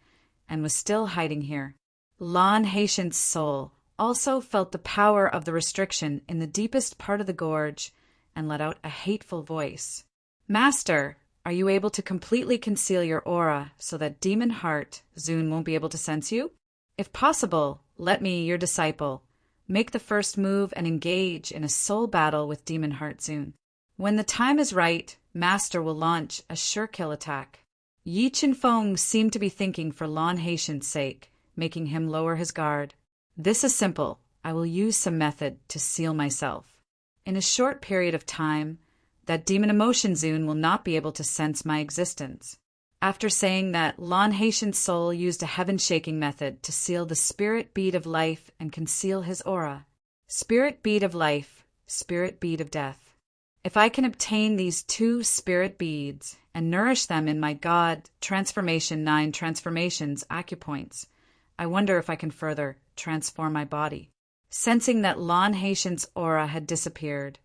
and was still hiding here. Lon Haitian's soul also felt the power of the restriction in the deepest part of the gorge and let out a hateful voice. Master, are you able to completely conceal your aura so that Demon Heart, Zun, won't be able to sense you? If possible, let me, your disciple, make the first move and engage in a soul battle with Demon Heart Zun. When the time is right, Master will launch a sure kill attack. Yi Qinfeng seemed to be thinking for Lon Haitian's sake, making him lower his guard. This is simple. I will use some method to seal myself. In a short period of time, that demon emotion Zun will not be able to sense my existence. After saying that, Lon Haitian's soul used a heaven-shaking method to seal the spirit bead of life and conceal his aura. Spirit bead of life, spirit bead of death. If I can obtain these 2 spirit beads and nourish them in my God Transformation 9 Transformations acupoints, I wonder if I can further transform my body. Sensing that Lon Haitian's aura had disappeared,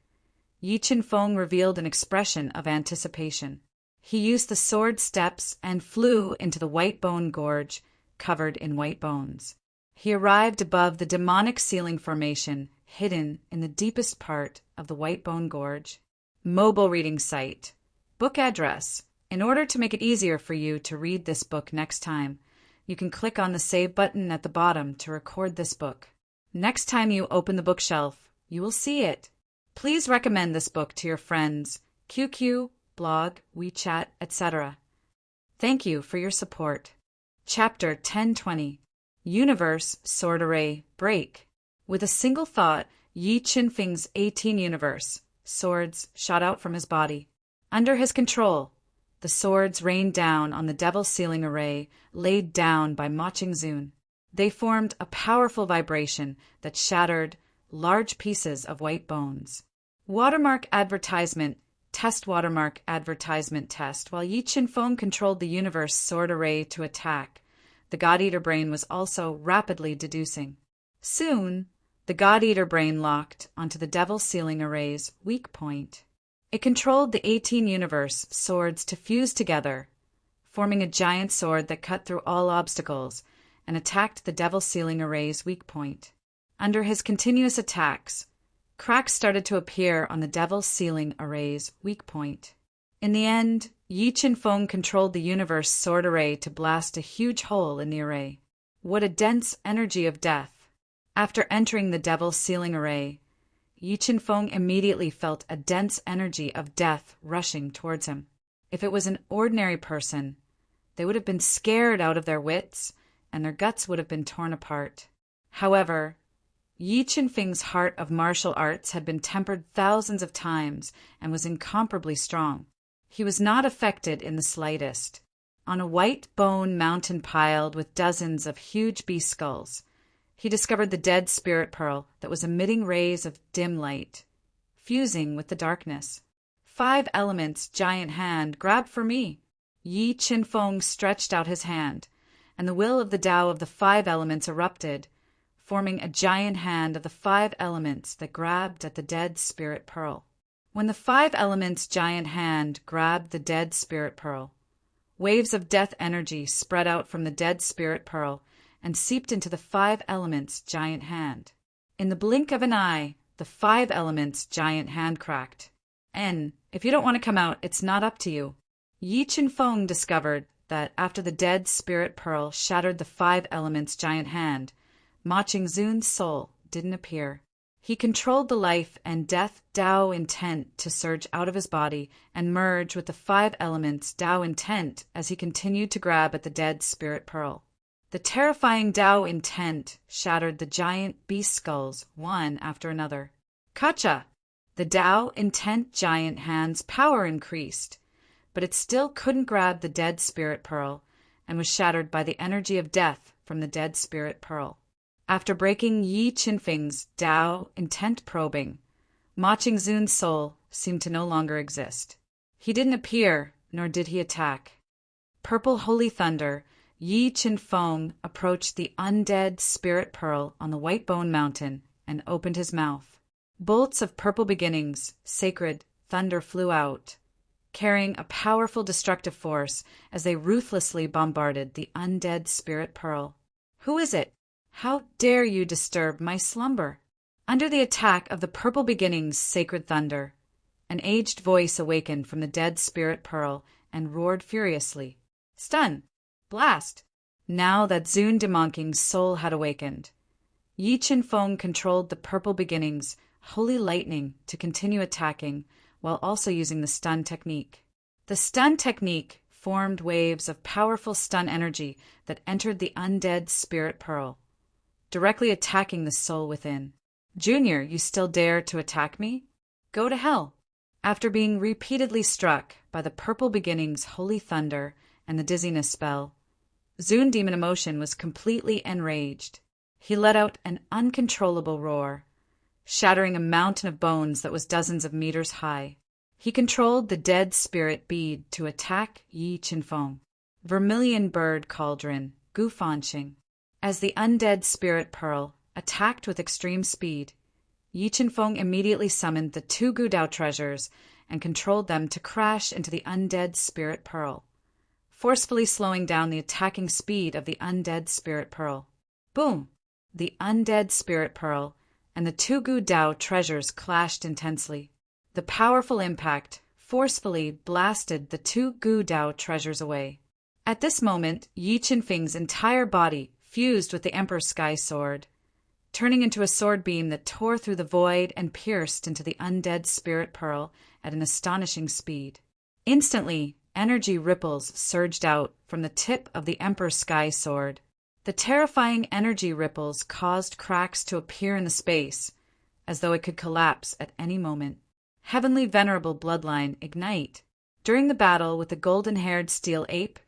Yi Qinfeng revealed an expression of anticipation. He used the sword steps and flew into the White Bone Gorge, covered in white bones. He arrived above the demonic ceiling formation, hidden in the deepest part of the White Bone Gorge. Mobile reading site. Book address. In order to make it easier for you to read this book next time, you can click on the Save button at the bottom to record this book. Next time you open the bookshelf, you will see it. Please recommend this book to your friends, QQ, blog, WeChat, etc. Thank you for your support. Chapter 1020. Universe Sword Array Break. With a single thought, Yi Qinfeng's 18 universe swords shot out from his body. Under his control, the swords rained down on the Devil Sealing Array laid down by Ma Qingzun. They formed a powerful vibration that shattered large pieces of white bones. Watermark advertisement. Test watermark advertisement test. While Yi Qinfeng controlled the universe sword array to attack, the God-Eater brain was also rapidly deducing. Soon, the God-Eater brain locked onto the Devil Sealing Array's weak point. It controlled the 18 universe swords to fuse together, forming a giant sword that cut through all obstacles and attacked the Devil Sealing Array's weak point. Under his continuous attacks, cracks started to appear on the Devil Sealing Array's weak point. In the end, Yi Qinfeng controlled the universe sword array to blast a huge hole in the array. What a dense energy of death! After entering the Devil Sealing Array, Yi Qinfeng immediately felt a dense energy of death rushing towards him. If it was an ordinary person, they would have been scared out of their wits, and their guts would have been torn apart. However, Yi Qinfeng's heart of martial arts had been tempered thousands of times and was incomparably strong. He was not affected in the slightest. On a white bone mountain piled with dozens of huge beast skulls, he discovered the dead spirit pearl that was emitting rays of dim light, fusing with the darkness. 5 elements giant hand, grab for me. Yi Qinfeng stretched out his hand, and the will of the Tao of the 5 elements erupted, forming a giant hand of the 5 elements that grabbed at the dead spirit pearl. When the 5 elements giant hand grabbed the dead spirit pearl, waves of death energy spread out from the dead spirit pearl and seeped into the 5 elements giant hand. In the blink of an eye, the 5 elements giant hand cracked. If you don't want to come out, it's not up to you. Yi Chen-feng discovered that after the dead spirit pearl shattered the five elements' giant hand, Ma Qingzun's soul didn't appear. He controlled the life and death Tao intent to surge out of his body and merge with the five elements Tao intent as he continued to grab at the dead spirit pearl. The terrifying Tao intent shattered the giant beast skulls one after another. Kacha! The Tao intent giant hand's power increased, but it still couldn't grab the dead spirit pearl and was shattered by the energy of death from the dead spirit pearl. After breaking Yi Chen-feng's Tao intent probing, Ma Qingzun's soul seemed to no longer exist. He didn't appear, nor did he attack. Purple holy thunder, Yi Chen-feng approached the undead spirit pearl on the White Bone Mountain and opened his mouth. Bolts of purple beginnings, sacred thunder flew out, carrying a powerful destructive force as they ruthlessly bombarded the undead spirit pearl. Who is it? How dare you disturb my slumber? Under the attack of the purple beginnings' sacred thunder, an aged voice awakened from the dead spirit pearl and roared furiously. Stun! Blast! Now that Zun Demonking's soul had awakened, Yi Chen-feng controlled the purple beginnings' holy lightning to continue attacking while also using the stun technique. The stun technique formed waves of powerful stun energy that entered the undead spirit pearl, directly attacking the soul within. Junior, you still dare to attack me? Go to hell! After being repeatedly struck by the purple beginnings' holy thunder and the dizziness spell, Zun Demon Emotion was completely enraged. He let out an uncontrollable roar, shattering a mountain of bones that was dozens of meters high. He controlled the dead spirit bead to attack Yi Chen-feng. Vermilion bird cauldron, Gu Fanxing. As the undead spirit pearl attacked with extreme speed, Yi Chen-feng immediately summoned the two Gudao treasures and controlled them to crash into the undead spirit pearl, forcefully slowing down the attacking speed of the undead spirit pearl. Boom! The undead spirit pearl and the two Gudao treasures clashed intensely. The powerful impact forcefully blasted the two Gudao treasures away. At this moment, Yi Chen-feng's entire body fused with the Emperor's Sky Sword, turning into a sword beam that tore through the void and pierced into the undead spirit pearl at an astonishing speed. Instantly, energy ripples surged out from the tip of the Emperor's Sky Sword. The terrifying energy ripples caused cracks to appear in the space, as though it could collapse at any moment. Heavenly Venerable Bloodline Ignite. During the battle with the golden-haired steel ape,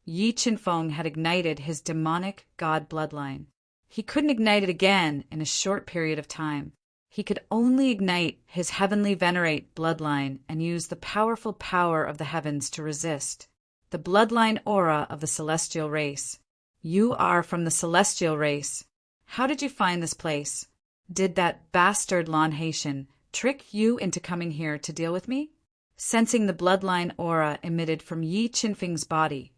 Yi Chen-feng had ignited his demonic god bloodline. He couldn't ignite it again in a short period of time. He could only ignite his heavenly venerate bloodline and use the powerful power of the heavens to resist. The bloodline aura of the celestial race. You are from the celestial race. How did you find this place? Did that bastard Lan Haitian trick you into coming here to deal with me? Sensing the bloodline aura emitted from Yi Chen-feng's body,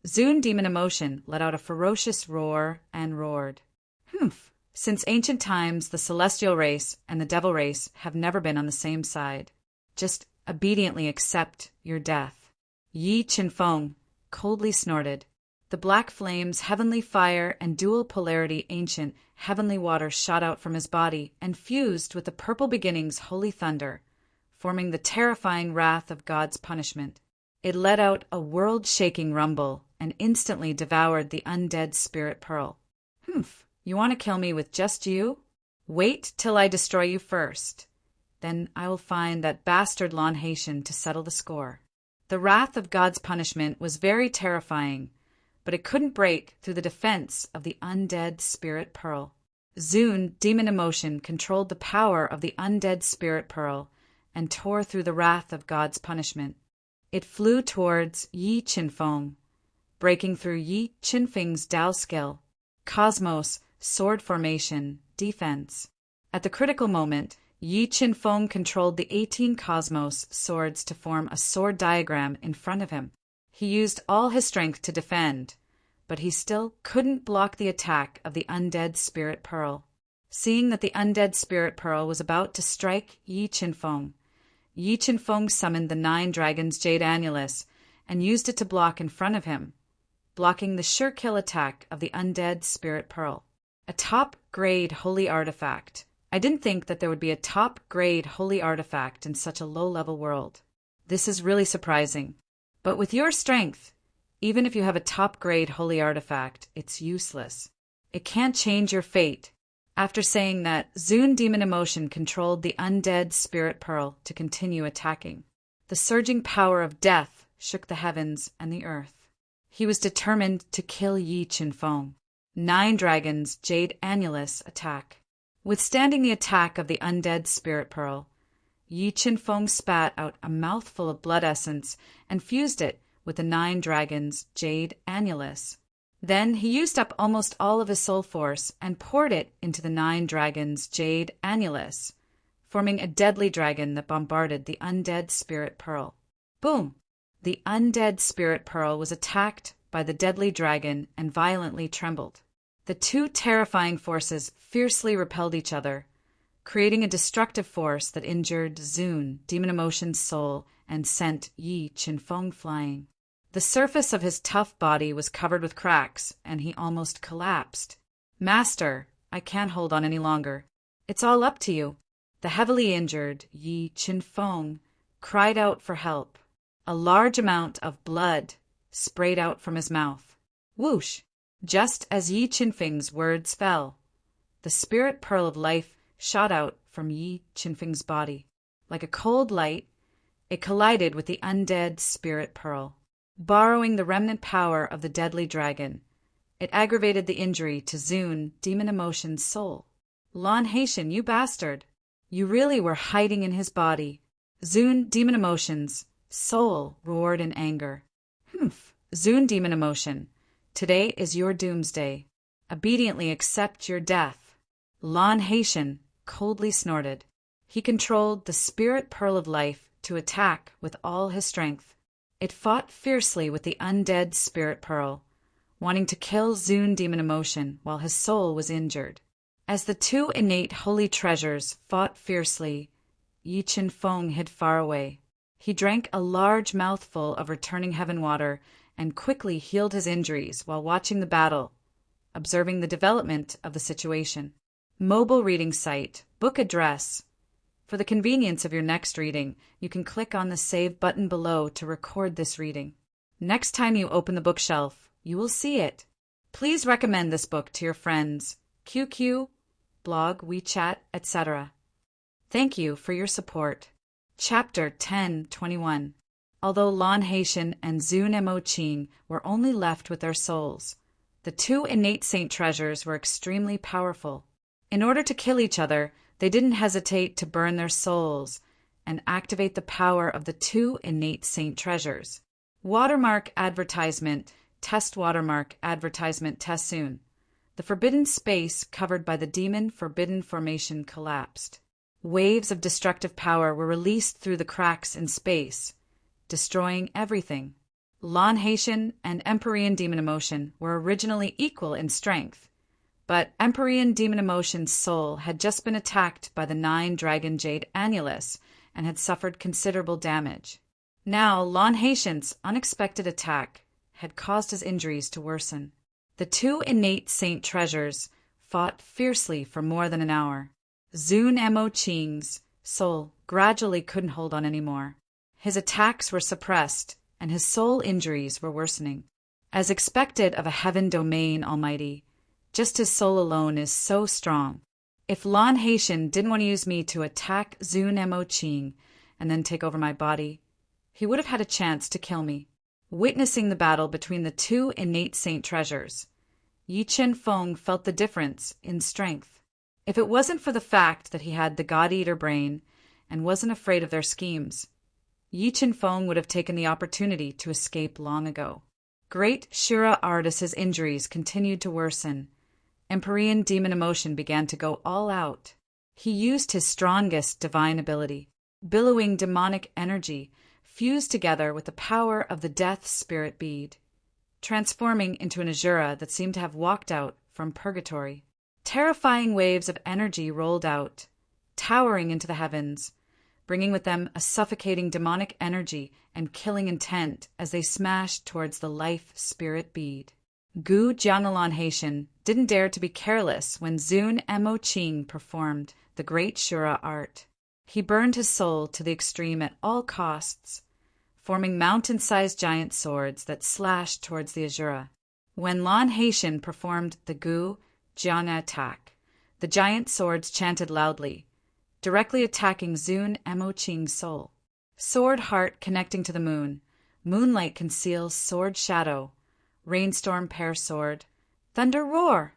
Zun Demon Emotion let out a ferocious roar and roared. Humph! Since ancient times, the celestial race and the devil race have never been on the same side. Just obediently accept your death. Yi Chen-feng coldly snorted. The black flames, heavenly fire, and dual polarity ancient heavenly water shot out from his body and fused with the purple beginnings holy thunder, forming the terrifying wrath of God's punishment. It let out a world-shaking rumble and instantly devoured the undead spirit pearl. Humph, you want to kill me with just you? Wait till I destroy you first. Then I will find that bastard Lan Haitian to settle the score. The wrath of God's punishment was very terrifying, but it couldn't break through the defense of the undead spirit pearl. Zun Demon Emotion controlled the power of the undead spirit pearl and tore through the wrath of God's punishment. It flew towards Yi Chen-feng, breaking through Yi Chen-feng's Tao skill, Cosmos, Sword Formation, Defense. At the critical moment, Yi Chen-feng controlled the 18 Cosmos swords to form a sword diagram in front of him. He used all his strength to defend, but he still couldn't block the attack of the undead spirit pearl. Seeing that the undead spirit pearl was about to strike Yi Chen-feng, Yi Chen-feng summoned the 9 dragons' jade annulus and used it to block in front of him, blocking the sure kill attack of the undead spirit pearl. A top-grade holy artifact. I didn't think that there would be a top-grade holy artifact in such a low-level world. This is really surprising. But with your strength, even if you have a top-grade holy artifact, it's useless. It can't change your fate. After saying that, Zune Demon Emotion controlled the undead spirit pearl to continue attacking. The surging power of death shook the heavens and the earth. He was determined to kill Yi Qinfeng. 9 dragons Jade Annulus attack. Withstanding the attack of the undead spirit pearl, Yi Qinfeng spat out a mouthful of blood essence and fused it with the 9 dragons Jade Annulus. Then he used up almost all of his soul force and poured it into the 9 dragons Jade Annulus, forming a deadly dragon that bombarded the undead spirit pearl. Boom! The undead spirit pearl was attacked by the deadly dragon and violently trembled. The 2 terrifying forces fiercely repelled each other, creating a destructive force that injured Zune, Demon Emotion's soul, and sent Yi Qinfeng flying. The surface of his tough body was covered with cracks, and he almost collapsed. Master, I can't hold on any longer. It's all up to you. The heavily injured Yi Qinfeng cried out for help. A large amount of blood sprayed out from his mouth. Whoosh! Just as Yi Qinfeng's words fell, the spirit pearl of life shot out from Yi Qinfeng's body. Like a cold light, it collided with the undead spirit pearl. Borrowing the remnant power of the deadly dragon, it aggravated the injury to Zune, Demon Emotion's soul. Lan Haitian, you bastard! You really were hiding in his body. Zune, Demon Emotion's soul roared in anger. Humph! Zune, Demon Emotion, today is your doomsday. Obediently accept your death. Lan Haitian coldly snorted. He controlled the spirit pearl of life to attack with all his strength. It fought fiercely with the undead spirit pearl, wanting to kill Zune Demon Emotion while his soul was injured. As the 2 innate holy treasures fought fiercely, Yi Qinfeng hid far away. He drank a large mouthful of returning heaven water and quickly healed his injuries while watching the battle, observing the development of the situation. Mobile reading site, book address. For the convenience of your next reading, you can click on the Save button below to record this reading. Next time you open the bookshelf, you will see it. Please recommend this book to your friends, QQ, blog, WeChat, etc. Thank you for your support. Chapter 10:21. Although Lan Haitian and Zune Mo Qing were only left with their souls, the 2 innate saint treasures were extremely powerful. In order to kill each other, they didn't hesitate to burn their souls and activate the power of the 2 innate saint treasures. Watermark advertisement, test watermark advertisement test soon. The forbidden space covered by the demon forbidden formation collapsed. Waves of destructive power were released through the cracks in space, destroying everything. Lan Haitian and Empyrean Demon Emotion were originally equal in strength, but Empyrean Demon Emotion's soul had just been attacked by the 9 Dragon Jade Annulus and had suffered considerable damage. Now, Lan Haitian's unexpected attack had caused his injuries to worsen. The 2 innate saint treasures fought fiercely for more than an hour. Zune Mo Qing's soul gradually couldn't hold on anymore. His attacks were suppressed, and his soul injuries were worsening. As expected of a heaven domain almighty, just his soul alone is so strong. If Lan Haitian didn't want to use me to attack Zune Mo Qing and then take over my body, he would have had a chance to kill me. Witnessing the battle between the 2 innate saint treasures, Yi Qinfeng felt the difference in strength. If it wasn't for the fact that he had the God-Eater brain and wasn't afraid of their schemes, Yi Qinfeng would have taken the opportunity to escape long ago. Great Shura Ardis's injuries continued to worsen. Empyrean Demon Emotion began to go all out. He used his strongest divine ability. Billowing demonic energy fused together with the power of the Death Spirit Bead, transforming into an Azura that seemed to have walked out from purgatory. Terrifying waves of energy rolled out, towering into the heavens, bringing with them a suffocating demonic energy and killing intent as they smashed towards the life spirit bead. Gu Jianlan Haitian didn't dare to be careless when Zun Mo Ching performed the great Shura art. He burned his soul to the extreme at all costs, forming mountain-sized giant swords that slashed towards the Azura. When Lan Haitian performed the Gu Jiana attack, the giant swords chanted loudly, directly attacking Zun Mo Ching's soul. Sword heart connecting to the moon, moonlight conceals sword shadow, rainstorm pair sword, thunder roar.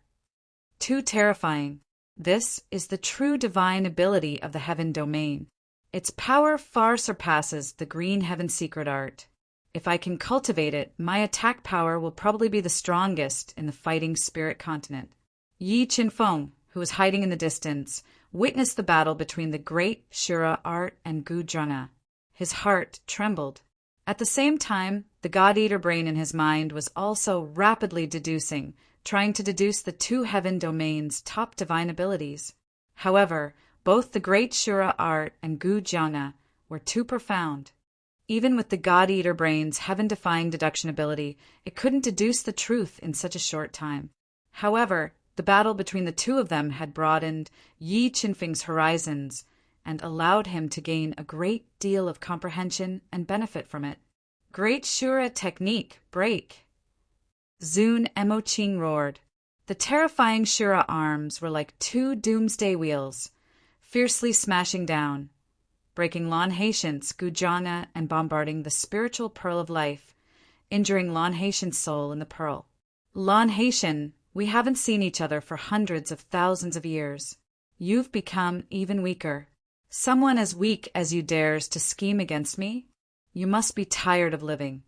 Too terrifying. This is the true divine ability of the heaven domain. Its power far surpasses the green heaven secret art. If I can cultivate it, my attack power will probably be the strongest in the fighting spirit continent. Yi Qinfeng, who was hiding in the distance, witnessed the battle between the great Shura art and Gu Zhana. His heart trembled. At the same time, the God-Eater brain in his mind was also rapidly deducing, trying to deduce the two heaven domains' top divine abilities. However, both the great Shura art and Gu Jiana were too profound. Even with the God-Eater brain's heaven-defying deduction ability, it couldn't deduce the truth in such a short time. However, the battle between the two of them had broadened Yi Qinfeng's horizons and allowed him to gain a great deal of comprehension and benefit from it. Great Shura technique, break! Zun Mo Ching roared. The terrifying Shura arms were like two doomsday wheels, fiercely smashing down, breaking Lan Haitian's Gu Jiana and bombarding the spiritual pearl of life, injuring Lan Haitian's soul in the pearl. Lan Haitian, we haven't seen each other for hundreds of thousands of years. You've become even weaker. Someone as weak as you dares to scheme against me? You must be tired of living.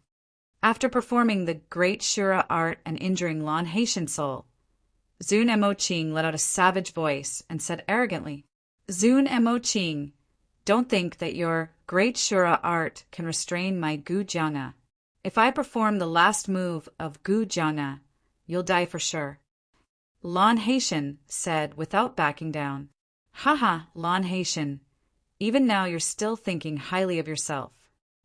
After performing the great Shura art and injuring Lan Haitian's soul, Zun Mo Ching let out a savage voice and said arrogantly, Zun Mo Ching, don't think that your great Shura art can restrain my Gu Jiana. If I perform the last move of Gu Jiana, you'll die for sure. Lan Haitian said without backing down. Haha, Lan Haitian. Even now you're still thinking highly of yourself.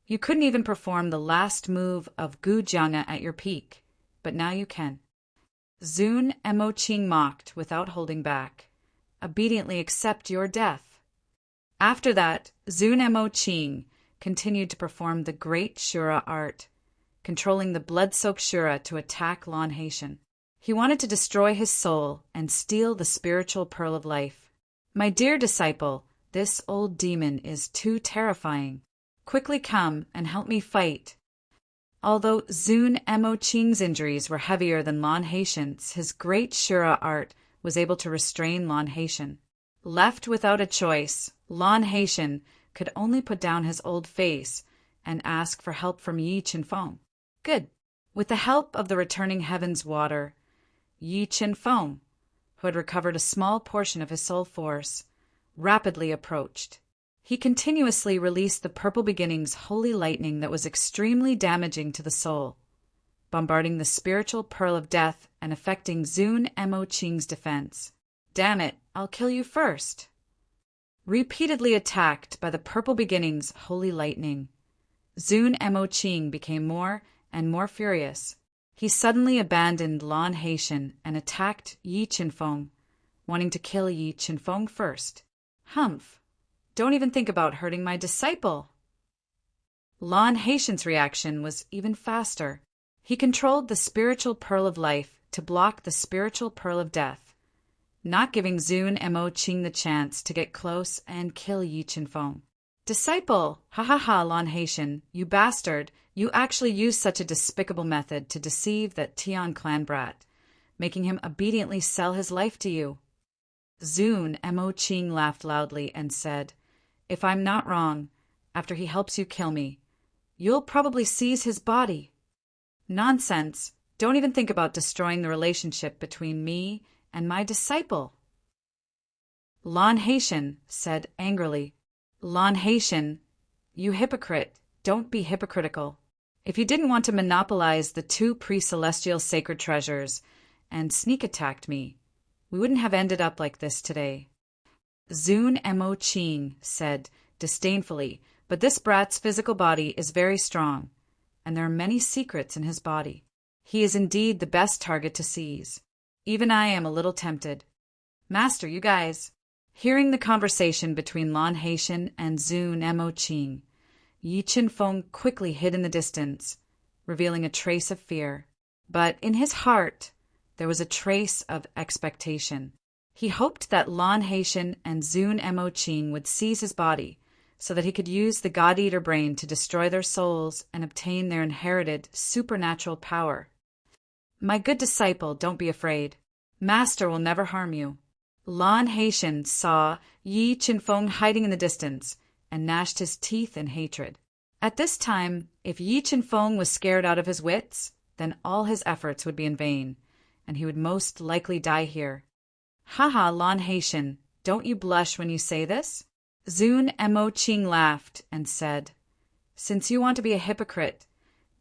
You couldn't even perform the last move of Gu Jiana at your peak, but now you can. Zun Mo Ching mocked without holding back. Obediently accept your death. After that, Zun Mo Ching continued to perform the great Shura art, controlling the blood-soaked Shura to attack Lan Haitian. He wanted to destroy his soul and steal the spiritual pearl of life. My dear disciple, this old demon is too terrifying. Quickly come and help me fight. Although Zun Mo Ching's injuries were heavier than Lan Haitian's, his great Shura art was able to restrain Lan Haitian. Left without a choice, Lan Haitian could only put down his old face and ask for help from Yi Qinfeng. Good. With the help of the returning heaven's water, Yi Qinfeng, who had recovered a small portion of his soul force, rapidly approached. He continuously released the purple beginning's holy lightning that was extremely damaging to the soul, bombarding the spiritual pearl of death and affecting Zun Mo Ching's defense. Damn it, I'll kill you first. Repeatedly attacked by the purple beginning's holy lightning, Zun Mo Ching became more and more furious. He suddenly abandoned Lan Haitian and attacked Yi Qinfeng, wanting to kill Yi Qinfeng first. Humph! Don't even think about hurting my disciple! Lan Haitian's reaction was even faster. He controlled the spiritual pearl of life to block the spiritual pearl of death, not giving Zun Mo Ching the chance to get close and kill Yi Qinfeng. Disciple! Ha ha ha, Lan Haitian, you bastard! You actually used such a despicable method to deceive that Tian clan brat, making him obediently sell his life to you. Zun Mo Ching laughed loudly and said, If I'm not wrong, after he helps you kill me, you'll probably seize his body. Nonsense! Don't even think about destroying the relationship between me and my disciple. Lan Haitian said angrily, Lan Haitian, you hypocrite, don't be hypocritical. If you didn't want to monopolize the two pre-celestial sacred treasures and sneak attacked me, we wouldn't have ended up like this today. Zun Mo Ching said, disdainfully, "but this brat's physical body is very strong, and there are many secrets in his body. He is indeed the best target to seize. Even I am a little tempted. Master, you guys." Hearing the conversation between Lan Haitian and Zun Mo Ching, Yi Chin Feng quickly hid in the distance, revealing a trace of fear. But in his heart, there was a trace of expectation. He hoped that Lan Haitian and Zun Mo Ching would seize his body, so that he could use the God-Eater brain to destroy their souls and obtain their inherited supernatural power. "My good disciple, don't be afraid. Master will never harm you." Lan Haitian saw Yi Chin Feng hiding in the distance and gnashed his teeth in hatred. At this time, if Yi Chin Feng was scared out of his wits, then all his efforts would be in vain, and he would most likely die here. "Haha, Lan Haitian, don't you blush when you say this?" Zun Mo Ching laughed and said, "Since you want to be a hypocrite,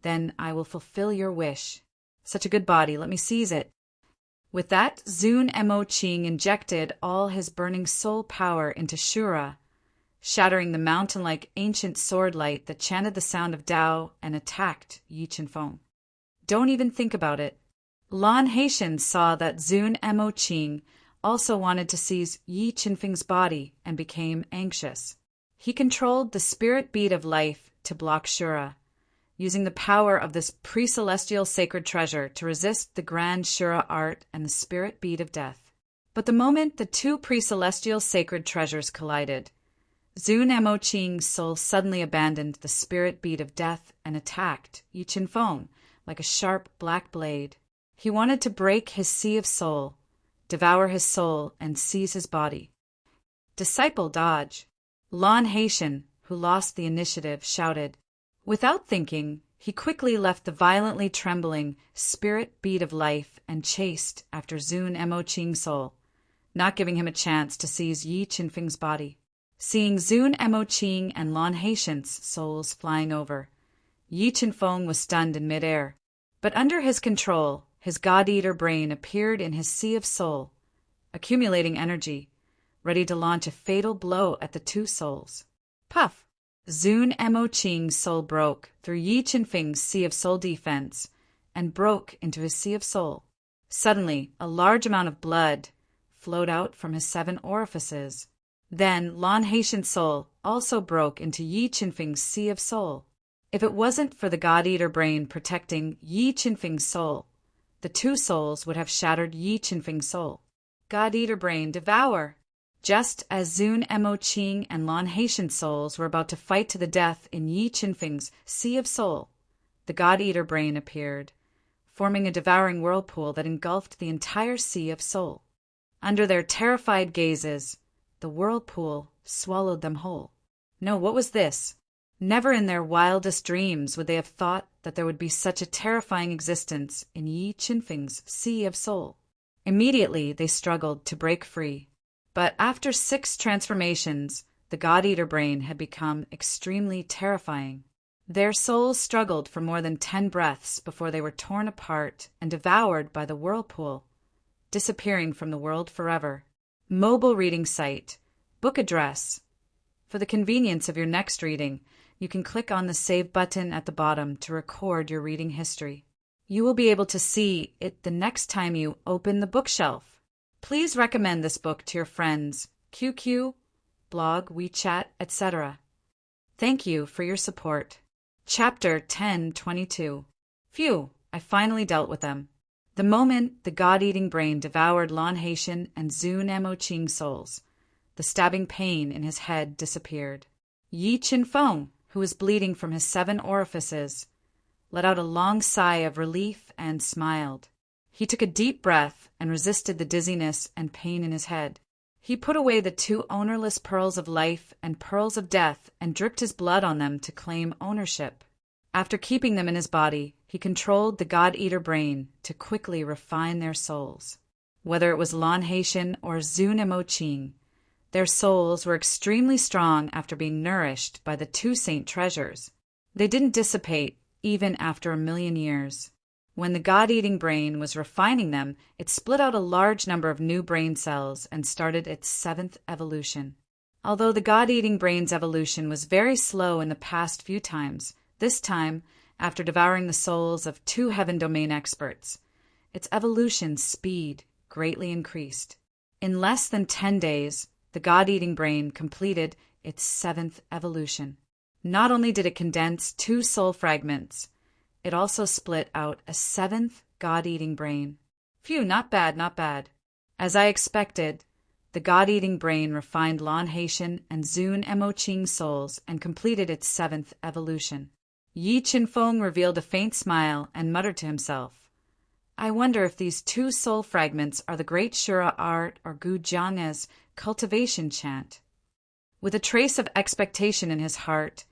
then I will fulfill your wish. Such a good body, let me seize it." With that, Zun Mo Ching injected all his burning soul power into Shura, shattering the mountain-like ancient sword light that chanted the sound of Tao and attacked Yi Chin Feng. Don't even think about it. Lan Haitian saw that Zun Mo Ching also wanted to seize Yi Chin Feng's body and became anxious. He controlled the spirit bead of life to block Shura, using the power of this pre-celestial sacred treasure to resist the grand Shura art and the spirit bead of death. But the moment the two pre-celestial sacred treasures collided, Zun Mo Ching's soul suddenly abandoned the spirit bead of death and attacked Yi Chin Feng like a sharp black blade. He wanted to break his sea of soul, devour his soul, and seize his body. "Disciple, dodge!" Lan Haitian, who lost the initiative, shouted. Without thinking, he quickly left the violently trembling spirit bead of life and chased after Zun Mo Ching's soul, not giving him a chance to seize Yi Chin Feng's body. Seeing Zun Mo Ching and Lan Haitian's souls flying over, Yi Chin Feng was stunned in midair. But under his control, his God-Eater brain appeared in his sea of soul, accumulating energy, ready to launch a fatal blow at the two souls. Puff! Zun Mo Ching's soul broke through Yi Chin Feng's sea of soul defense and broke into his sea of soul. Suddenly, a large amount of blood flowed out from his 7 orifices. Then Lan Haitian's soul also broke into Yi Chin Feng's sea of soul. If it wasn't for the God-Eater brain protecting Yi Chin Feng's soul, the two souls would have shattered Yi Chin Feng's soul. God-Eater brain, devour! Just as Zun Mo Ching and Lan Haitian's souls were about to fight to the death in Yi Chin Feng's sea of soul, the God-Eater brain appeared, forming a devouring whirlpool that engulfed the entire sea of soul. Under their terrified gazes, the whirlpool swallowed them whole. No, what was this? Never in their wildest dreams would they have thought that there would be such a terrifying existence in Yi Chin Feng's sea of soul. Immediately, they struggled to break free. But after 6 transformations, the God-Eater brain had become extremely terrifying. Their souls struggled for more than 10 breaths before they were torn apart and devoured by the whirlpool, disappearing from the world forever. Mobile reading site. Book address. For the convenience of your next reading, you can click on the Save button at the bottom to record your reading history. You will be able to see it the next time you open the bookshelf. Please recommend this book to your friends, QQ, blog, WeChat, etc. Thank you for your support. Chapter 1022. Phew, I finally dealt with them. The moment the God-Eating brain devoured Lan Haitian and Zun Mo Ching's souls, the stabbing pain in his head disappeared. Yi Chin Feng, who was bleeding from his 7 orifices, let out a long sigh of relief and smiled. He took a deep breath and resisted the dizziness and pain in his head. He put away the 2 ownerless pearls of life and pearls of death and dripped his blood on them to claim ownership. After keeping them in his body, he controlled the God-Eater brain to quickly refine their souls. Whether it was Lan Haitian or Zun Mo Ching, their souls were extremely strong after being nourished by the 2 saint treasures. They didn't dissipate even after 1,000,000 years. When the God-Eating brain was refining them, it split out a large number of new brain cells and started its 7th evolution. Although the God-eating brain's evolution was very slow in the past few times, this time, after devouring the souls of 2 heaven domain experts, its evolution speed greatly increased. In less than 10 days, the God-eating brain completed its 7th evolution. Not only did it condense 2 soul fragments, it also split out a 7th God-eating brain. Phew, not bad, not bad. As I expected, the God-eating brain refined Lan Haitian and Zun Mo Ching souls and completed its 7th evolution. Yi Qinfeng revealed a faint smile and muttered to himself, I wonder if these 2 soul fragments are the great Shura art or Gu Jiang's cultivation chant. With a trace of expectation in his heart,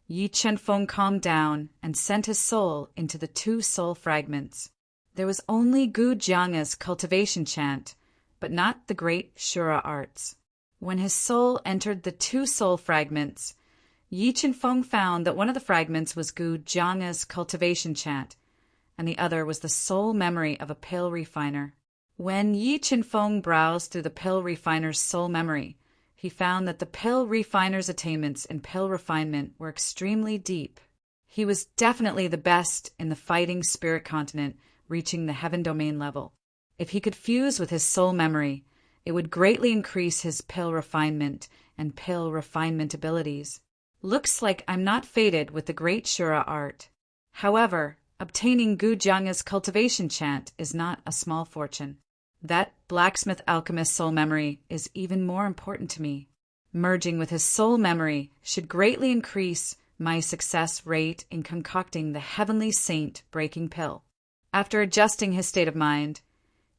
Yi Qinfeng calmed down and sent his soul into the 2 soul fragments. There was only Gu Jiang's cultivation chant, but not the great Shura arts. When his soul entered the 2 soul fragments, Yi Qinfeng found that one of the fragments was Gu Jiang's cultivation chant, and the other was the soul memory of a pill refiner. When Yi Qinfeng browsed through the pill refiner's soul memory, he found that the pill refiner's attainments in pill refinement were extremely deep. He was definitely the best in the fighting spirit continent, reaching the heaven domain level. If he could fuse with his soul memory, it would greatly increase his pill refinement and pill refinement abilities. Looks like I'm not fated with the great Shura art. However, obtaining Gu Jiang's cultivation chant is not a small fortune. That blacksmith alchemist soul memory is even more important to me. Merging with his soul memory should greatly increase my success rate in concocting the heavenly saint breaking pill. After adjusting his state of mind,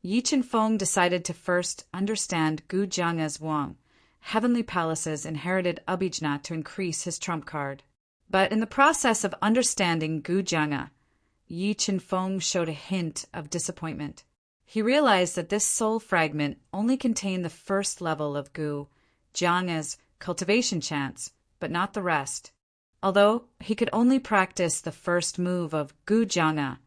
Yi Qinfeng decided to first understand Gu Jiang's Wang, Heavenly Palace's inherited Abhijna, to increase his trump card. But in the process of understanding Gu Jiang, Yi Qinfeng showed a hint of disappointment. He realized that this soul fragment only contained the first level of Gu Jiang's cultivation chants, but not the rest. Although he could only practice the first move of Gu Jiang,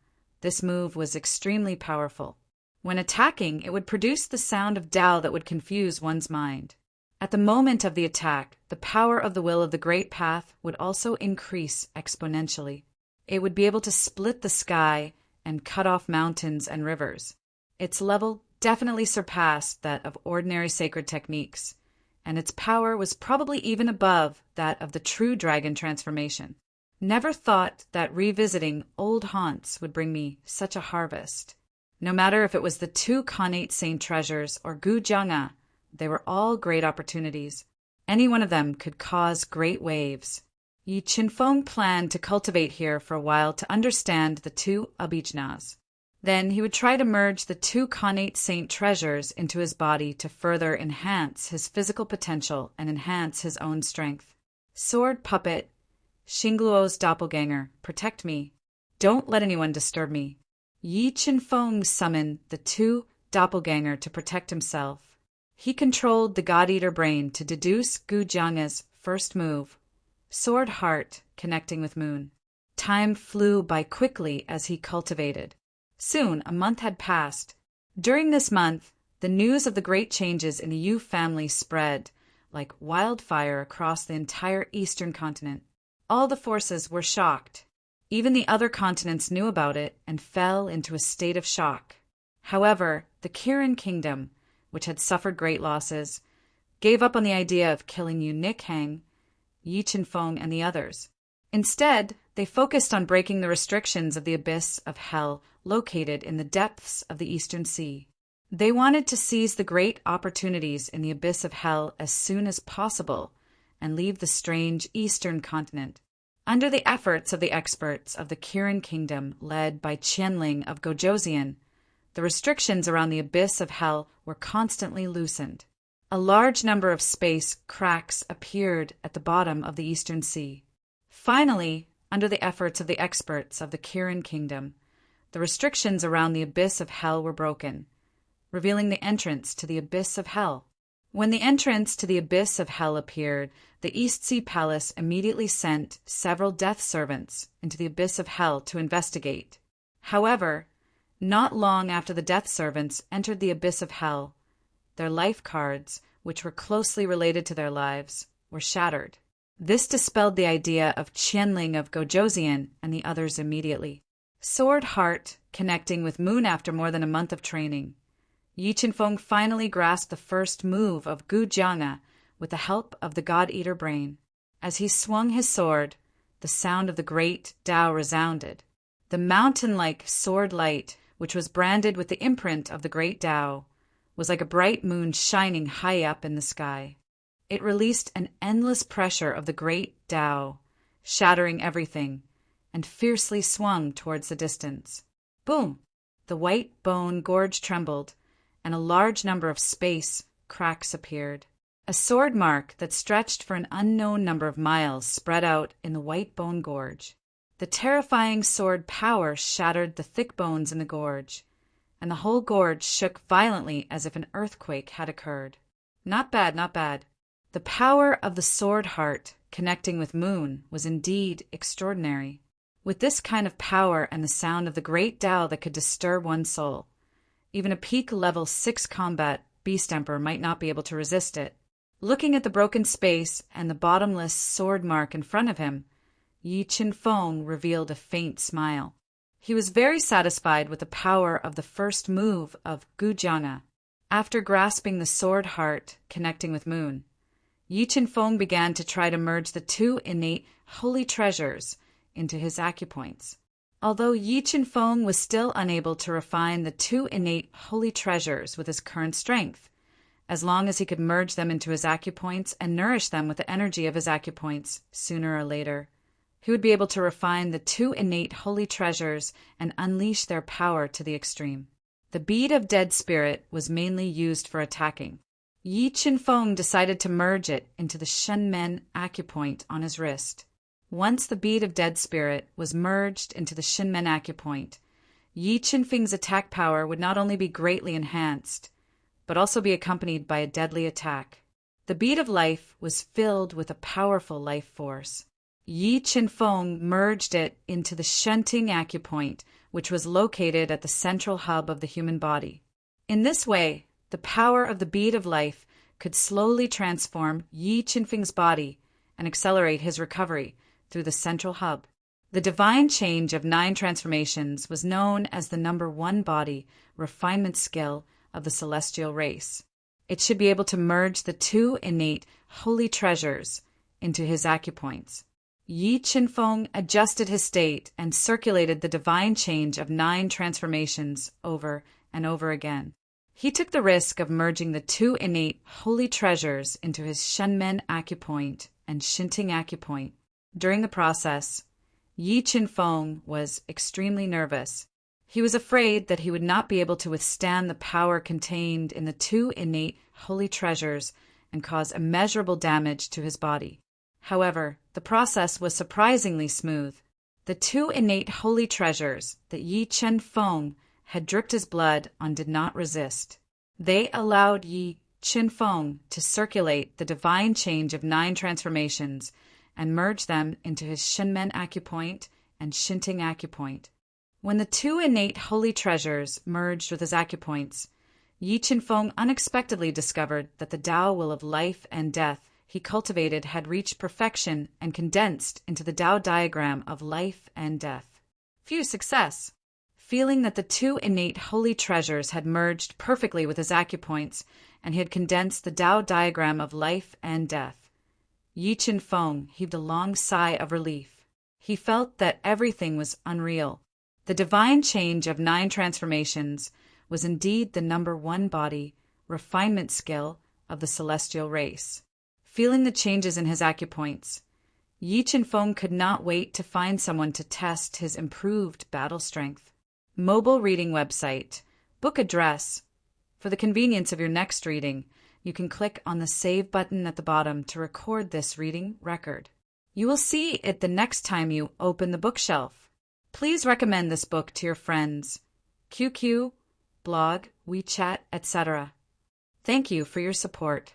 this move was extremely powerful. When attacking, it would produce the sound of Tao that would confuse one's mind. At the moment of the attack, the power of the will of the Great Path would also increase exponentially. It would be able to split the sky and cut off mountains and rivers. Its level definitely surpassed that of ordinary sacred techniques, and its power was probably even above that of the true dragon transformation. Never thought that revisiting old haunts would bring me such a harvest. No matter if it was the 2 Khanate Saint treasures or Gu Jiang, they were all great opportunities. Any one of them could cause great waves. Yi Qinfeng planned to cultivate here for a while to understand the 2 Abhijnas. Then he would try to merge the 2 Khanate Saint treasures into his body to further enhance his physical potential and enhance his own strength. Sword puppet, Xingluo's doppelganger, protect me. Don't let anyone disturb me. Yi Qinfeng summoned the 2 doppelganger to protect himself. He controlled the God-Eater brain to deduce Gu Jiang's first move, Sword Heart connecting with Moon. Time flew by quickly as he cultivated. Soon a month had passed. During this month, the news of the great changes in the Yu family spread like wildfire across the entire eastern continent. All the forces were shocked. Even the other continents knew about it and fell into a state of shock. However, the Kirin kingdom, which had suffered great losses, gave up on the idea of killing Yu Nikhang, Yi Qinfeng, and the others. Instead, they focused on breaking the restrictions of the abyss of hell located in the depths of the Eastern Sea. They wanted to seize the great opportunities in the abyss of hell as soon as possible and leave the strange Eastern continent. Under the efforts of the experts of the Kirin kingdom led by Qianling of Gojoseon, the restrictions around the abyss of hell were constantly loosened. A large number of space cracks appeared at the bottom of the Eastern Sea. Finally, under the efforts of the experts of the Kirin kingdom, the restrictions around the abyss of hell were broken, revealing the entrance to the abyss of hell. When the entrance to the abyss of hell appeared, the East Sea Palace immediately sent several death servants into the abyss of hell to investigate. However, not long after the death servants entered the abyss of hell, their life cards, which were closely related to their lives, were shattered. This dispelled the idea of Qianling of Gojoseon and the others immediately. Sword Heart, connecting with Moon after more than a month of training. Yi Qinfeng finally grasped the first move of Gu Jianga with the help of the God-Eater brain. As he swung his sword, the sound of the great Tao resounded. The mountain-like sword light, which was branded with the imprint of the great Tao, was like a bright moon shining high up in the sky. It released an endless pressure of the great Tao, shattering everything, and fiercely swung towards the distance. Boom! The white bone gorge trembled, and a large number of space cracks appeared. A sword mark that stretched for an unknown number of miles spread out in the white bone gorge. The terrifying sword power shattered the thick bones in the gorge, and the whole gorge shook violently as if an earthquake had occurred. Not bad, not bad. The power of the sword heart connecting with Moon was indeed extraordinary. With this kind of power and the sound of the great Tao that could disturb one's soul, even a peak level 6 combat beast emperor might not be able to resist it. Looking at the broken space and the bottomless sword mark in front of him, Yi Qinfeng revealed a faint smile. He was very satisfied with the power of the first move of Gu Jianga. After grasping the sword heart connecting with Moon, Yi Qinfeng began to try to merge the two innate holy treasures into his acupoints. Although Yi Qinfeng was still unable to refine the two innate holy treasures with his current strength, as long as he could merge them into his acupoints and nourish them with the energy of his acupoints, sooner or later, he would be able to refine the two innate holy treasures and unleash their power to the extreme. The bead of dead spirit was mainly used for attacking. Yi Qinfeng decided to merge it into the Shenmen acupoint on his wrist. Once the bead of dead spirit was merged into the Shenmen acupoint, Yi Qinfeng's attack power would not only be greatly enhanced, but also be accompanied by a deadly attack. The bead of life was filled with a powerful life force. Yi Qinfeng merged it into the Shenting acupoint, which was located at the central hub of the human body. In this way, the power of the bead of life could slowly transform Yi Qinfeng's body and accelerate his recovery through the central hub. The divine change of 9 transformations was known as the number 1 body refinement skill of the celestial race. It should be able to merge the two innate holy treasures into his acupoints. Yi Qinfeng adjusted his state and circulated the divine change of 9 transformations over and over again. He took the risk of merging the two innate holy treasures into his Shenmen acupoint and Shinting acupoint. During the process, Yi Qinfeng was extremely nervous. He was afraid that he would not be able to withstand the power contained in the two innate holy treasures and cause immeasurable damage to his body. However, the process was surprisingly smooth. The two innate holy treasures that Yi Qinfeng had dripped his blood on did not resist. They allowed Yi Qinfeng to circulate the divine change of 9 transformations and merge them into his Shenmen acupoint and Shinting acupoint. When the two innate holy treasures merged with his acupoints, Yi Qinfeng unexpectedly discovered that the Tao will of life and death he cultivated had reached perfection and condensed into the Tao diagram of life and death. Phew, success! Feeling that the two innate holy treasures had merged perfectly with his acupoints and he had condensed the Tao diagram of life and death, Yi Qinfeng heaved a long sigh of relief. He felt that everything was unreal. The divine change of 9 transformations was indeed the number 1 body refinement skill of the celestial race. Feeling the changes in his acupoints, Yi Qinfeng could not wait to find someone to test his improved battle strength. Mobile reading website, book address. For the convenience of your next reading, you can click on the Save button at the bottom to record this reading record. You will see it the next time you open the bookshelf. Please recommend this book to your friends, QQ, blog, WeChat, etc. Thank you for your support.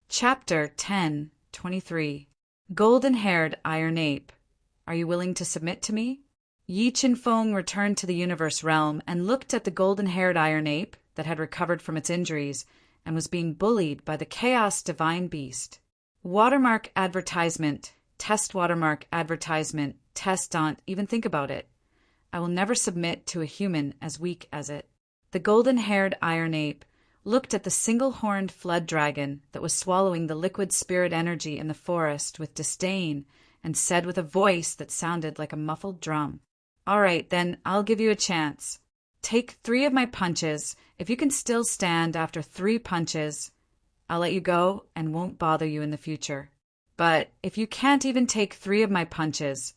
Chapter 10:23. Golden-haired Iron Ape. Are you willing to submit to me? Yi Qinfeng returned to the universe realm and looked at the golden-haired Iron Ape that had recovered from its injuries and was being bullied by the chaos divine beast. Watermark advertisement, test watermark advertisement, test don't even think about it. I will never submit to a human as weak as it. The golden-haired iron ape looked at the single-horned flood dragon that was swallowing the liquid spirit energy in the forest with disdain and said with a voice that sounded like a muffled drum, "All right, then I'll give you a chance. Take 3 of my punches. If you can still stand after 3 punches, I'll let you go and won't bother you in the future. But if you can't even take 3 of my punches,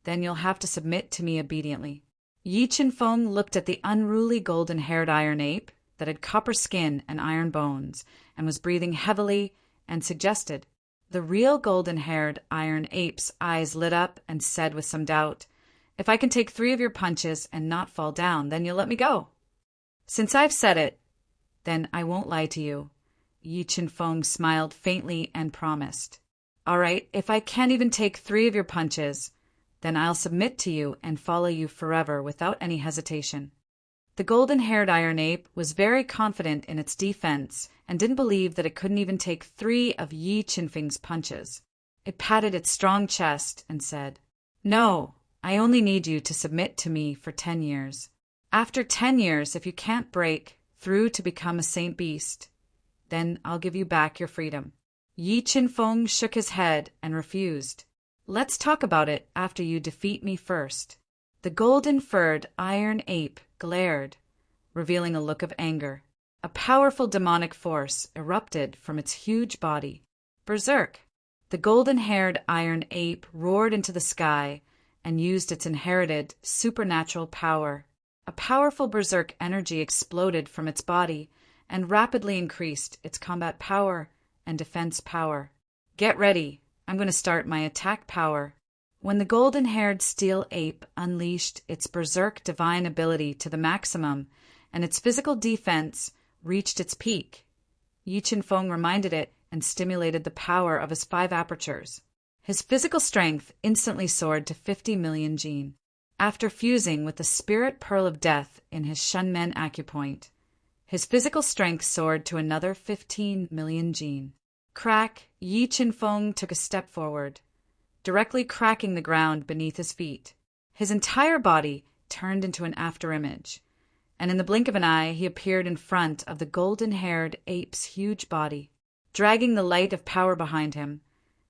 then you'll have to submit to me obediently." Yi Chin-feng looked at the unruly golden-haired iron ape that had copper skin and iron bones and was breathing heavily and suggested. The real golden-haired iron ape's eyes lit up and said with some doubt, "If I can take 3 of your punches and not fall down, then you'll let me go." "Since I've said it, then I won't lie to you." Yi Chin-feng smiled faintly and promised. "All right, if I can't even take 3 of your punches, then I'll submit to you and follow you forever without any hesitation." The golden-haired iron ape was very confident in its defense and didn't believe that it couldn't even take 3 of Yi Chin-feng's punches. It patted its strong chest and said, "No, I only need you to submit to me for 10 years. After 10 years, if you can't break through to become a saint beast, then I'll give you back your freedom." Yi Chin-feng shook his head and refused. "Let's talk about it after you defeat me first." The golden-furred iron ape glared, revealing a look of anger. A powerful demonic force erupted from its huge body. Berserk! The golden-haired iron ape roared into the sky and used its inherited supernatural power. A powerful berserk energy exploded from its body and rapidly increased its combat power and defense power. "Get ready. I'm going to start my attack power." When the golden-haired steel ape unleashed its berserk divine ability to the maximum and its physical defense reached its peak, Yi Chin-feng reminded it and stimulated the power of his 5 apertures. His physical strength instantly soared to 50 million jin. After fusing with the spirit pearl of death in his Shunmen acupoint, his physical strength soared to another 15 million jin. Crack! Yi Chin-feng took a step forward, directly cracking the ground beneath his feet. His entire body turned into an afterimage, and in the blink of an eye he appeared in front of the golden-haired ape's huge body. Dragging the light of power behind him,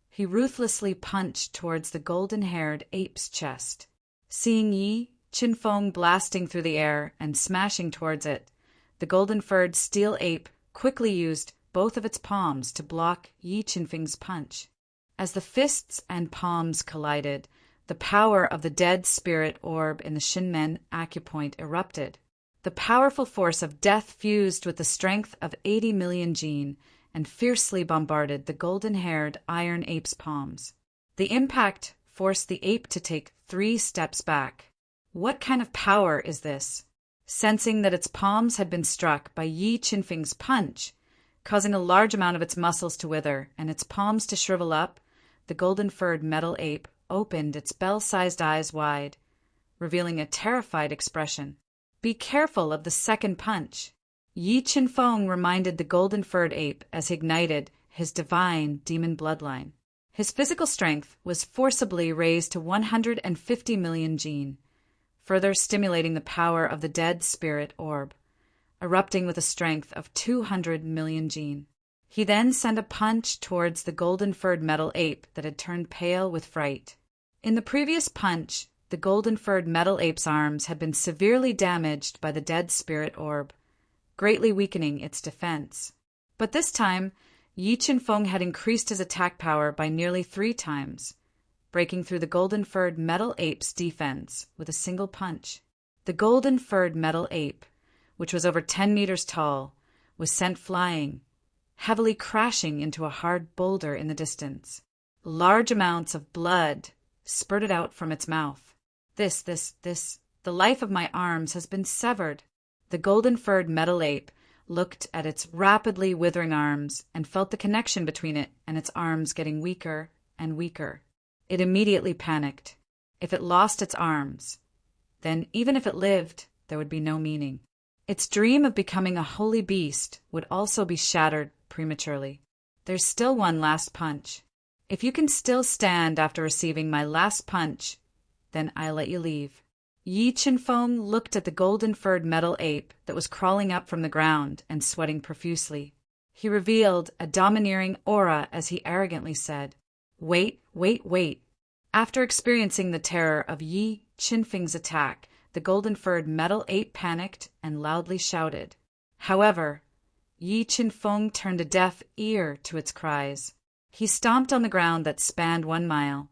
he ruthlessly punched towards the golden-haired ape's chest. Seeing Yi Chin-feng blasting through the air and smashing towards it, the golden-furred steel ape quickly used both of its palms to block Yi Chin-feng's punch. As the fists and palms collided, the power of the dead spirit orb in the Shinmen acupoint erupted. The powerful force of death fused with the strength of 80 million jin and fiercely bombarded the golden-haired iron ape's palms. The impact forced the ape to take 3 steps back. What kind of power is this? Sensing that its palms had been struck by Yi Chin-feng's punch, causing a large amount of its muscles to wither and its palms to shrivel up, the golden-furred metal ape opened its bell-sized eyes wide, revealing a terrified expression. "Be careful of the second punch," Yi Chin-feng reminded the golden-furred ape as he ignited his divine demon bloodline. His physical strength was forcibly raised to 150 million jin, further stimulating the power of the dead spirit orb, erupting with a strength of 200 million jin. He then sent a punch towards the golden-furred metal ape that had turned pale with fright. In the previous punch, the golden-furred metal ape's arms had been severely damaged by the dead spirit orb, greatly weakening its defense. But this time, Yi Chin-feng had increased his attack power by nearly 3 times, breaking through the golden-furred metal ape's defense with a single punch. The golden-furred metal ape, which was over 10 meters tall, was sent flying, heavily crashing into a hard boulder in the distance. Large amounts of blood spurted out from its mouth. The life of my arms has been severed." The golden-furred metal ape looked at its rapidly withering arms and felt the connection between it and its arms getting weaker and weaker. It immediately panicked. If it lost its arms, then even if it lived, there would be no meaning. Its dream of becoming a holy beast would also be shattered prematurely. There's still one last punch. If you can still stand after receiving my last punch, then I'll let you leave. Yi Qinfeng looked at the golden-furred metal ape that was crawling up from the ground and sweating profusely. He revealed a domineering aura as he arrogantly said, "Wait, wait, wait." After experiencing the terror of Yi Qinfeng's attack, the golden-furred metal ape panicked and loudly shouted. However, Yi Qinfeng turned a deaf ear to its cries. He stomped on the ground that spanned 1 mile,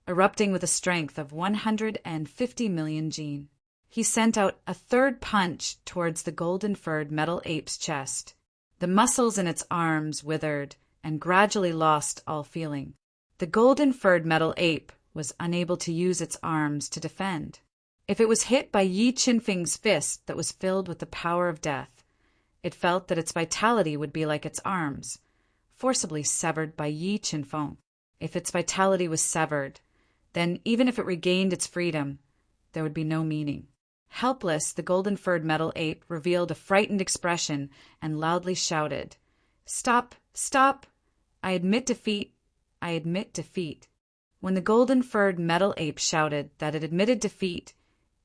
erupting with a strength of 150 million jin. He sent out a third punch towards the golden-furred metal ape's chest. The muscles in its arms withered and gradually lost all feeling. The golden-furred metal ape was unable to use its arms to defend. If it was hit by Yi Qinfeng's fist that was filled with the power of death, it felt that its vitality would be like its arms, forcibly severed by Yi Qinfeng. If its vitality was severed, then even if it regained its freedom, there would be no meaning. Helpless, the golden-furred metal ape revealed a frightened expression and loudly shouted, "Stop! Stop! I admit defeat! I admit defeat!" When the golden-furred metal ape shouted that it admitted defeat,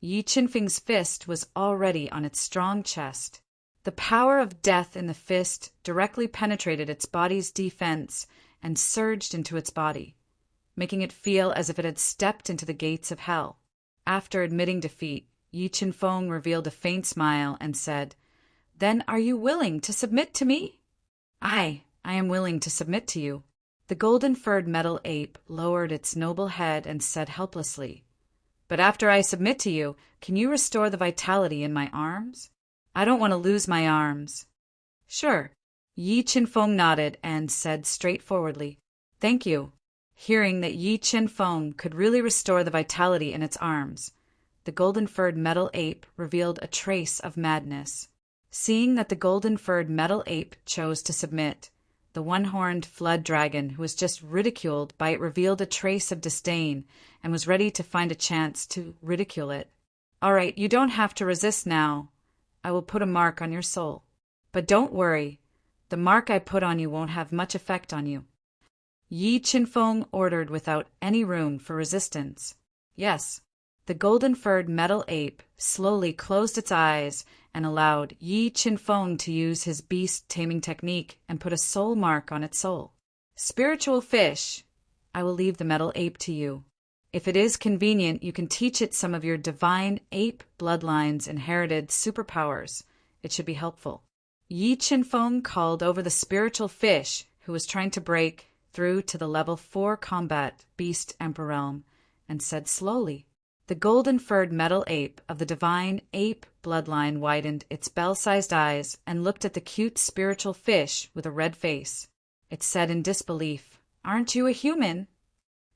Yi Qinfeng's fist was already on its strong chest. The power of death in the fist directly penetrated its body's defense and surged into its body, making it feel as if it had stepped into the gates of hell. After admitting defeat, Yi Qinfeng revealed a faint smile and said, "Then are you willing to submit to me?" "Aye, I am willing to submit to you." The golden-furred metal ape lowered its noble head and said helplessly, "But after I submit to you, can you restore the vitality in my arms? I don't want to lose my arms." "Sure." Yi Qinfeng nodded and said straightforwardly, "Thank you." Hearing that Yi Qinfeng could really restore the vitality in its arms, the golden-furred metal ape revealed a trace of madness. Seeing that the golden-furred metal ape chose to submit, the one-horned flood dragon who was just ridiculed by it revealed a trace of disdain and was ready to find a chance to ridicule it. "All right, you don't have to resist now. I will put a mark on your soul. But don't worry, the mark I put on you won't have much effect on you." Yi Qinfeng ordered without any room for resistance. "Yes." The golden-furred metal ape slowly closed its eyes and allowed Yi Qinfeng to use his beast-taming technique and put a soul mark on its soul. "Spiritual fish, I will leave the metal ape to you. If it is convenient, you can teach it some of your divine ape bloodline's inherited superpowers. It should be helpful." Yi Qinfeng called over the spiritual fish who was trying to break through to the level 4 combat beast emperor realm and said slowly. The golden-furred metal ape of the divine ape bloodline widened its bell-sized eyes and looked at the cute spiritual fish with a red face. It said in disbelief, "Aren't you a human?"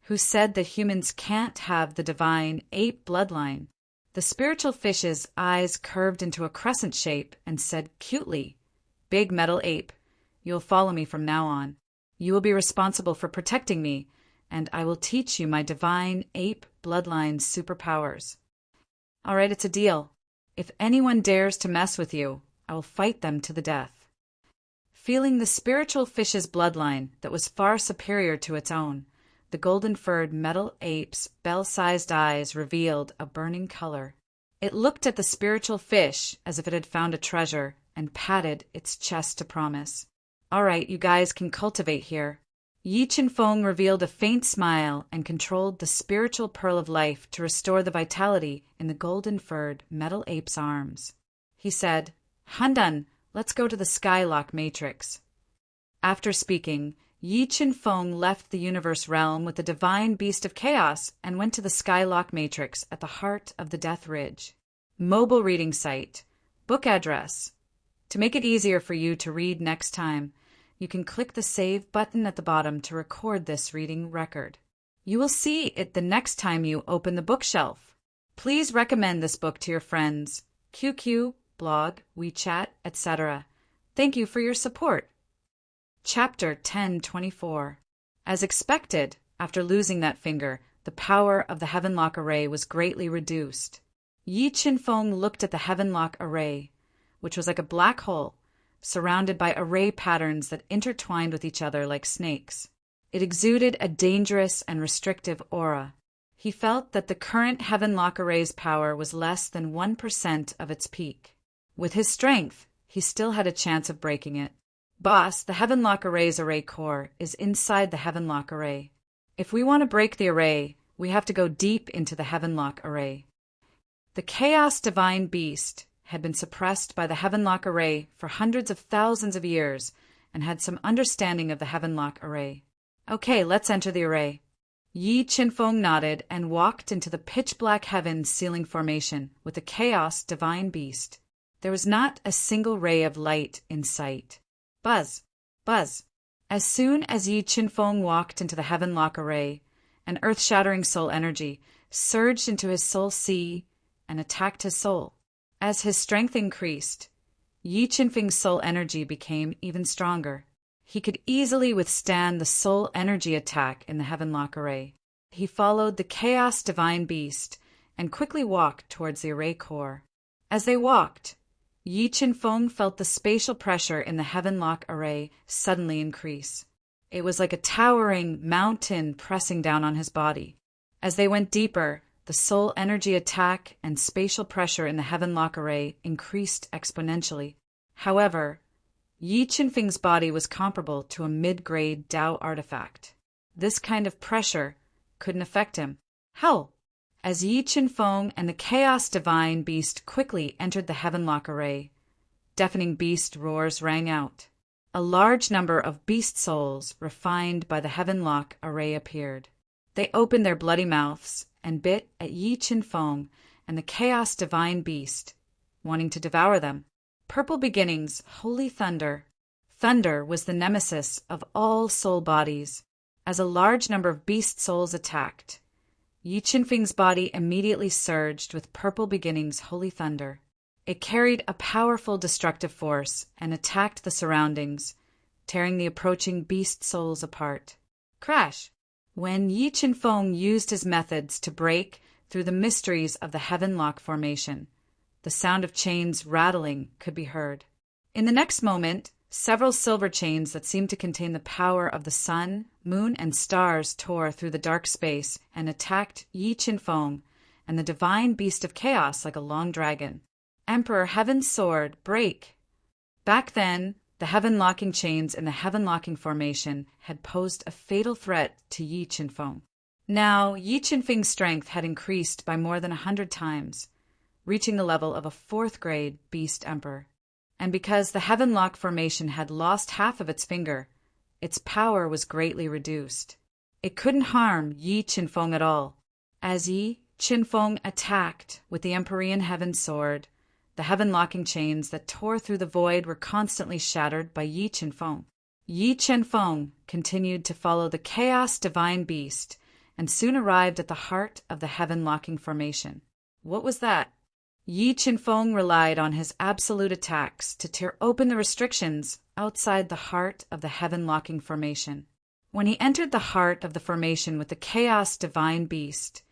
Who said that humans can't have the divine ape bloodline. The spiritual fish's eyes curved into a crescent shape and said cutely, "Big metal ape, you'll follow me from now on. You will be responsible for protecting me, and I will teach you my divine ape bloodline's superpowers." "All right, it's a deal. If anyone dares to mess with you, I will fight them to the death." Feeling the spiritual fish's bloodline that was far superior to its own, the golden-furred metal ape's bell-sized eyes revealed a burning color. It looked at the spiritual fish as if it had found a treasure and patted its chest to promise. "All right, you guys can cultivate here." Yi Qinfeng revealed a faint smile and controlled the spiritual pearl of life to restore the vitality in the golden-furred metal ape's arms. He said, "Handan, let's go to the Skylock Matrix." After speaking, Yi Qinfeng left the universe realm with the divine beast of chaos and went to the Skylock Matrix at the heart of the Death Ridge. Mobile reading site. Book address. To make it easier for you to read next time, you can click the Save button at the bottom to record this reading record. You will see it the next time you open the bookshelf. Please recommend this book to your friends, QQ, blog, WeChat, etc. Thank you for your support. Chapter 1024. As expected, after losing that finger, the power of the Heavenlock Array was greatly reduced. Yi Qinfeng looked at the Heavenlock Array. which was like a black hole, surrounded by array patterns that intertwined with each other like snakes. It exuded a dangerous and restrictive aura. He felt that the current Heavenlock Array's power was less than 1% of its peak. With his strength, he still had a chance of breaking it. Boss, the Heavenlock Array's array core is inside the Heavenlock Array. If we want to break the array, we have to go deep into the Heavenlock Array. The Chaos Divine Beast had been suppressed by the Heavenlock Array for hundreds of thousands of years and had some understanding of the Heavenlock Array. Okay, let's enter the array. Yi Qinfeng nodded and walked into the pitch-black heavens ceiling formation with the Chaos Divine Beast. There was not a single ray of light in sight. Buzz! Buzz! As soon as Yi Qinfeng walked into the Heavenlock Array, an earth-shattering soul energy surged into his soul sea and attacked his soul. As his strength increased, Yi Qinfeng's soul energy became even stronger. He could easily withstand the soul energy attack in the Heavenlock Array. He followed the Chaos Divine Beast and quickly walked towards the array core. As they walked, Yi Qinfeng felt the spatial pressure in the Heavenlock Array suddenly increase. It was like a towering mountain pressing down on his body. As they went deeper, the soul energy attack and spatial pressure in the Heavenlock Array increased exponentially. However, Yi Qinfeng's body was comparable to a mid-grade Dao artifact. This kind of pressure couldn't affect him. How? As Yi Qinfeng and the Chaos Divine Beast quickly entered the Heavenlock Array, deafening beast roars rang out. A large number of beast souls refined by the Heavenlock Array appeared. They opened their bloody mouths and bit at Yi Qinfeng and the Chaos Divine Beast, wanting to devour them. Purple Beginnings, Holy Thunder. Thunder was the nemesis of all soul bodies. As a large number of beast souls attacked, Yi Qinfeng's body immediately surged with Purple Beginnings, Holy Thunder. It carried a powerful destructive force and attacked the surroundings, tearing the approaching beast souls apart. Crash! When Yi Qinfeng used his methods to break through the mysteries of the Heavenlock formation, the sound of chains rattling could be heard. In the next moment, several silver chains that seemed to contain the power of the sun, moon, and stars tore through the dark space and attacked Yi Qinfeng and the divine beast of chaos like a long dragon. Emperor Heaven's sword, break! Back then, the heaven-locking chains in the heaven-locking formation had posed a fatal threat to Yi Qinfeng. Now, Yi Qinfeng's strength had increased by more than 100 times, reaching the level of a 4th-grade beast emperor. And because the Heavenlock formation had lost half of its finger, its power was greatly reduced. It couldn't harm Yi Qinfeng at all. As Yi Qinfeng attacked with the Empyrean Heaven Sword, the heaven-locking chains that tore through the void were constantly shattered by Yi Qinfeng. Yi Qinfeng continued to follow the Chaos Divine Beast and soon arrived at the heart of the heaven-locking formation. What was that? Yi Qinfeng relied on his absolute attacks to tear open the restrictions outside the heart of the heaven-locking formation. When he entered the heart of the formation with the Chaos Divine Beast,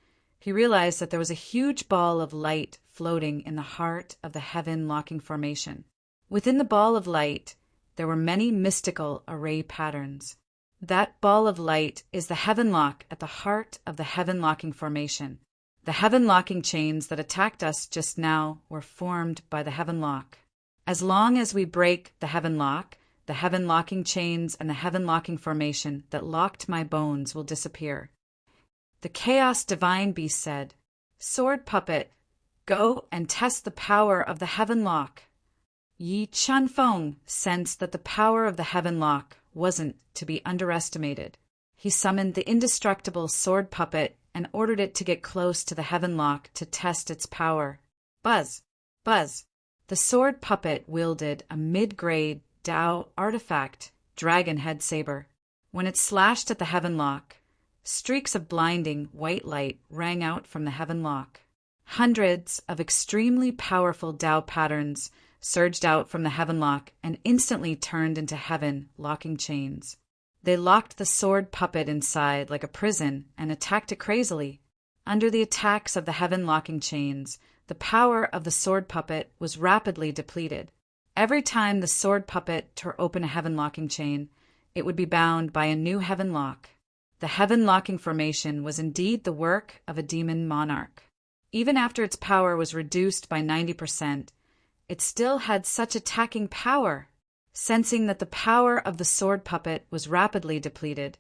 he realized that there was a huge ball of light floating in the heart of the heaven-locking formation. Within the ball of light, there were many mystical array patterns. That ball of light is the heavenlock at the heart of the heaven-locking formation. The heaven-locking chains that attacked us just now were formed by the heavenlock. As long as we break the heaven-locking chains and the heaven-locking formation that locked my bones will disappear. The Chaos Divine Beast said, "Sword Puppet, go and test the power of the heavenlock." Yi Qinfeng sensed that the power of the heavenlock wasn't to be underestimated. He summoned the indestructible Sword Puppet and ordered it to get close to the heavenlock to test its power. Buzz! Buzz! The Sword Puppet wielded a mid-grade Dao artifact, Dragon Head Saber. When it slashed at the heavenlock, streaks of blinding white light rang out from the heavenlock. Hundreds of extremely powerful Dao patterns surged out from the heavenlock and instantly turned into heaven-locking chains. They locked the Sword Puppet inside like a prison and attacked it crazily. Under the attacks of the heaven-locking chains, the power of the Sword Puppet was rapidly depleted. Every time the sword puppet tore open a heaven-locking chain, it would be bound by a new heaven lock. The heaven-locking formation was indeed the work of a demon monarch. Even after its power was reduced by 90%, it still had such attacking power. Sensing that the power of the sword puppet was rapidly depleted,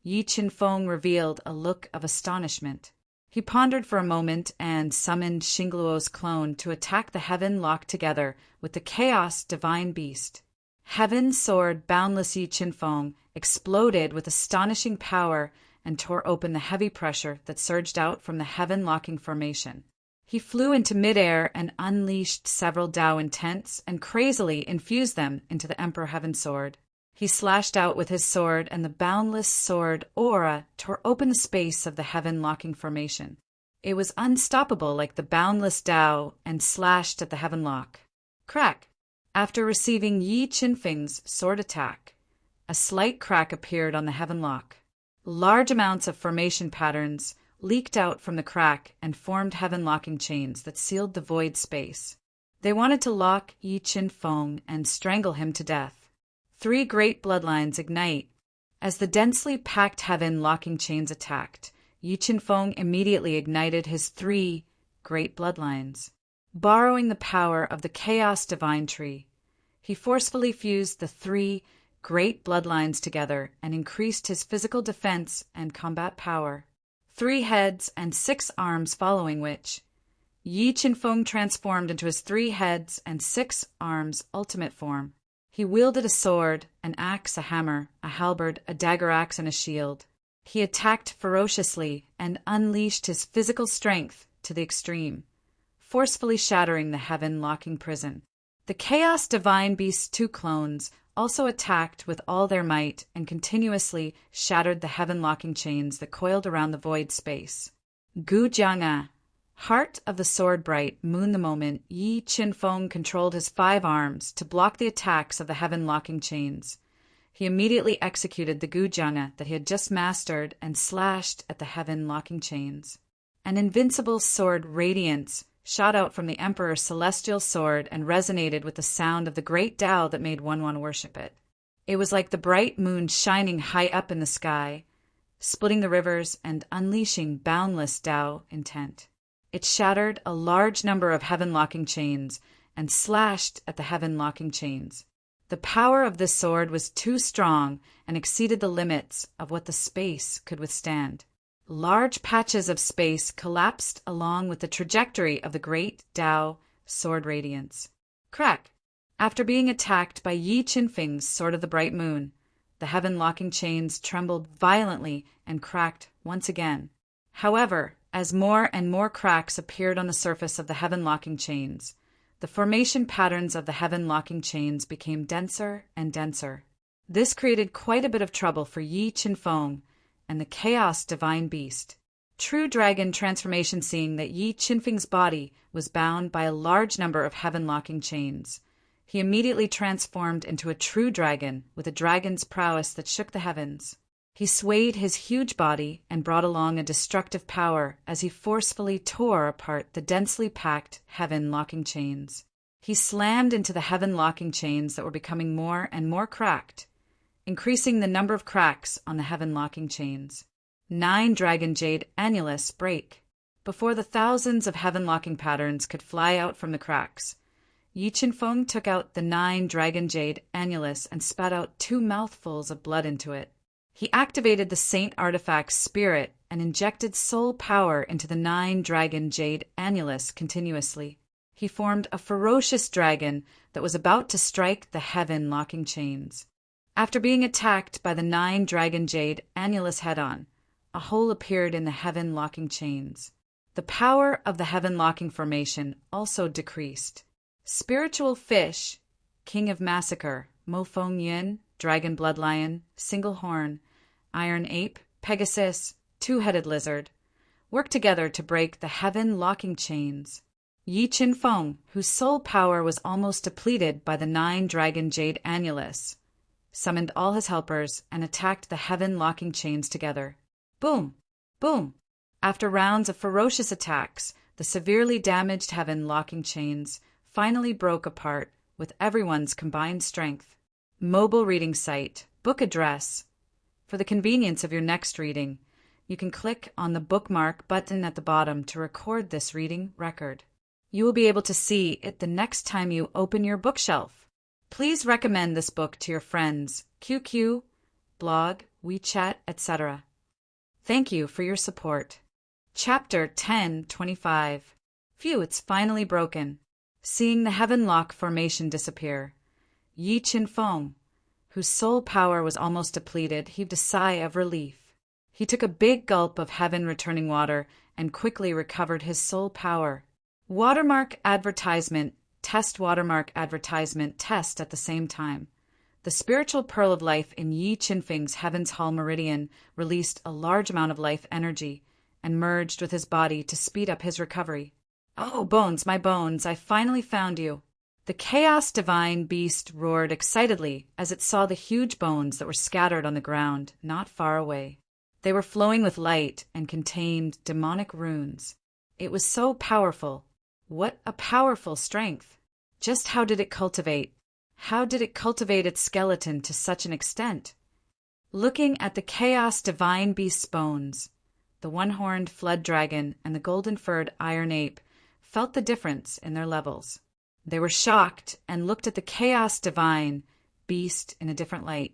Yi Qinfeng revealed a look of astonishment. He pondered for a moment and summoned Xingluo's clone to attack the heaven locked together with the chaos divine beast. Heaven sword boundless Yi Qinfeng exploded with astonishing power and tore open the heavy pressure that surged out from the heaven locking formation. He flew into midair and unleashed several Dao intents and crazily infused them into the Emperor Heaven Sword. He slashed out with his sword, and the boundless sword aura tore open the space of the heaven-locking formation. It was unstoppable like the boundless Dao and slashed at the heaven lock. Crack! After receiving Yi Qinfeng's sword attack, a slight crack appeared on the heaven lock. Large amounts of formation patterns leaked out from the crack and formed heaven-locking chains that sealed the void space. They wanted to lock Yi Qinfeng and strangle him to death. 3 great bloodlines ignite. As the densely packed heaven-locking chains attacked, Yi Qinfeng immediately ignited his 3 great bloodlines. Borrowing the power of the Chaos Divine Tree, he forcefully fused the 3 great bloodlines together and increased his physical defense and combat power. 3 heads and 6 arms following which, Yi Qinfeng transformed into his 3 heads and 6 arms ultimate form. He wielded a sword, an axe, a hammer, a halberd, a dagger axe, and a shield. He attacked ferociously and unleashed his physical strength to the extreme, forcefully shattering the heaven-locking prison. The Chaos Divine Beast's 2 clones also attacked with all their might and continuously shattered the heaven-locking chains that coiled around the void space. Gu Jianga, heart of the sword bright moon. The moment Yi Qinfeng controlled his 5 arms to block the attacks of the heaven-locking chains, he immediately executed the Gu Jianga that he had just mastered and slashed at the heaven-locking chains. An invincible sword radiance shot out from the Emperor's celestial sword and resonated with the sound of the great Tao that made one want to worship it. It was like the bright moon shining high up in the sky, splitting the rivers and unleashing boundless Tao intent. It shattered a large number of heaven-locking chains and slashed at the heaven-locking chains. The power of this sword was too strong and exceeded the limits of what the space could withstand. Large patches of space collapsed along with the trajectory of the great Tao sword radiance. Crack! After being attacked by Yi Qinfeng's Sword of the Bright Moon, the heaven-locking chains trembled violently and cracked once again. However, as more and more cracks appeared on the surface of the heaven-locking chains, the formation patterns of the heaven-locking chains became denser and denser. This created quite a bit of trouble for Yi Qinfeng and the Chaos Divine Beast. True Dragon transformation, seeing that Yi Qinfeng's body was bound by a large number of heaven-locking chains, he immediately transformed into a true dragon with a dragon's prowess that shook the heavens. He swayed his huge body and brought along a destructive power as he forcefully tore apart the densely packed heaven-locking chains. He slammed into the heaven-locking chains that were becoming more and more cracked, increasing the number of cracks on the heaven-locking chains. 9 dragon jade annulus break. Before the thousands of heaven-locking patterns could fly out from the cracks, Yi Qinfeng took out the 9 dragon jade annulus and spat out 2 mouthfuls of blood into it. He activated the Saint Artifact's spirit and injected soul power into the 9 dragon jade annulus continuously. He formed a ferocious dragon that was about to strike the heaven-locking chains. After being attacked by the 9 dragon jade annulus head-on, a hole appeared in the heaven-locking chains. The power of the heaven-locking formation also decreased. Spiritual Fish, King of Massacre, Mo Feng Yin, Dragon Blood Lion, Single Horn, Iron Ape, Pegasus, 2-headed Lizard, worked together to break the heaven-locking chains. Yi Qinfeng, whose soul power was almost depleted by the 9 dragon jade annulus, summoned all his helpers and attacked the heaven-locking chains together. Boom! Boom! After rounds of ferocious attacks, the severely damaged heaven-locking chains finally broke apart with everyone's combined strength. Mobile reading site, book address. For the convenience of your next reading, you can click on the bookmark button at the bottom to record this reading record. You will be able to see it the next time you open your bookshelf. Please recommend this book to your friends, QQ, blog, WeChat, etc. Thank you for your support. Chapter 1025. Phew, it's finally broken. Seeing the Heavenlock formation disappear, Yi Qinfeng, whose soul power was almost depleted, heaved a sigh of relief. He took a big gulp of heaven-returning water and quickly recovered his soul power. Watermark advertisement, test watermark advertisement, test at the same time. The spiritual pearl of life in Yi Qinfeng's Heaven's Hall Meridian released a large amount of life energy and merged with his body to speed up his recovery. Oh, bones, my bones, I finally found you. The Chaos Divine Beast roared excitedly as it saw the huge bones that were scattered on the ground not far away. They were flowing with light and contained demonic runes. It was so powerful. What a powerful strength! Just how did it cultivate? How did it cultivate its skeleton to such an extent? Looking at the Chaos Divine Beast's bones, the one-horned flood dragon and the golden-furred iron ape felt the difference in their levels. They were shocked and looked at the Chaos Divine Beast in a different light.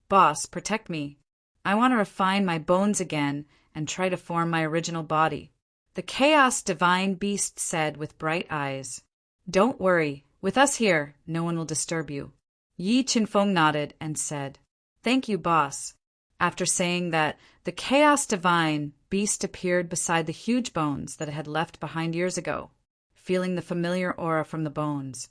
Boss, protect me. I want to refine my bones again and try to form my original body. The Chaos Divine Beast said with bright eyes. Don't worry. With us here, no one will disturb you. Yi Qinfeng nodded and said, Thank you, boss. After saying that, the Chaos Divine Beast appeared beside the huge bones that it had left behind years ago. Feeling the familiar aura from the bones,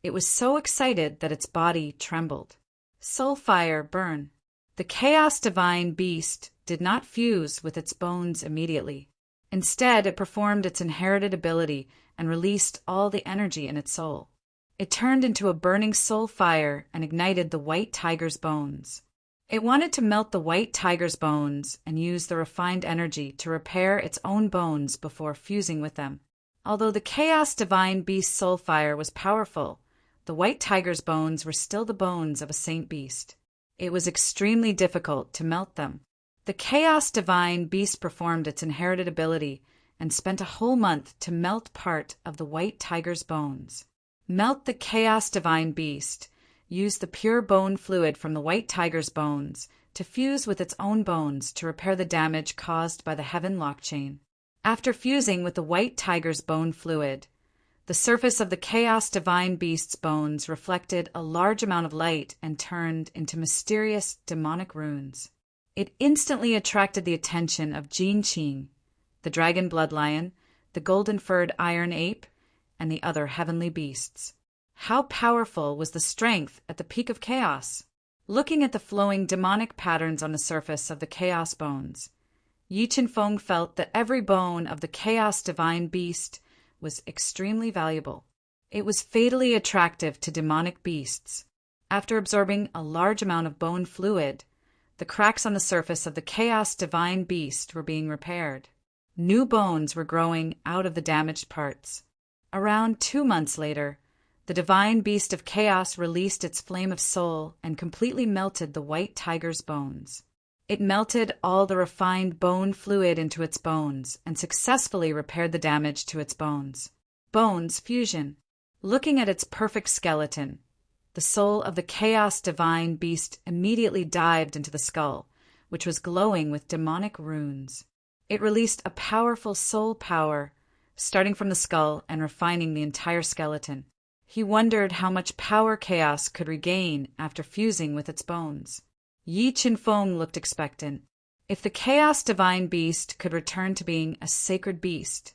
it was so excited that its body trembled. Soul fire burn. The Chaos Divine Beast did not fuse with its bones immediately. Instead, it performed its inherited ability and released all the energy in its soul. It turned into a burning soul fire and ignited the white tiger's bones. It wanted to melt the white tiger's bones and use the refined energy to repair its own bones before fusing with them. Although the Chaos Divine Beast's soul fire was powerful, the white tiger's bones were still the bones of a saint beast. It was extremely difficult to melt them. The Chaos Divine Beast performed its inherited ability and spent a whole month to melt part of the white tiger's bones. Melt the Chaos Divine Beast. Use the pure bone fluid from the white tiger's bones to fuse with its own bones to repair the damage caused by the Heavenlock chain. After fusing with the white tiger's bone fluid, the surface of the Chaos Divine Beast's bones reflected a large amount of light and turned into mysterious demonic runes. It instantly attracted the attention of Jin Qing, the dragon blood lion, the golden-furred iron ape, and the other heavenly beasts. How powerful was the strength at the peak of chaos! Looking at the flowing demonic patterns on the surface of the chaos bones, Yi Qinfeng felt that every bone of the Chaos Divine Beast was extremely valuable. It was fatally attractive to demonic beasts. After absorbing a large amount of bone fluid, the cracks on the surface of the Chaos Divine Beast were being repaired. New bones were growing out of the damaged parts. Around 2 months later, the Divine Beast of Chaos released its flame of soul and completely melted the white tiger's bones. It melted all the refined bone fluid into its bones and successfully repaired the damage to its bones. Bones fusion. Looking at its perfect skeleton, the soul of the Chaos Divine Beast immediately dived into the skull, which was glowing with demonic runes. It released a powerful soul power, starting from the skull and refining the entire skeleton. He wondered how much power Chaos could regain after fusing with its bones. Yi Qinfeng looked expectant. If the Chaos Divine Beast could return to being a sacred beast,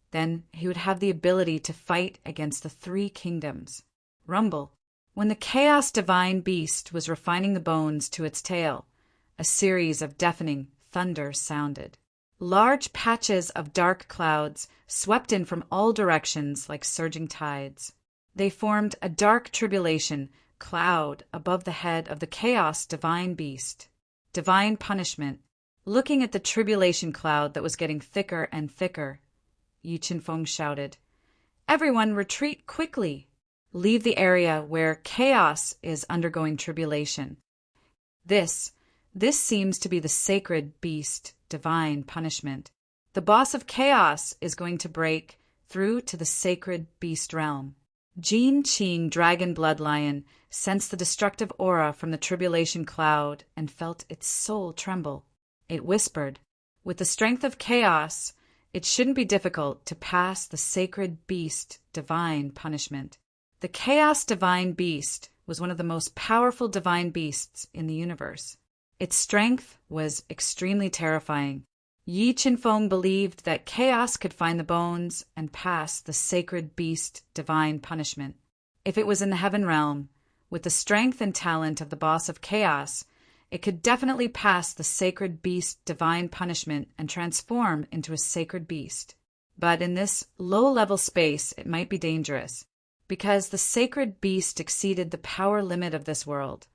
then he would have the ability to fight against the 3 kingdoms. Rumble. When the Chaos Divine Beast was refining the bones to its tail, a series of deafening thunder sounded. Large patches of dark clouds swept in from all directions like surging tides. They formed a dark tribulation cloud above the head of the Chaos Divine Beast. Divine punishment. Looking at the tribulation cloud that was getting thicker and thicker, Yi Qinfeng shouted, "Everyone retreat quickly!" Leave the area where chaos is undergoing tribulation. This seems to be the sacred beast, divine punishment. The boss of chaos is going to break through to the sacred beast realm. Jin Qing, dragon bloodlion, sensed the destructive aura from the tribulation cloud and felt its soul tremble. It whispered, with the strength of chaos, it shouldn't be difficult to pass the sacred beast, divine punishment. The chaos divine beast was one of the most powerful divine beasts in the universe. Its strength was extremely terrifying. Yi Qinfeng believed that chaos could find the bones and pass the sacred beast divine punishment. If it was in the heaven realm, with the strength and talent of the boss of chaos, it could definitely pass the sacred beast divine punishment and transform into a sacred beast. But in this low-level space, it might be dangerous, because the sacred beast exceeded the power limit of this world.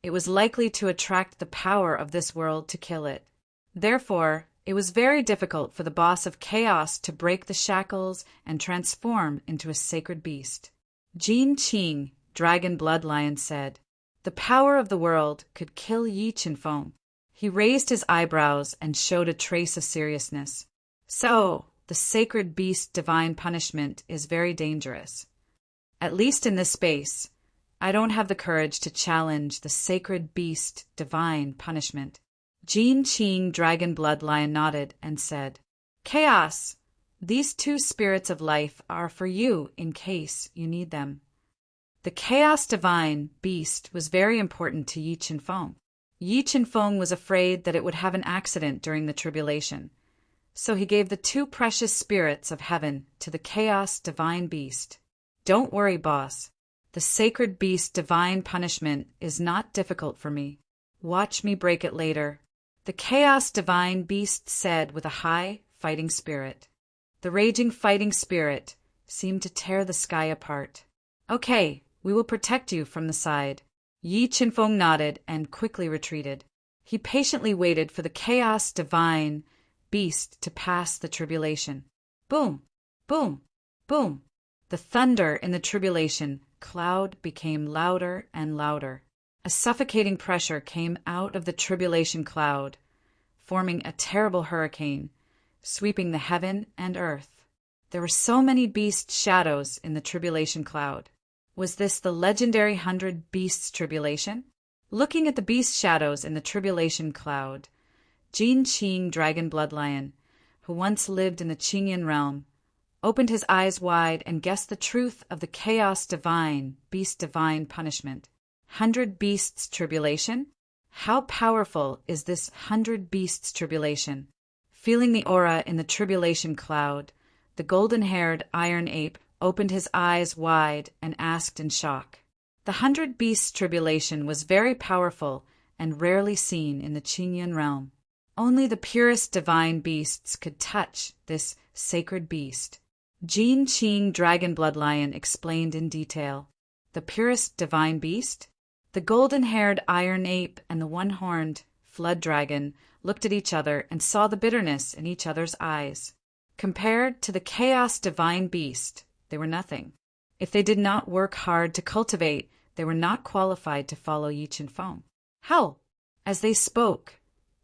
It was likely to attract the power of this world to kill it. Therefore, it was very difficult for the boss of chaos to break the shackles and transform into a sacred beast. Jin Qing, dragon bloodlion, said, "The power of the world could kill Yi Qinfeng." He raised his eyebrows and showed a trace of seriousness. "So, the sacred beast divine punishment is very dangerous. At least in this space, I don't have the courage to challenge the sacred beast divine punishment." Jin Qing, dragon bloodlion, nodded and said, "Chaos, these two spirits of life are for you in case you need them." The chaos divine beast was very important to Yi Qinfeng. Yi Qinfeng was afraid that it would have an accident during the tribulation, so he gave the two precious spirits of heaven to the chaos divine beast. "Don't worry, boss. The sacred beast divine punishment is not difficult for me. Watch me break it later." The chaos divine beast said with a high fighting spirit. The raging fighting spirit seemed to tear the sky apart. "Okay, we will protect you from the side." Yi Qinfeng nodded and quickly retreated. He patiently waited for the chaos divine beast to pass the tribulation. Boom, boom, boom. The thunder in the tribulation cloud became louder and louder. A suffocating pressure came out of the tribulation cloud, forming a terrible hurricane, sweeping the heaven and earth. There were so many beast shadows in the tribulation cloud. Was this the legendary 100 Beasts tribulation? Looking at the beast shadows in the tribulation cloud, Jin Qing, dragon bloodlion, who once lived in the Qingyan realm, opened his eyes wide and guessed the truth of the chaos divine, beast divine punishment. 100 Beasts tribulation? How powerful is this 100 Beasts tribulation? Feeling the aura in the tribulation cloud, the golden-haired iron ape opened his eyes wide and asked in shock. The 100 Beasts tribulation was very powerful and rarely seen in the Qingyan realm. Only the purest divine beasts could touch this sacred beast. Jin Qing, dragon bloodlion, explained in detail. The purest divine beast? The golden-haired iron ape and the one-horned flood dragon looked at each other and saw the bitterness in each other's eyes. Compared to the chaos divine beast, they were nothing. If they did not work hard to cultivate, they were not qualified to follow Yi Qinfeng. How? As they spoke,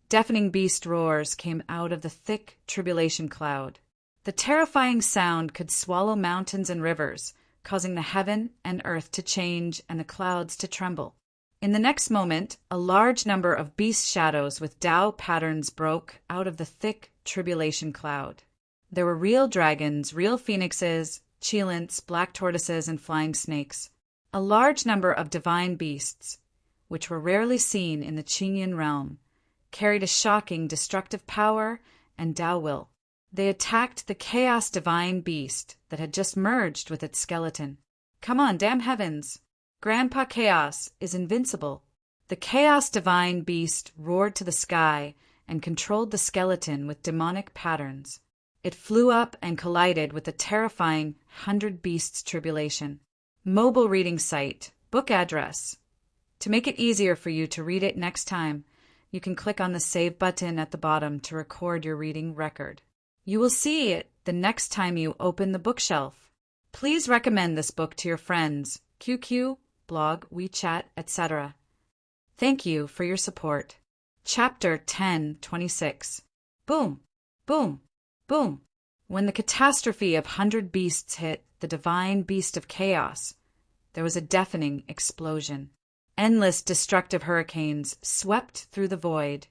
deafening beast roars came out of the thick tribulation cloud. The terrifying sound could swallow mountains and rivers, causing the heaven and earth to change and the clouds to tremble. In the next moment, a large number of beast shadows with Tao patterns broke out of the thick tribulation cloud. There were real dragons, real phoenixes, cheilants, black tortoises, and flying snakes. A large number of divine beasts, which were rarely seen in the Qingyan realm, carried a shocking destructive power and Tao will. They attacked the chaos divine beast that had just merged with its skeleton. Come on, damn heavens! Grandpa Chaos is invincible. The chaos divine beast roared to the sky and controlled the skeleton with demonic patterns. It flew up and collided with the terrifying 100 Beasts tribulation. Mobile reading site, book address. To make it easier for you to read it next time, you can click on the Save button at the bottom to record your reading record. You will see it the next time you open the bookshelf. Please recommend this book to your friends, QQ, blog, WeChat, etc. Thank you for your support. Chapter 10:26. Boom, boom, boom. When the catastrophe of 100 beasts hit the divine beast of chaos, there was a deafening explosion. Endless destructive hurricanes swept through the void,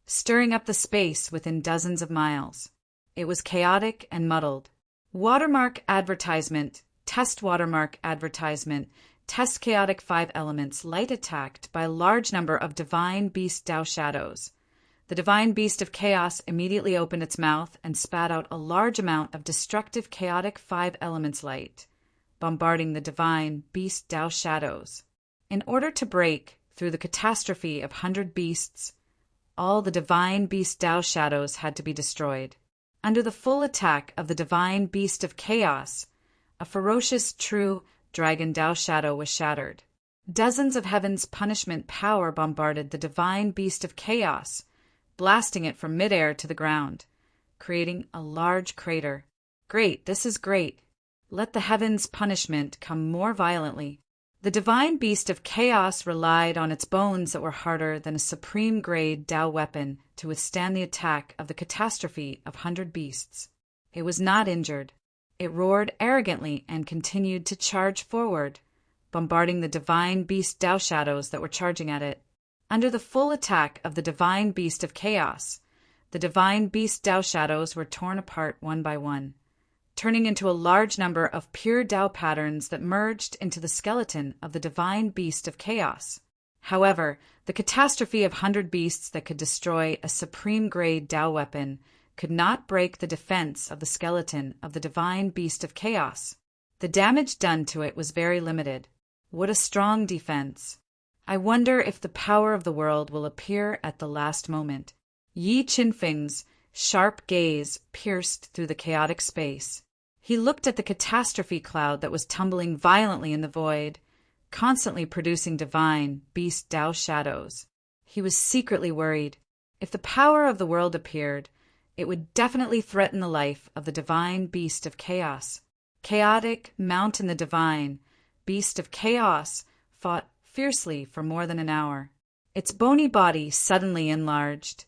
stirring up the space within dozens of miles. It was chaotic and muddled. Watermark advertisement, test watermark advertisement, test chaotic 5 elements, light attacked by a large number of divine beast Tao shadows. The divine beast of chaos immediately opened its mouth and spat out a large amount of destructive chaotic 5 elements light, bombarding the divine beast Tao shadows. In order to break through the catastrophe of 100 beasts, all the divine beast Tao shadows had to be destroyed. Under the full attack of the divine beast of chaos, a ferocious true dragon Tao shadow was shattered. Dozens of heaven's punishment power bombarded the divine beast of chaos, blasting it from midair to the ground, creating a large crater. Great, this is great. Let the heavens' punishment come more violently. The divine beast of chaos relied on its bones that were harder than a supreme-grade Tao weapon to withstand the attack of the catastrophe of 100 beasts. It was not injured. It roared arrogantly and continued to charge forward, bombarding the divine beast Tao shadows that were charging at it. Under the full attack of the divine beast of chaos, the divine beast Tao shadows were torn apart one by one, turning into a large number of pure Tao patterns that merged into the skeleton of the divine beast of chaos. However, the catastrophe of 100 beasts that could destroy a supreme-grade Tao weapon could not break the defense of the skeleton of the divine beast of chaos. The damage done to it was very limited. What a strong defense! I wonder if the power of the world will appear at the last moment. Yi Qinfeng's sharp gaze pierced through the chaotic space. He looked at the catastrophe cloud that was tumbling violently in the void, constantly producing divine beast Tao shadows. He was secretly worried. If the power of the world appeared, it would definitely threaten the life of the divine beast of chaos. Chaotic Mountain the divine beast of chaos fought fiercely for more than an hour. Its bony body suddenly enlarged,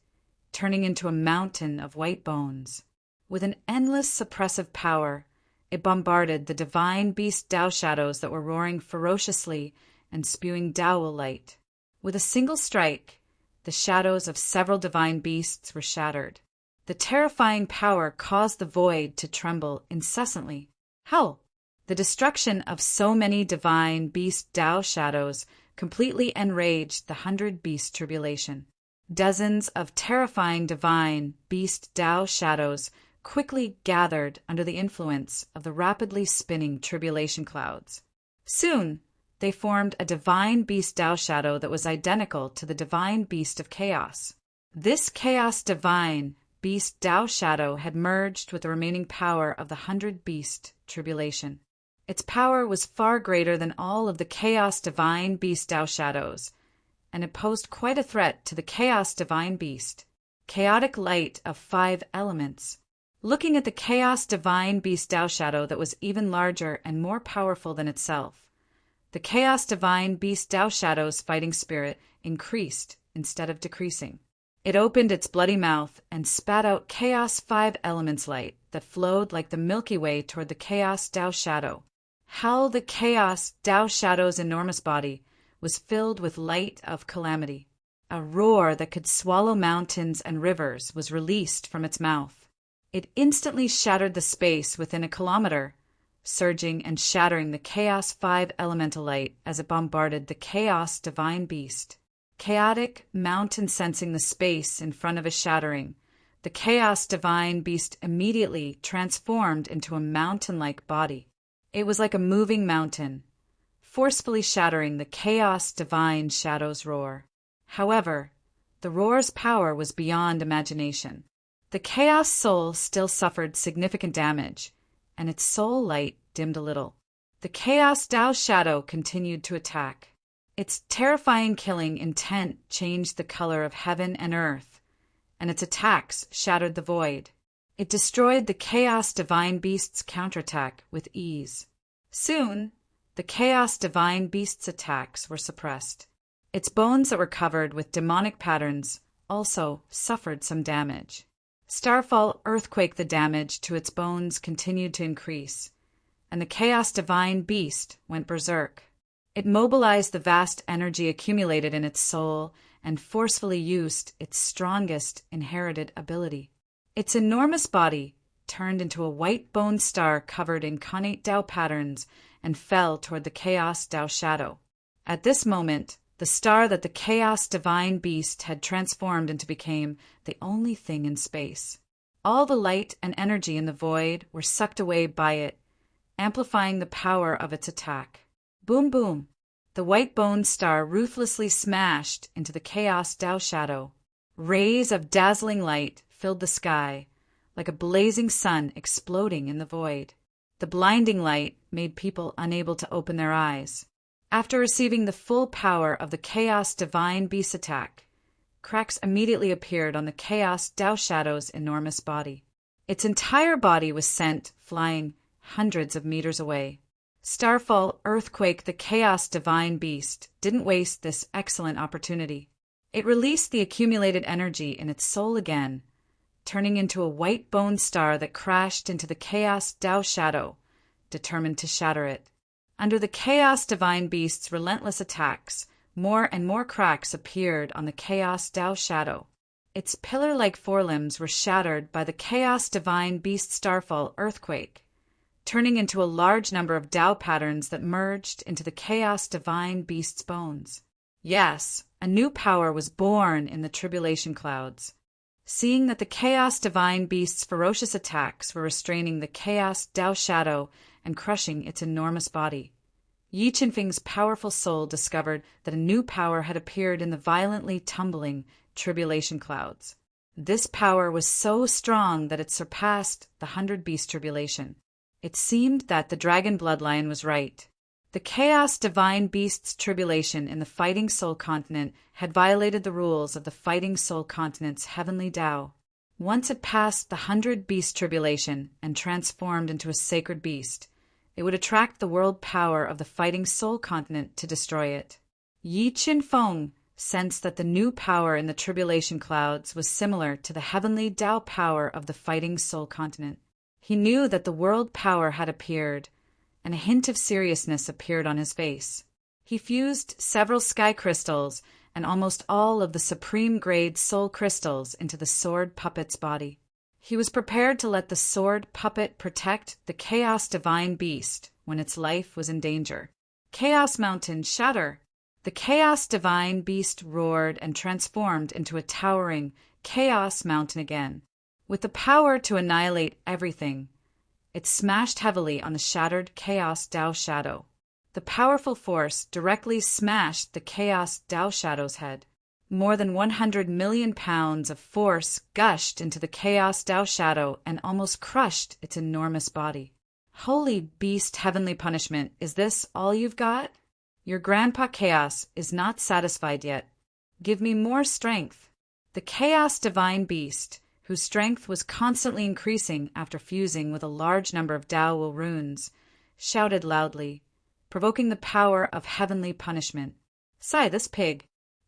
turning into a mountain of white bones. With an endless suppressive power, it bombarded the divine beast Tao shadows that were roaring ferociously and spewing Tao light. With a single strike, the shadows of several divine beasts were shattered. The terrifying power caused the void to tremble incessantly. How? The destruction of so many divine beast Tao shadows completely enraged the 100 beast tribulation. Dozens of terrifying divine beast Tao shadows quickly gathered under the influence of the rapidly spinning tribulation clouds. Soon, they formed a divine beast Tao shadow that was identical to the divine beast of chaos. This chaos divine beast Tao shadow had merged with the remaining power of the 100 beast tribulation. Its power was far greater than all of the chaos divine beast Tao shadows, and it posed quite a threat to the chaos divine beast. Chaotic light of 5 elements. Looking at the chaos divine beast Tao shadow that was even larger and more powerful than itself, the chaos divine beast Tao shadow's fighting spirit increased instead of decreasing. It opened its bloody mouth and spat out chaos 5 elements light that flowed like the Milky Way toward the chaos Tao shadow. How the chaos Tao shadow's enormous body was filled with light of calamity. A roar that could swallow mountains and rivers was released from its mouth. It instantly shattered the space within a kilometer, surging and shattering the chaos 5 elemental light as it bombarded the chaos divine beast. Chaotic mountain sensing the space in front of a shattering, the chaos divine beast immediately transformed into a mountain-like body. It was like a moving mountain, forcefully shattering the chaos divine shadow's roar. However, the roar's power was beyond imagination. The chaos soul still suffered significant damage, and its soul light dimmed a little. The chaos Tao shadow continued to attack. Its terrifying killing intent changed the color of heaven and earth, and its attacks shattered the void. It destroyed the chaos divine beast's counterattack with ease. Soon, the Chaos Divine Beast's attacks were suppressed. Its bones that were covered with demonic patterns also suffered some damage. Starfall earthquake the damage to its bones continued to increase, and the Chaos Divine Beast went berserk. It mobilized the vast energy accumulated in its soul and forcefully used its strongest inherited ability. Its enormous body turned into a white bone star covered in connate Tao patterns and fell toward the Chaos Tao shadow. At this moment, the star that the Chaos Divine Beast had transformed into became the only thing in space. All the light and energy in the void were sucked away by it, amplifying the power of its attack. Boom, boom! The white bone star ruthlessly smashed into the Chaos Tao shadow. Rays of dazzling light filled the sky, like a blazing sun exploding in the void. The blinding light made people unable to open their eyes. After receiving the full power of the Chaos Divine Beast attack, cracks immediately appeared on the Chaos Tao shadow's enormous body. Its entire body was sent flying hundreds of meters away. Starfall earthquake the Chaos Divine Beast didn't waste this excellent opportunity. It released the accumulated energy in its soul again, turning into a white bone star that crashed into the Chaos Tao shadow, determined to shatter it. Under the Chaos Divine Beast's relentless attacks, more and more cracks appeared on the Chaos Tao shadow. Its pillar-like forelimbs were shattered by the Chaos Divine Beast starfall earthquake, turning into a large number of Tao patterns that merged into the Chaos Divine Beast's bones. Yes, a new power was born in the tribulation clouds. Seeing that the Chaos Divine Beast's ferocious attacks were restraining the Chaos Tao shadow and crushing its enormous body, Yi Qinfeng's powerful soul discovered that a new power had appeared in the violently tumbling tribulation clouds. This power was so strong that it surpassed the 100-beast tribulation. It seemed that the dragon bloodline was right. The Chaos Divine Beast's tribulation in the Fighting Soul Continent had violated the rules of the Fighting Soul Continent's heavenly Tao. Once it passed the 100-beast tribulation and transformed into a sacred beast, it would attract the world power of the Fighting Soul Continent to destroy it. Yi Qinfeng sensed that the new power in the tribulation clouds was similar to the heavenly Tao power of the Fighting Soul Continent. He knew that the world power had appeared, and a hint of seriousness appeared on his face. He fused several sky crystals and almost all of the supreme-grade soul crystals into the sword puppet's body. He was prepared to let the sword puppet protect the Chaos Divine Beast when its life was in danger. Chaos Mountain, shatter! The Chaos Divine Beast roared and transformed into a towering Chaos Mountain again. With the power to annihilate everything, it smashed heavily on the shattered Chaos Tao shadow. The powerful force directly smashed the Chaos Tao shadow's head. More than 100 million pounds of force gushed into the Chaos Tao shadow and almost crushed its enormous body. Holy beast, heavenly punishment, is this all you've got? Your Grandpa Chaos is not satisfied yet. Give me more strength. The Chaos Divine Beast, whose strength was constantly increasing after fusing with a large number of Tao will runes, shouted loudly, provoking the power of heavenly punishment. Sigh, this pig.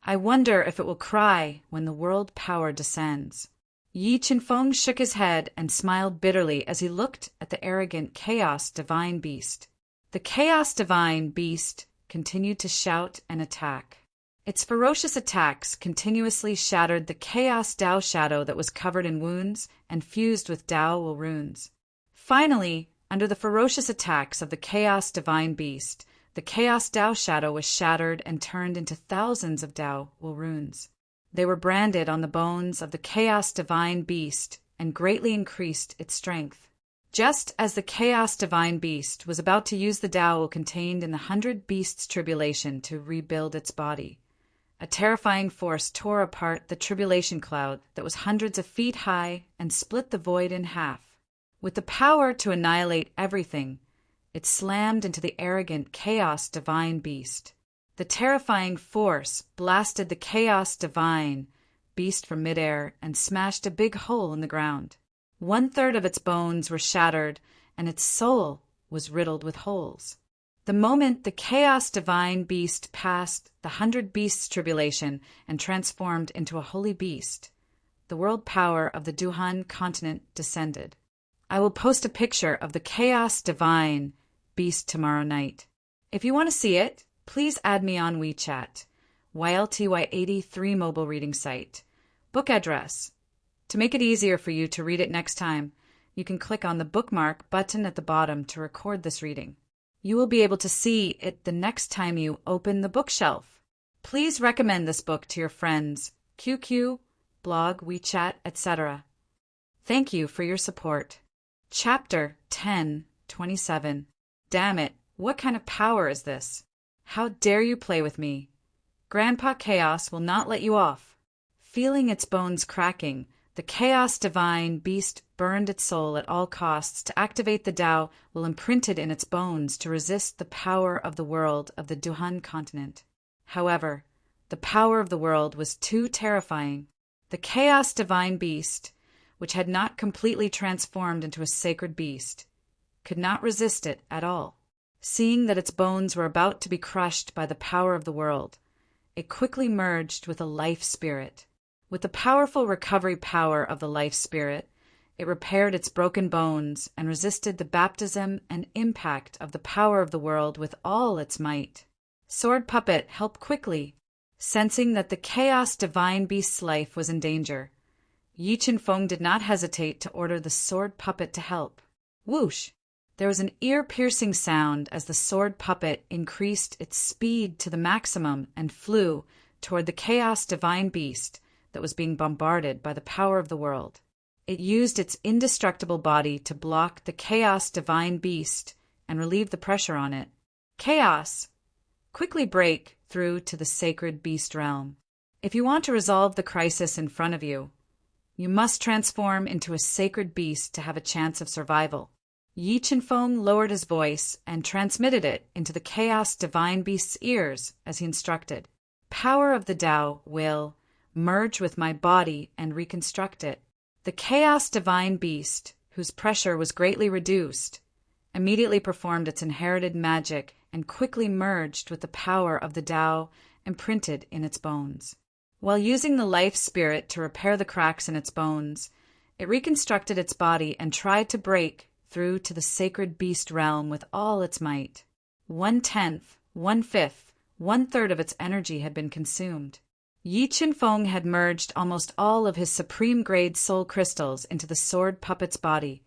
I wonder if it will cry when the world power descends. Yi Qinfeng shook his head and smiled bitterly as he looked at the arrogant Chaos Divine Beast. The Chaos Divine Beast continued to shout and attack. Its ferocious attacks continuously shattered the Chaos Tao shadow that was covered in wounds and fused with Tao will runes. Finally, under the ferocious attacks of the Chaos Divine Beast, the Chaos Tao shadow was shattered and turned into thousands of Tao will runes. They were branded on the bones of the Chaos Divine Beast and greatly increased its strength. Just as the Chaos Divine Beast was about to use the Tao contained in the 100 Beasts tribulation to rebuild its body, a terrifying force tore apart the tribulation cloud that was hundreds of feet high and split the void in half. With the power to annihilate everything, it slammed into the arrogant Chaos Divine Beast. The terrifying force blasted the Chaos Divine Beast from midair and smashed a big hole in the ground. 1/3 of its bones were shattered, and its soul was riddled with holes. The moment the chaos divine beast passed the 100 beasts tribulation and transformed into a holy beast, the world power of the Duhan continent descended. I will post a picture of the chaos divine beast tomorrow night. If you want to see it, please add me on WeChat, YLTY83 mobile reading site. Book address. To make it easier for you to read it next time, you can click on the bookmark button at the bottom to record this reading. You will be able to see it the next time you open the bookshelf. Please recommend this book to your friends, QQ, blog, WeChat, etc. Thank you for your support. Chapter 10:27. Damn it, what kind of power is this? How dare you play with me? Grandpa Chaos will not let you off. Feeling its bones cracking, the chaos divine beast burned its soul at all costs to activate the Tao will imprinted in its bones to resist the power of the world of the Duhan continent. However, the power of the world was too terrifying. The chaos divine beast, which had not completely transformed into a sacred beast, could not resist it at all. Seeing that its bones were about to be crushed by the power of the world, it quickly merged with a life spirit. With the powerful recovery power of the life spirit, it repaired its broken bones and resisted the baptism and impact of the power of the world with all its might. Sword Puppet helped quickly. Sensing that the chaos divine beast's life was in danger, Yi Chen-feng did not hesitate to order the sword puppet to help. Whoosh! There was an ear-piercing sound as the sword puppet increased its speed to the maximum and flew toward the chaos divine beast that was being bombarded by the power of the world. It used its indestructible body to block the chaos divine beast and relieve the pressure on it. Chaos! Quickly break through to the sacred beast realm. If you want to resolve the crisis in front of you, you must transform into a sacred beast to have a chance of survival. Yi Chen-feng lowered his voice and transmitted it into the chaos divine beast's ears as he instructed. Power of the Tao will merge with my body and reconstruct it. The chaos divine beast, whose pressure was greatly reduced, immediately performed its inherited magic and quickly merged with the power of the Tao imprinted in its bones. While using the life spirit to repair the cracks in its bones, it reconstructed its body and tried to break through to the sacred beast realm with all its might. 1/10, 1/5, 1/3 of its energy had been consumed. Yi Chen-feng had merged almost all of his supreme-grade soul crystals into the sword puppet's body,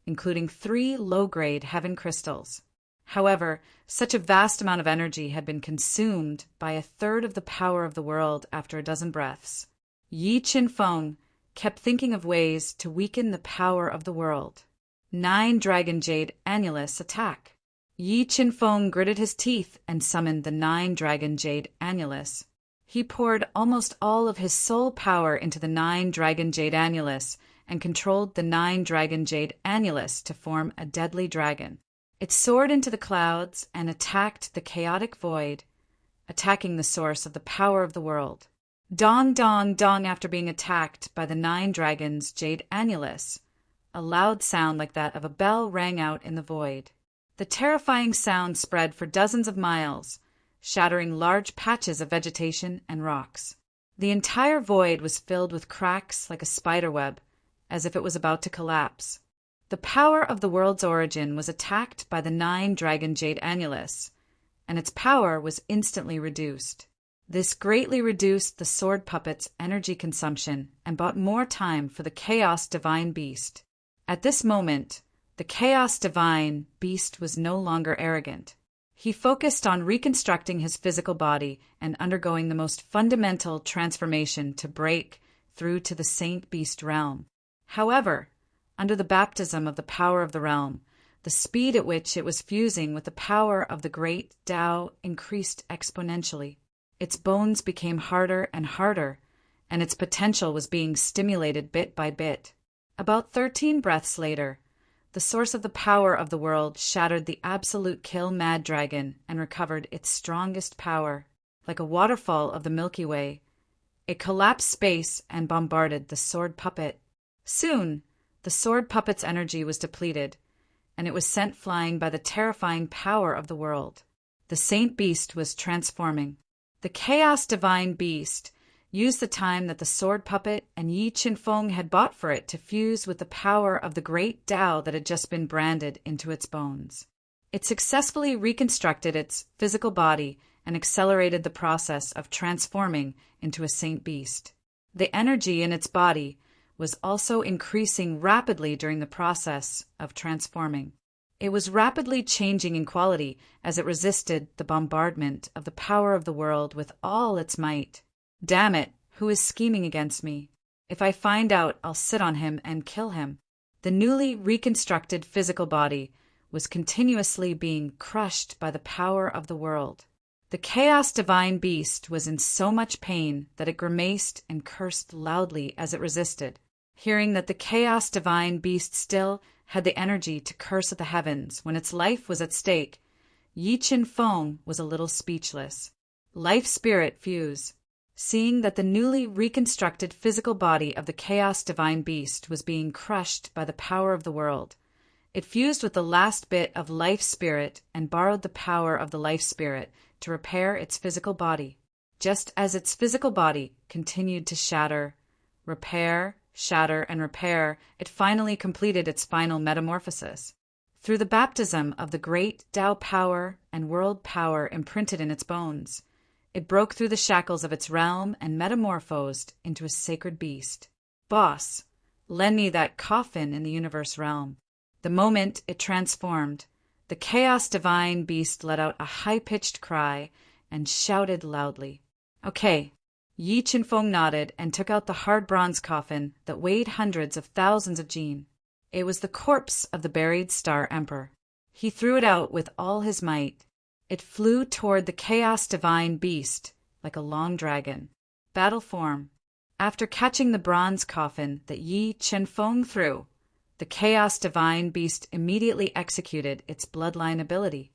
including 3 low-grade heaven crystals. However, such a vast amount of energy had been consumed by 1/3 of the power of the world after a dozen breaths. Yi Chen-feng kept thinking of ways to weaken the power of the world. 9 Dragon Jade Annulus attack. Yi Chen-feng gritted his teeth and summoned the 9 Dragon Jade Annulus. He poured almost all of his soul power into the 9 Dragon Jade Annulus and controlled the 9 Dragon Jade Annulus to form a deadly dragon. It soared into the clouds and attacked the chaotic void, attacking the source of the power of the world. Dong, dong, dong after being attacked by the 9 dragons Jade Annulus. A loud sound like that of a bell rang out in the void. The terrifying sound spread for dozens of miles, shattering large patches of vegetation and rocks. The entire void was filled with cracks like a spiderweb, as if it was about to collapse. The power of the world's origin was attacked by the 9 Dragon Jade Annulus, and its power was instantly reduced. This greatly reduced the sword puppet's energy consumption and bought more time for the Chaos Divine Beast. At this moment, the Chaos Divine Beast was no longer arrogant. He focused on reconstructing his physical body and undergoing the most fundamental transformation to break through to the Saint Beast realm. However, under the baptism of the power of the realm, the speed at which it was fusing with the power of the great Tao increased exponentially. Its bones became harder and harder, and its potential was being stimulated bit by bit. About 13 breaths later, the source of the power of the world shattered the absolute kill mad dragon and recovered its strongest power. Like a waterfall of the Milky Way, it collapsed space and bombarded the sword puppet. Soon, the sword puppet's energy was depleted, and it was sent flying by the terrifying power of the world. The saint beast was transforming. The chaos divine beast used the time that the sword puppet and Yi Qinfeng had bought for it to fuse with the power of the great Tao that had just been branded into its bones. It successfully reconstructed its physical body and accelerated the process of transforming into a saint beast. The energy in its body was also increasing rapidly during the process of transforming. It was rapidly changing in quality as it resisted the bombardment of the power of the world with all its might. Damn it, who is scheming against me? If I find out, I'll sit on him and kill him. The newly reconstructed physical body was continuously being crushed by the power of the world. The chaos divine beast was in so much pain that it grimaced and cursed loudly as it resisted. Hearing that the chaos divine beast still had the energy to curse at the heavens when its life was at stake, Yi Qinfeng was a little speechless. Life spirit fuse. Seeing that the newly reconstructed physical body of the chaos divine beast was being crushed by the power of the world, it fused with the last bit of life spirit and borrowed the power of the life spirit to repair its physical body. Just as its physical body continued to shatter, repair, shatter, and repair, it finally completed its final metamorphosis. Through the baptism of the great Tao power and world power imprinted in its bones, it broke through the shackles of its realm and metamorphosed into a sacred beast. Boss, lend me that coffin in the universe realm. The moment it transformed, the chaos divine beast let out a high-pitched cry and shouted loudly. Okay. Yi Qinfeng nodded and took out the hard bronze coffin that weighed hundreds of thousands of jin. It was the corpse of the buried Star Emperor. He threw it out with all his might. It flew toward the chaos divine beast like a long dragon. Battle form. After catching the bronze coffin that Yi Qinfeng threw, the chaos divine beast immediately executed its bloodline ability.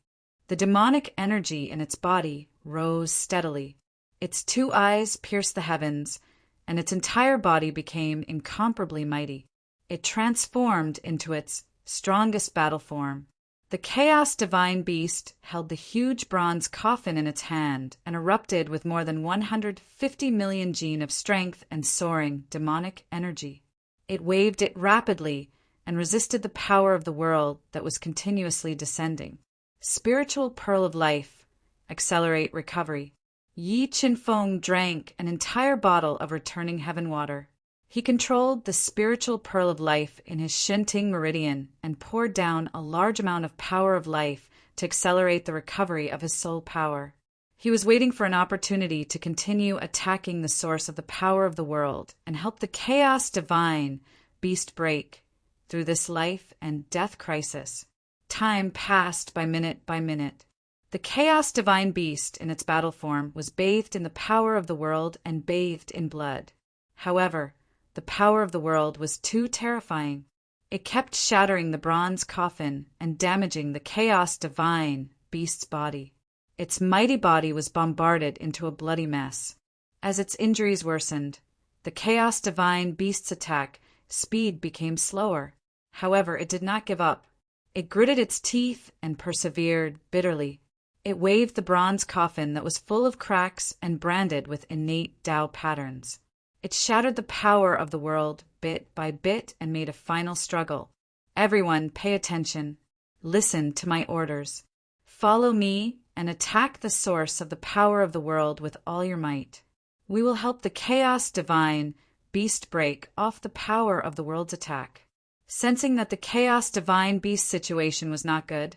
The demonic energy in its body rose steadily. Its 2 eyes pierced the heavens, and its entire body became incomparably mighty. It transformed into its strongest battle form. The chaos divine beast held the huge bronze coffin in its hand and erupted with more than 150 million jin of strength and soaring demonic energy. It waved it rapidly and resisted the power of the world that was continuously descending. Spiritual pearl of life. Accelerate recovery. Yi Qinfeng drank an entire bottle of returning heaven water. He controlled the spiritual pearl of life in his Shinting meridian and poured down a large amount of power of life to accelerate the recovery of his soul power. He was waiting for an opportunity to continue attacking the source of the power of the world and help the chaos divine beast break through this life and death crisis. Time passed by minute by minute. The chaos divine beast in its battle form was bathed in the power of the world and bathed in blood. However, the power of the world was too terrifying. It kept shattering the bronze coffin and damaging the chaos divine beast's body. Its mighty body was bombarded into a bloody mess. As its injuries worsened, the chaos divine beast's attack speed became slower. However, it did not give up. It gritted its teeth and persevered bitterly. It waved the bronze coffin that was full of cracks and branded with innate Tao patterns. It shattered the power of the world bit by bit and made a final struggle. Everyone, pay attention. Listen to my orders. Follow me and attack the source of the power of the world with all your might. We will help the chaos divine beast break off the power of the world's attack. Sensing that the chaos divine beast situation was not good,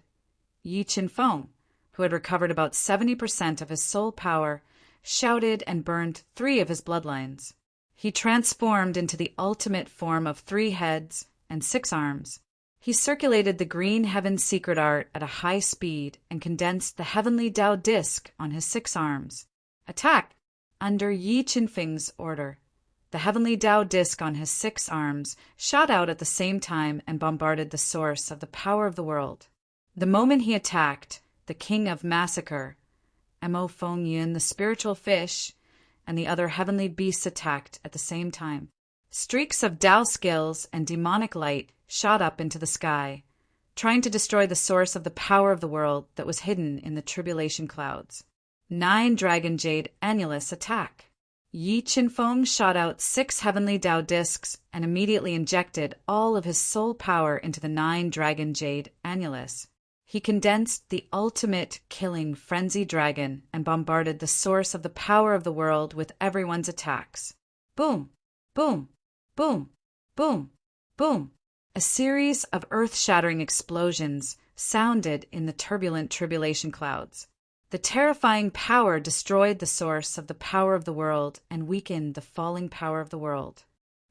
Yi Qinfeng, who had recovered about 70% of his soul power, shouted and burned 3 of his bloodlines. He transformed into the ultimate form of 3 heads and 6 arms. He circulated the green heaven secret art at a high speed and condensed the heavenly Tao disc on his 6 arms. Attack! Under Yi Qinfeng's order, the heavenly Tao disc on his 6 arms shot out at the same time and bombarded the source of the power of the world. The moment he attacked, the king of massacre, Mo Feng Yin, the spiritual fish, and the other heavenly beasts attacked at the same time. Streaks of Tao skills and demonic light shot up into the sky. trying to destroy the source of the power of the world that was hidden in the tribulation clouds. 9 Dragon Jade Annulus attack. Yi Qinfeng shot out 6 heavenly Tao discs and immediately injected all of his soul power into the 9 Dragon Jade Annulus. He condensed the ultimate killing frenzy dragon and bombarded the source of the power of the world with everyone's attacks. Boom, boom, boom, boom, boom. A series of earth-shattering explosions sounded in the turbulent tribulation clouds. The terrifying power destroyed the source of the power of the world and weakened the falling power of the world.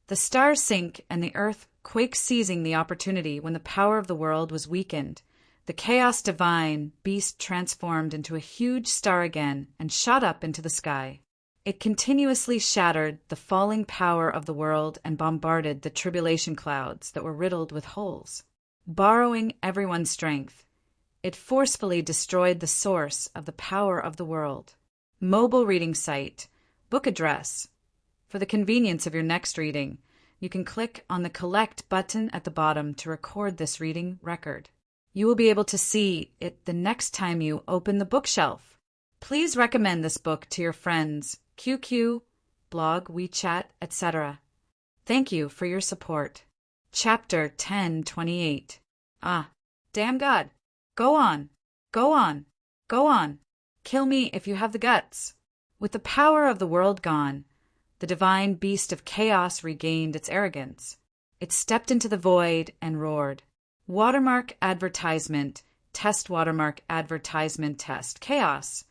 The stars sink and the earth quake, seizing the opportunity when the power of the world was weakened. The chaos divine beast transformed into a huge star again and shot up into the sky. It continuously shattered the falling power of the world and bombarded the tribulation clouds that were riddled with holes. Borrowing everyone's strength, it forcefully destroyed the source of the power of the world. Mobile reading site, book address. For the convenience of your next reading, you can click on the Collect button at the bottom to record this reading record. You will be able to see it the next time you open the bookshelf. Please recommend this book to your friends, QQ, blog, WeChat, etc. Thank you for your support. Chapter 1028. Ah, damn God. Go on, go on, go on. Kill me if you have the guts. With the power of the world gone, the divine beast of chaos regained its arrogance. It stepped into the void and roared. Watermark advertisement, test watermark advertisement test, chaos.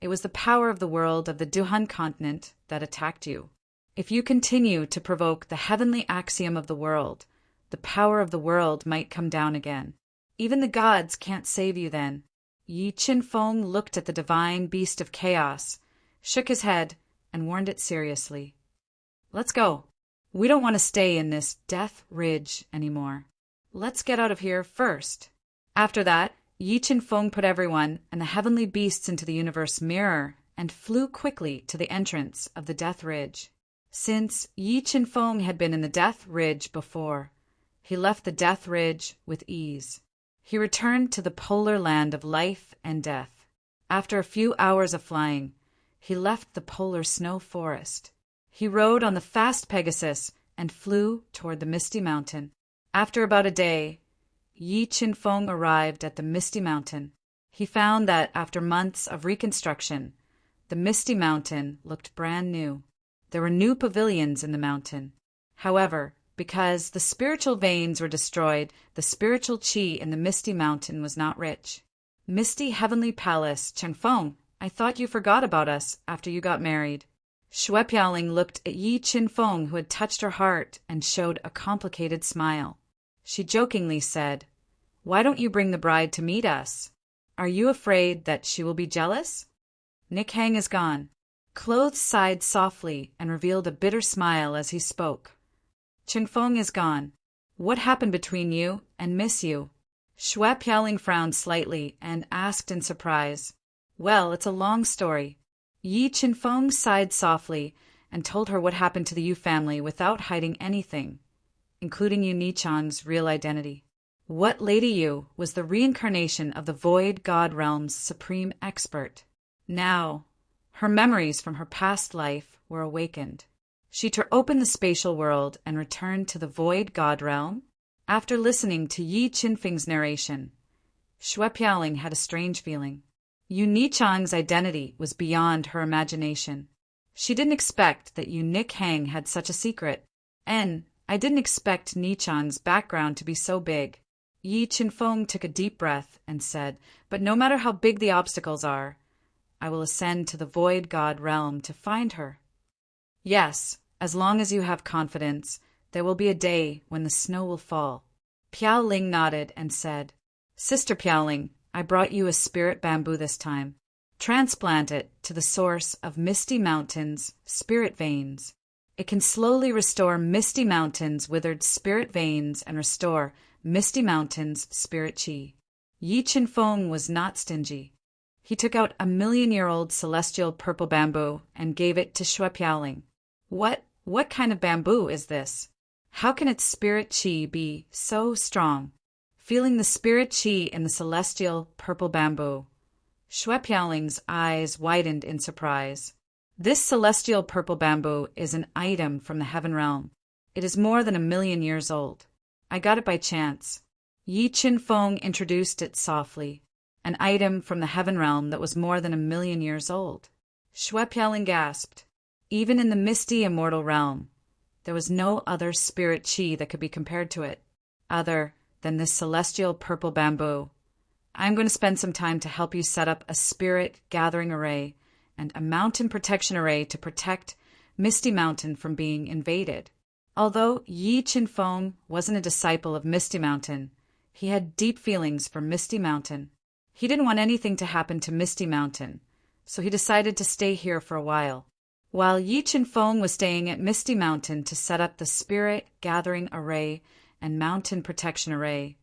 It was the power of the world of the Duhan continent that attacked you. If you continue to provoke the heavenly axiom of the world, the power of the world might come down again. Even the gods can't save you then. Yi Qinfeng looked at the divine beast of chaos, shook his head, and warned it seriously. Let's go. We don't want to stay in this death ridge anymore. Let's get out of here first. After that, Yi Qinfeng put everyone and the heavenly beasts into the universe mirror and flew quickly to the entrance of the Death Ridge. Since Yi Qinfeng had been in the Death Ridge before, he left the Death Ridge with ease. He returned to the polar land of life and death. After a few hours of flying, he left the polar snow forest. He rode on the fast Pegasus and flew toward the Misty Mountain. After about a day, Yi Qinfeng arrived at the Misty Mountain. He found that after months of reconstruction, the Misty Mountain looked brand new. There were new pavilions in the mountain. However, because the spiritual veins were destroyed, the spiritual qi in the Misty Mountain was not rich. Misty Heavenly Palace, Qinfeng, I thought you forgot about us after you got married. Shui Piaoling looked at Yi Qinfeng, who had touched her heart, and showed a complicated smile. She jokingly said, "Why don't you bring the bride to meet us? Are you afraid that she will be jealous?" Nick Hang is gone. Clothes sighed softly and revealed a bitter smile as he spoke. Qinfeng is gone. What happened between you and Miss You? Shui Piaoling frowned slightly and asked in surprise. Well, it's a long story. Yi Qinfeng sighed softly and told her what happened to the Yu family without hiding anything, including Yu Nichang's real identity. What Lady Yu was the reincarnation of the Void God Realm's supreme expert. Now, her memories from her past life were awakened. She tore open the spatial world and returned to the Void God Realm. After listening to Yi Qinfeng's narration, Shui Piaoling had a strange feeling. Yu Nichang's identity was beyond her imagination. She didn't expect that Yu Nick Hang had such a secret, and I didn't expect Nichang's background to be so big. Yi Qinfeng took a deep breath and said, "But no matter how big the obstacles are, I will ascend to the Void God Realm to find her." Yes, as long as you have confidence, there will be a day when the snow will fall. Piaoling nodded and said, "Sister Piaoling, I brought you a spirit bamboo this time. Transplant it to the source of Misty Mountain's spirit veins. It can slowly restore Misty Mountain's withered spirit veins and restore Misty Mountain's spirit qi." Yi Qinfeng was not stingy. He took out a million-year-old celestial purple bamboo and gave it to Shui Piaoling. What kind of bamboo is this? How can its spirit qi be so strong? feeling the spirit chi in the celestial purple bamboo. Shui Piaoling's eyes widened in surprise. This celestial purple bamboo is an item from the heaven realm. It is more than 1,000,000 years old. I got it by chance. Yi Qinfeng introduced it softly. An item from the heaven realm that was more than 1,000,000 years old. Shui Piaoling gasped. Even in the misty immortal realm, there was no other spirit chi that could be compared to it, other than this celestial purple bamboo. I'm going to spend some time to help you set up a spirit gathering array and a mountain protection array to protect Misty Mountain from being invaded. Although Yi Qinfeng wasn't a disciple of Misty Mountain, he had deep feelings for Misty Mountain. He didn't want anything to happen to Misty Mountain, so he decided to stay here for a while. While Yi Qinfeng was staying at Misty Mountain to set up the Spirit Gathering Array and Mountain Protection Array,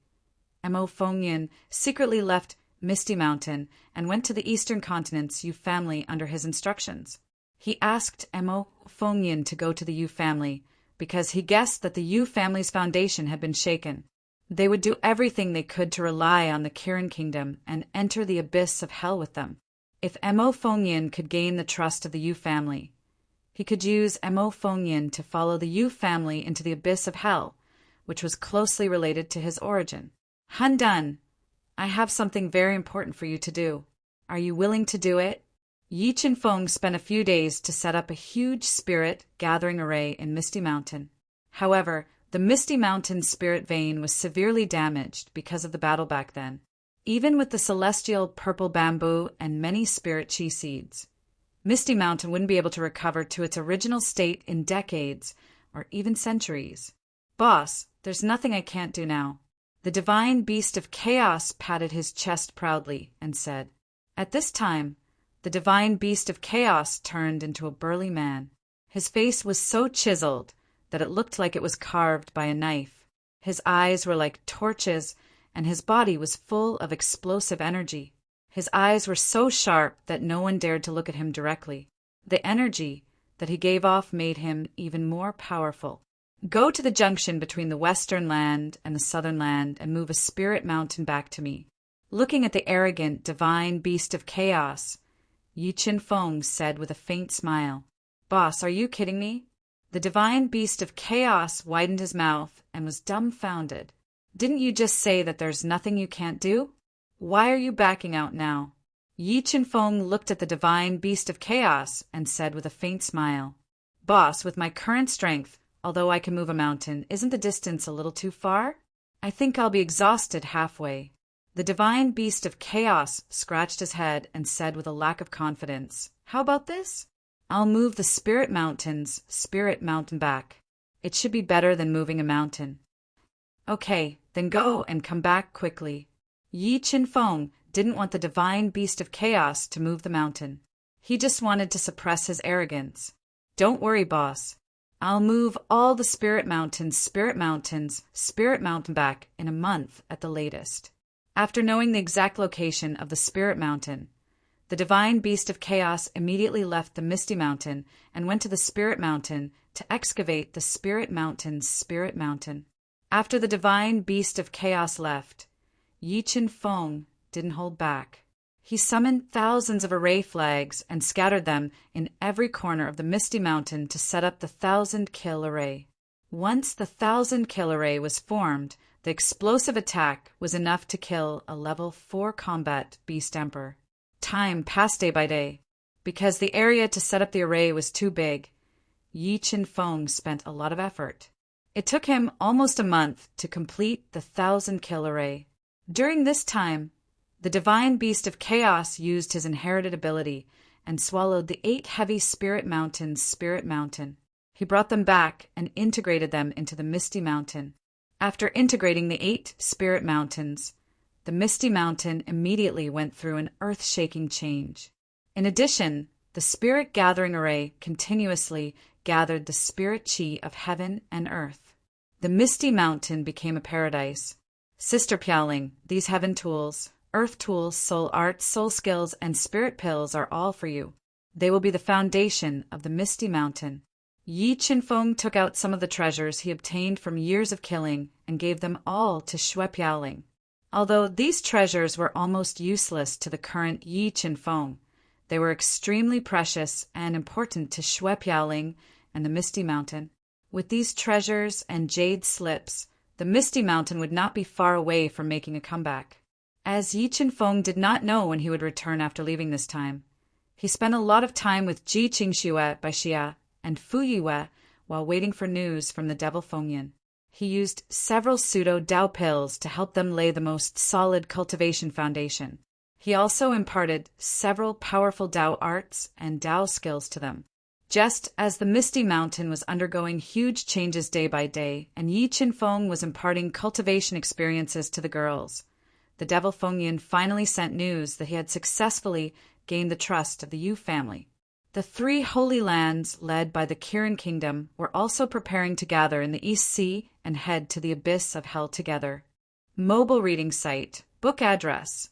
Mo Fengyan secretly left Misty Mountain and went to the Eastern Continent's Yu family under his instructions. He asked Mo Fengyan to go to the Yu family because he guessed that the Yu family's foundation had been shaken. They would do everything they could to rely on the Kirin Kingdom and enter the abyss of hell with them. If Mo Fengyan could gain the trust of the Yu family, he could use Mo Fengyan to follow the Yu family into the abyss of hell, which was closely related to his origin. Han Dun, I have something very important for you to do. Are you willing to do it? Yi Qinfeng spent a few days to set up a huge spirit gathering array in Misty Mountain. However, the Misty Mountain spirit vein was severely damaged because of the battle back then. Even with the celestial purple bamboo and many spirit chi seeds, Misty Mountain wouldn't be able to recover to its original state in decades or even centuries. Boss, there's nothing I can't do now. The divine beast of chaos patted his chest proudly and said. At this time, the divine beast of chaos turned into a burly man. His face was so chiseled that it looked like it was carved by a knife. His eyes were like torches, and his body was full of explosive energy. His eyes were so sharp that no one dared to look at him directly. The energy that he gave off made him even more powerful. Go to the junction between the western land and the southern land and move a spirit mountain back to me. Looking at the arrogant, divine beast of chaos, Yi Qinfeng said with a faint smile, Boss, are you kidding me? The divine beast of chaos widened his mouth and was dumbfounded. Didn't you just say that there's nothing you can't do? Why are you backing out now? Yi Qinfeng looked at the divine beast of chaos and said with a faint smile, Boss, with my current strength, although I can move a mountain, isn't the distance a little too far? I think I'll be exhausted halfway. The divine beast of chaos scratched his head and said with a lack of confidence, How about this? I'll move the spirit mountain back. It should be better than moving a mountain. Okay, then go and come back quickly. Yi Qinfeng didn't want the divine beast of chaos to move the mountain. He just wanted to suppress his arrogance. Don't worry, boss. I'll move all the spirit mountain back in a month at the latest. After knowing the exact location of the spirit mountain, the divine beast of chaos immediately left the Misty Mountain and went to the spirit mountain to excavate the spirit mountain. After the divine beast of chaos left, Yi Qinfeng didn't hold back. He summoned thousands of array flags and scattered them in every corner of the Misty Mountain to set up the 1,000-kill array. Once the 1,000-kill array was formed, the explosive attack was enough to kill a level 4 combat beast emperor. Time passed day by day. Because the area to set up the array was too big, Yi Qinfeng spent a lot of effort. It took him almost a month to complete the 1,000-kill array. During this time, the divine beast of chaos used his inherited ability and swallowed the 8 heavy spirit mountains. He brought them back and integrated them into the Misty Mountain. After integrating the 8 spirit mountains, the Misty Mountain immediately went through an earth-shaking change. In addition, the Spirit Gathering Array continuously gathered the spirit chi of heaven and earth. The Misty Mountain became a paradise. Sister Piaoling, these heaven tools, earth tools, soul arts, soul skills, and spirit pills are all for you. They will be the foundation of the Misty Mountain. Yi Qinfeng took out some of the treasures he obtained from years of killing and gave them all to Shui Piaoling. Although these treasures were almost useless to the current Yi Chen Feng, they were extremely precious and important to Xue Piaoling and the Misty Mountain. With these treasures and jade slips, the Misty Mountain would not be far away from making a comeback. As Yi Chen Feng did not know when he would return after leaving this time, he spent a lot of time with Ji Qingxue by Xia and Fu Yiwei while waiting for news from the devil Fengyan. He used several pseudo-Dao pills to help them lay the most solid cultivation foundation. He also imparted several powerful Dao arts and Dao skills to them. Just as the Misty Mountain was undergoing huge changes day by day, and Yi Chen Feng was imparting cultivation experiences to the girls, the devil Fengyan finally sent news that he had successfully gained the trust of the Yu family. The 3 holy lands, led by the Kirin Kingdom, were also preparing to gather in the East Sea and head to the abyss of hell together. Mobile reading site, book address.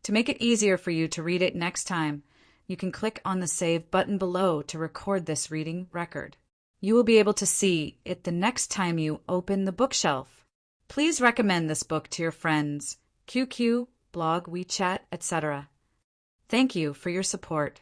To make it easier for you to read it next time, you can click on the Save button below to record this reading record. You will be able to see it the next time you open the bookshelf. Please recommend this book to your friends, QQ, blog, WeChat, etc. Thank you for your support.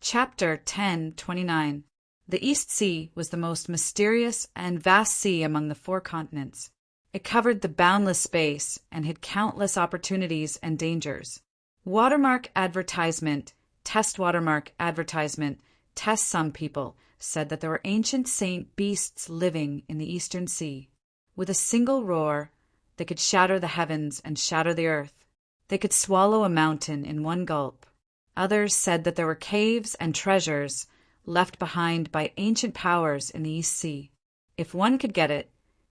Chapter 1029. The East Sea was the most mysterious and vast sea among the 4 continents. It covered the boundless space and hid countless opportunities and dangers. Watermark advertisement, test watermark advertisement, test. Some people said that there were ancient saint beasts living in the Eastern Sea. With a single roar, they could shatter the heavens and shatter the earth. They could swallow a mountain in one gulp. Others said that there were caves and treasures left behind by ancient powers in the East Sea. If one could get it,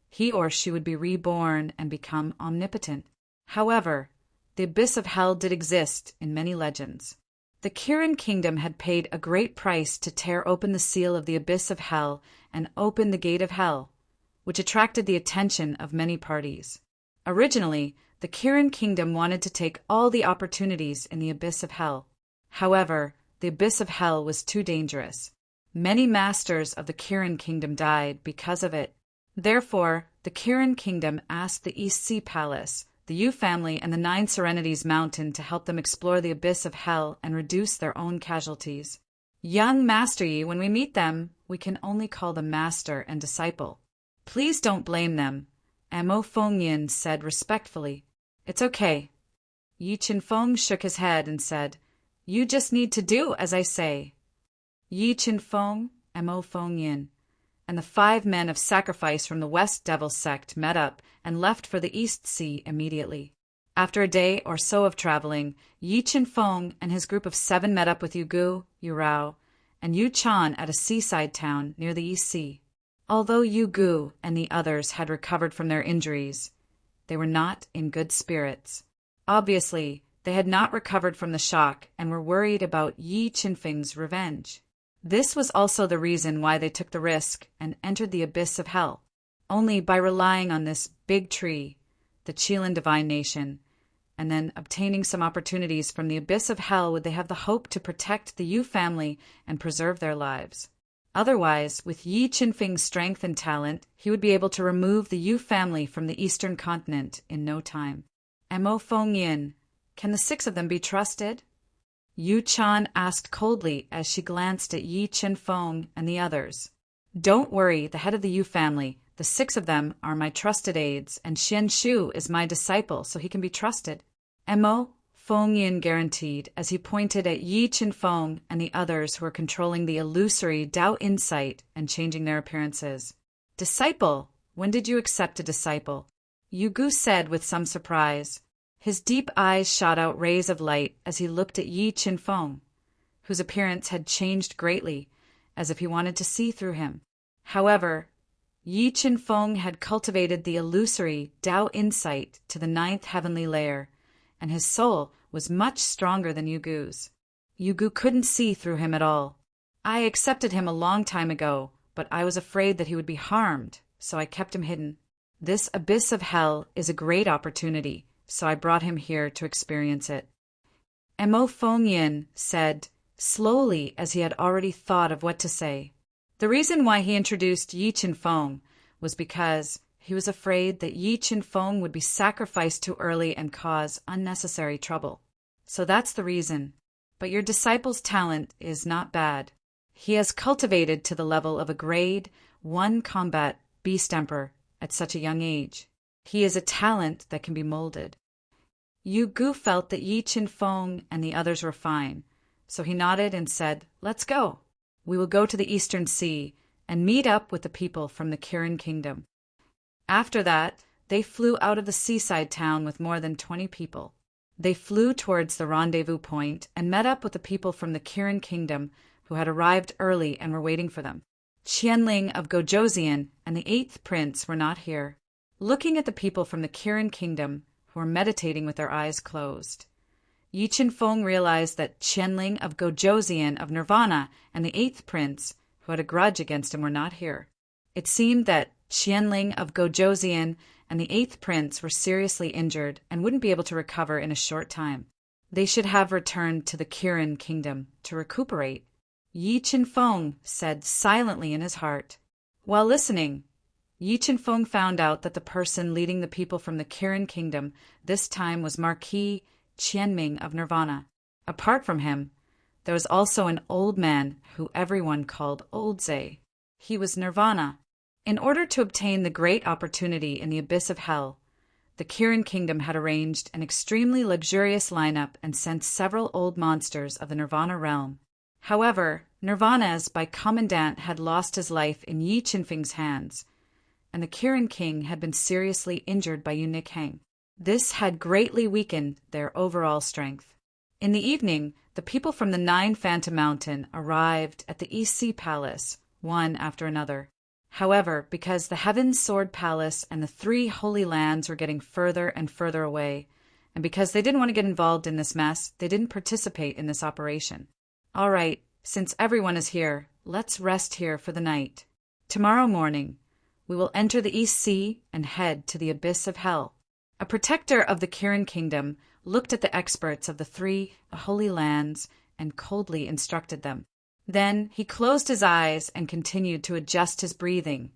he or she would be reborn and become omnipotent. However, the abyss of hell did exist in many legends. The Kirin Kingdom had paid a great price to tear open the seal of the abyss of hell and open the gate of hell, which attracted the attention of many parties. Originally, the Kirin Kingdom wanted to take all the opportunities in the abyss of hell. However, the abyss of hell was too dangerous. Many masters of the Kirin Kingdom died because of it. Therefore, the Kirin Kingdom asked the East Sea Palace, the Yu family, and the 9 Serenities Mountain to help them explore the abyss of hell and reduce their own casualties. Young Master Yi, when we meet them, we can only call them Master and Disciple. Please don't blame them, Mo Fengyan said respectfully. It's okay. Yi Chen Feng shook his head and said, You just need to do as I say. Yi Chen Feng, Mo Fengyan, and the 5 men of sacrifice from the West Devil sect met up and left for the East Sea immediately. After a day or so of traveling, Yi Chen Feng and his group of 7 met up with Yu Gu, Yu Rao, and Yu Chan at a seaside town near the East Sea. Although Yu Gu and the others had recovered from their injuries, they were not in good spirits. Obviously, they had not recovered from the shock and were worried about Yi Chen Feng's revenge. This was also the reason why they took the risk and entered the abyss of hell. Only by relying on this big tree, the Qilin Divine Nation, and then obtaining some opportunities from the abyss of hell would they have the hope to protect the Yu family and preserve their lives. Otherwise, with Yi Chen Feng's strength and talent, he would be able to remove the Yu family from the eastern continent in no time. Mo Fengyan, can the 6 of them be trusted? Yu Chan asked coldly as she glanced at Yi Chen Feng and the others. Don't worry, the head of the Yu family, the 6 of them are my trusted aides, and Xian Shu is my disciple, so he can be trusted. Mo Fengyan guaranteed as he pointed at Yi Chen Feng and the others who were controlling the illusory Dao insight and changing their appearances. Disciple? When did you accept a disciple? Yu Gu said with some surprise. His deep eyes shot out rays of light as he looked at Yi Chen Feng, whose appearance had changed greatly, as if he wanted to see through him. However, Yi Chen Feng had cultivated the illusory Dao insight to the 9th heavenly layer, and his soul was much stronger than Yu Gu's. Yu Gu couldn't see through him at all. I accepted him a long time ago, but I was afraid that he would be harmed, so I kept him hidden. This abyss of hell is a great opportunity, so I brought him here to experience it. Mo Fengyan said, slowly as he had already thought of what to say. The reason why he introduced Yi Chen Feng was because He was afraid that Yi Qinfeng would be sacrificed too early and cause unnecessary trouble. So that's the reason. But your disciple's talent is not bad. He has cultivated to the level of a grade 1 combat beast emperor at such a young age. He is a talent that can be molded. Yu Gu felt that Yi Qinfeng and the others were fine, so he nodded and said, "Let's go. We will go to the Eastern Sea and meet up with the people from the Kirin Kingdom." After that, they flew out of the seaside town with more than 20 people. They flew towards the rendezvous point and met up with the people from the Kirin Kingdom who had arrived early and were waiting for them. Qianling of Gojoseon and the 8th prince were not here. Looking at the people from the Kirin Kingdom who were meditating with their eyes closed, Yi Qinfeng realized that Qianling of Gojoseon of Nirvana and the 8th prince who had a grudge against him were not here. It seemed that Qianling of Gojoseon and the 8th prince were seriously injured and wouldn't be able to recover in a short time. They should have returned to the Kirin Kingdom to recuperate. Yi Qinfeng said silently in his heart. While listening, Yi Qinfeng found out that the person leading the people from the Kirin Kingdom this time was Marquis Qianming of Nirvana. Apart from him, there was also an old man who everyone called Old Zay. He was Nirvana. In order to obtain the great opportunity in the abyss of hell, the Kirin Kingdom had arranged an extremely luxurious lineup and sent several old monsters of the Nirvana realm. However, Nirvana's by commandant had lost his life in Yi Qinfeng's hands, and the Kirin King had been seriously injured by Eunuch Heng. This had greatly weakened their overall strength. In the evening, the people from the 9 Phantom Mountain arrived at the East Sea Palace, one after another. However, because the Heaven's Sword Palace and the 3 Holy Lands were getting further and further away, and because they didn't want to get involved in this mess, they didn't participate in this operation. All right, since everyone is here, let's rest here for the night. Tomorrow morning, we will enter the East Sea and head to the abyss of hell. A protector of the Kirin Kingdom looked at the experts of the 3 Holy Lands and coldly instructed them. Then he closed his eyes and continued to adjust his breathing,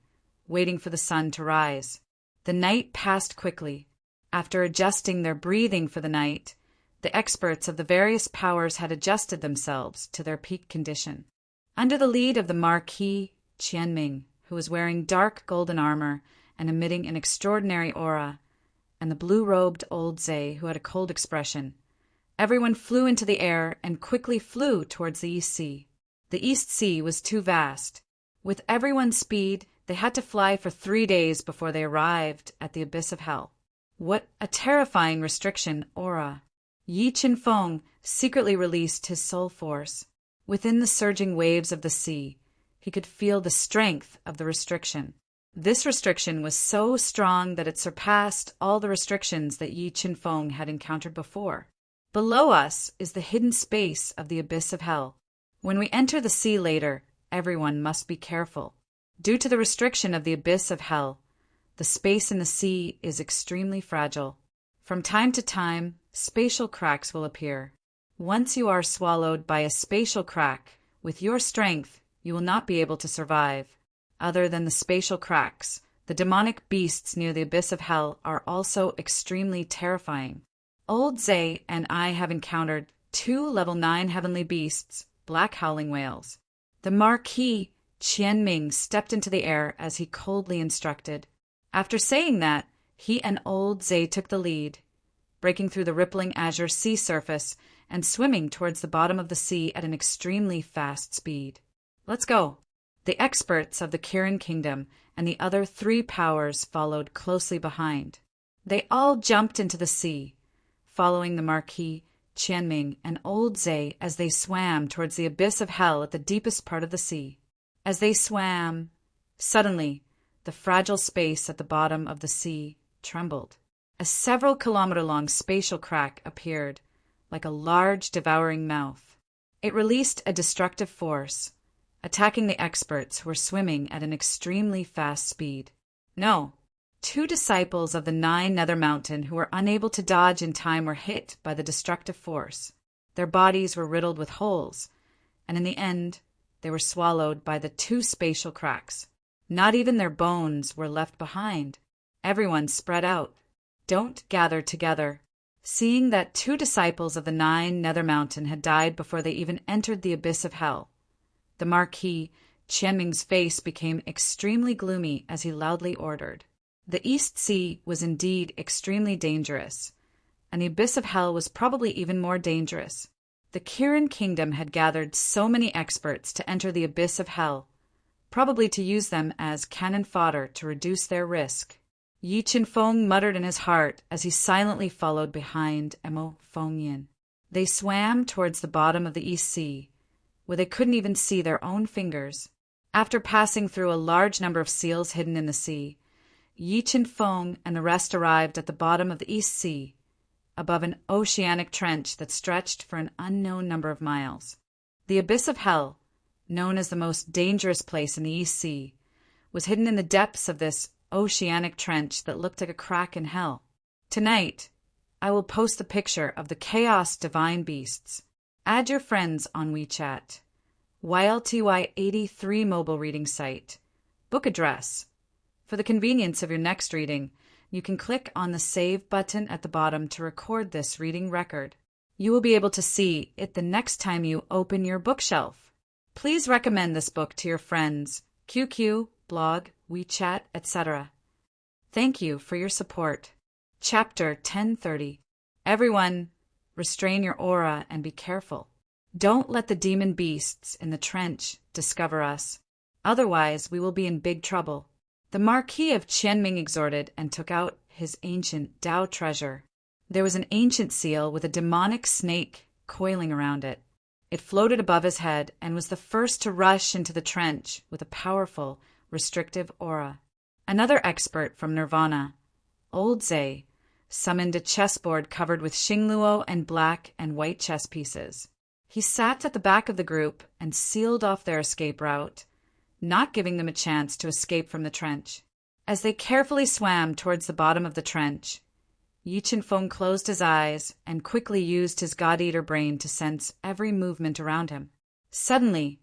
waiting for the sun to rise. The night passed quickly. After adjusting their breathing for the night, the experts of the various powers had adjusted themselves to their peak condition. Under the lead of the Marquis Qianming, who was wearing dark golden armor and emitting an extraordinary aura, and the blue-robed Old Zay, who had a cold expression, everyone flew into the air and quickly flew towards the East Sea. The East Sea was too vast. With everyone's speed, they had to fly for 3 days before they arrived at the abyss of hell. What a terrifying restriction, aura! Yi Qinfeng secretly released his soul force. Within the surging waves of the sea, he could feel the strength of the restriction. This restriction was so strong that it surpassed all the restrictions that Yi Qinfeng had encountered before. Below us is the hidden space of the abyss of hell. When we enter the sea later, everyone must be careful. Due to the restriction of the abyss of hell, the space in the sea is extremely fragile. From time to time, spatial cracks will appear. Once you are swallowed by a spatial crack, with your strength, you will not be able to survive. Other than the spatial cracks, the demonic beasts near the abyss of hell are also extremely terrifying. Old Zay and I have encountered 2 level 9 heavenly beasts, black howling whales. The Marquis Qianming stepped into the air as he coldly instructed. After saying that, he and Old Zay took the lead, breaking through the rippling azure sea surface and swimming towards the bottom of the sea at an extremely fast speed. Let's go. The experts of the Kirin Kingdom and the other 3 powers followed closely behind. They all jumped into the sea, following the Marquis Qianming and Old Zay as they swam towards the abyss of hell at the deepest part of the sea. As they swam, suddenly, the fragile space at the bottom of the sea trembled. A several-kilometer-long spatial crack appeared, like a large devouring mouth. It released a destructive force, attacking the experts who were swimming at an extremely fast speed. No. 2 disciples of the 9 Nether Mountain who were unable to dodge in time were hit by the destructive force. Their bodies were riddled with holes, and in the end, they were swallowed by the 2 spatial cracks. Not even their bones were left behind. Everyone spread out. Don't gather together. Seeing that 2 disciples of the 9 Nether Mountain had died before they even entered the abyss of hell, the Marquis Qianming's face became extremely gloomy as he loudly ordered. The East Sea was indeed extremely dangerous, and the abyss of hell was probably even more dangerous. The Kirin kingdom had gathered so many experts to enter the abyss of hell, probably to use them as cannon fodder to reduce their risk. Yi Qinfeng muttered in his heart as he silently followed behind Mo Fengyan. They swam towards the bottom of the East Sea, where they couldn't even see their own fingers. After passing through a large number of seals hidden in the sea, Yi Qinfeng and the rest arrived at the bottom of the East Sea, above an oceanic trench that stretched for an unknown number of miles. The abyss of hell, known as the most dangerous place in the East Sea, was hidden in the depths of this oceanic trench that looked like a crack in hell. Tonight, I will post the picture of the Chaos Divine Beasts. Add your friends on WeChat. YLTY83 mobile reading site. Book address. For the convenience of your next reading, you can click on the Save button at the bottom to record this reading record. You will be able to see it the next time you open your bookshelf. Please recommend this book to your friends, QQ, blog, WeChat, etc. Thank you for your support. Chapter 1030. Everyone, restrain your aura and be careful. Don't let the demon beasts in the trench discover us. Otherwise, we will be in big trouble. The Marquis of Qianming exhorted and took out his ancient Tao treasure. There was an ancient seal with a demonic snake coiling around it. It floated above his head and was the first to rush into the trench with a powerful, restrictive aura. Another expert from Nirvana, Old Zay, summoned a chessboard covered with xingluo and black and white chess pieces. He sat at the back of the group and sealed off their escape route, not giving them a chance to escape from the trench. As they carefully swam towards the bottom of the trench, Yi Qinfeng closed his eyes and quickly used his God-Eater brain to sense every movement around him. Suddenly,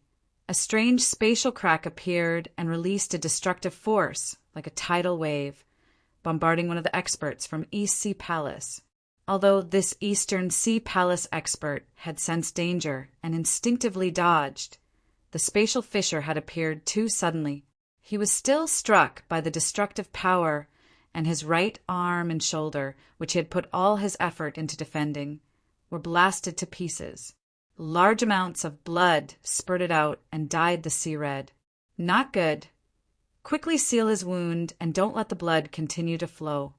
a strange spatial crack appeared and released a destructive force, like a tidal wave, bombarding one of the experts from East Sea Palace. Although this Eastern Sea Palace expert had sensed danger and instinctively dodged, the spatial fissure had appeared too suddenly. He was still struck by the destructive power, and his right arm and shoulder, which he had put all his effort into defending, were blasted to pieces. Large amounts of blood spurted out and dyed the sea red. Not good. Quickly seal his wound and don't let the blood continue to flow.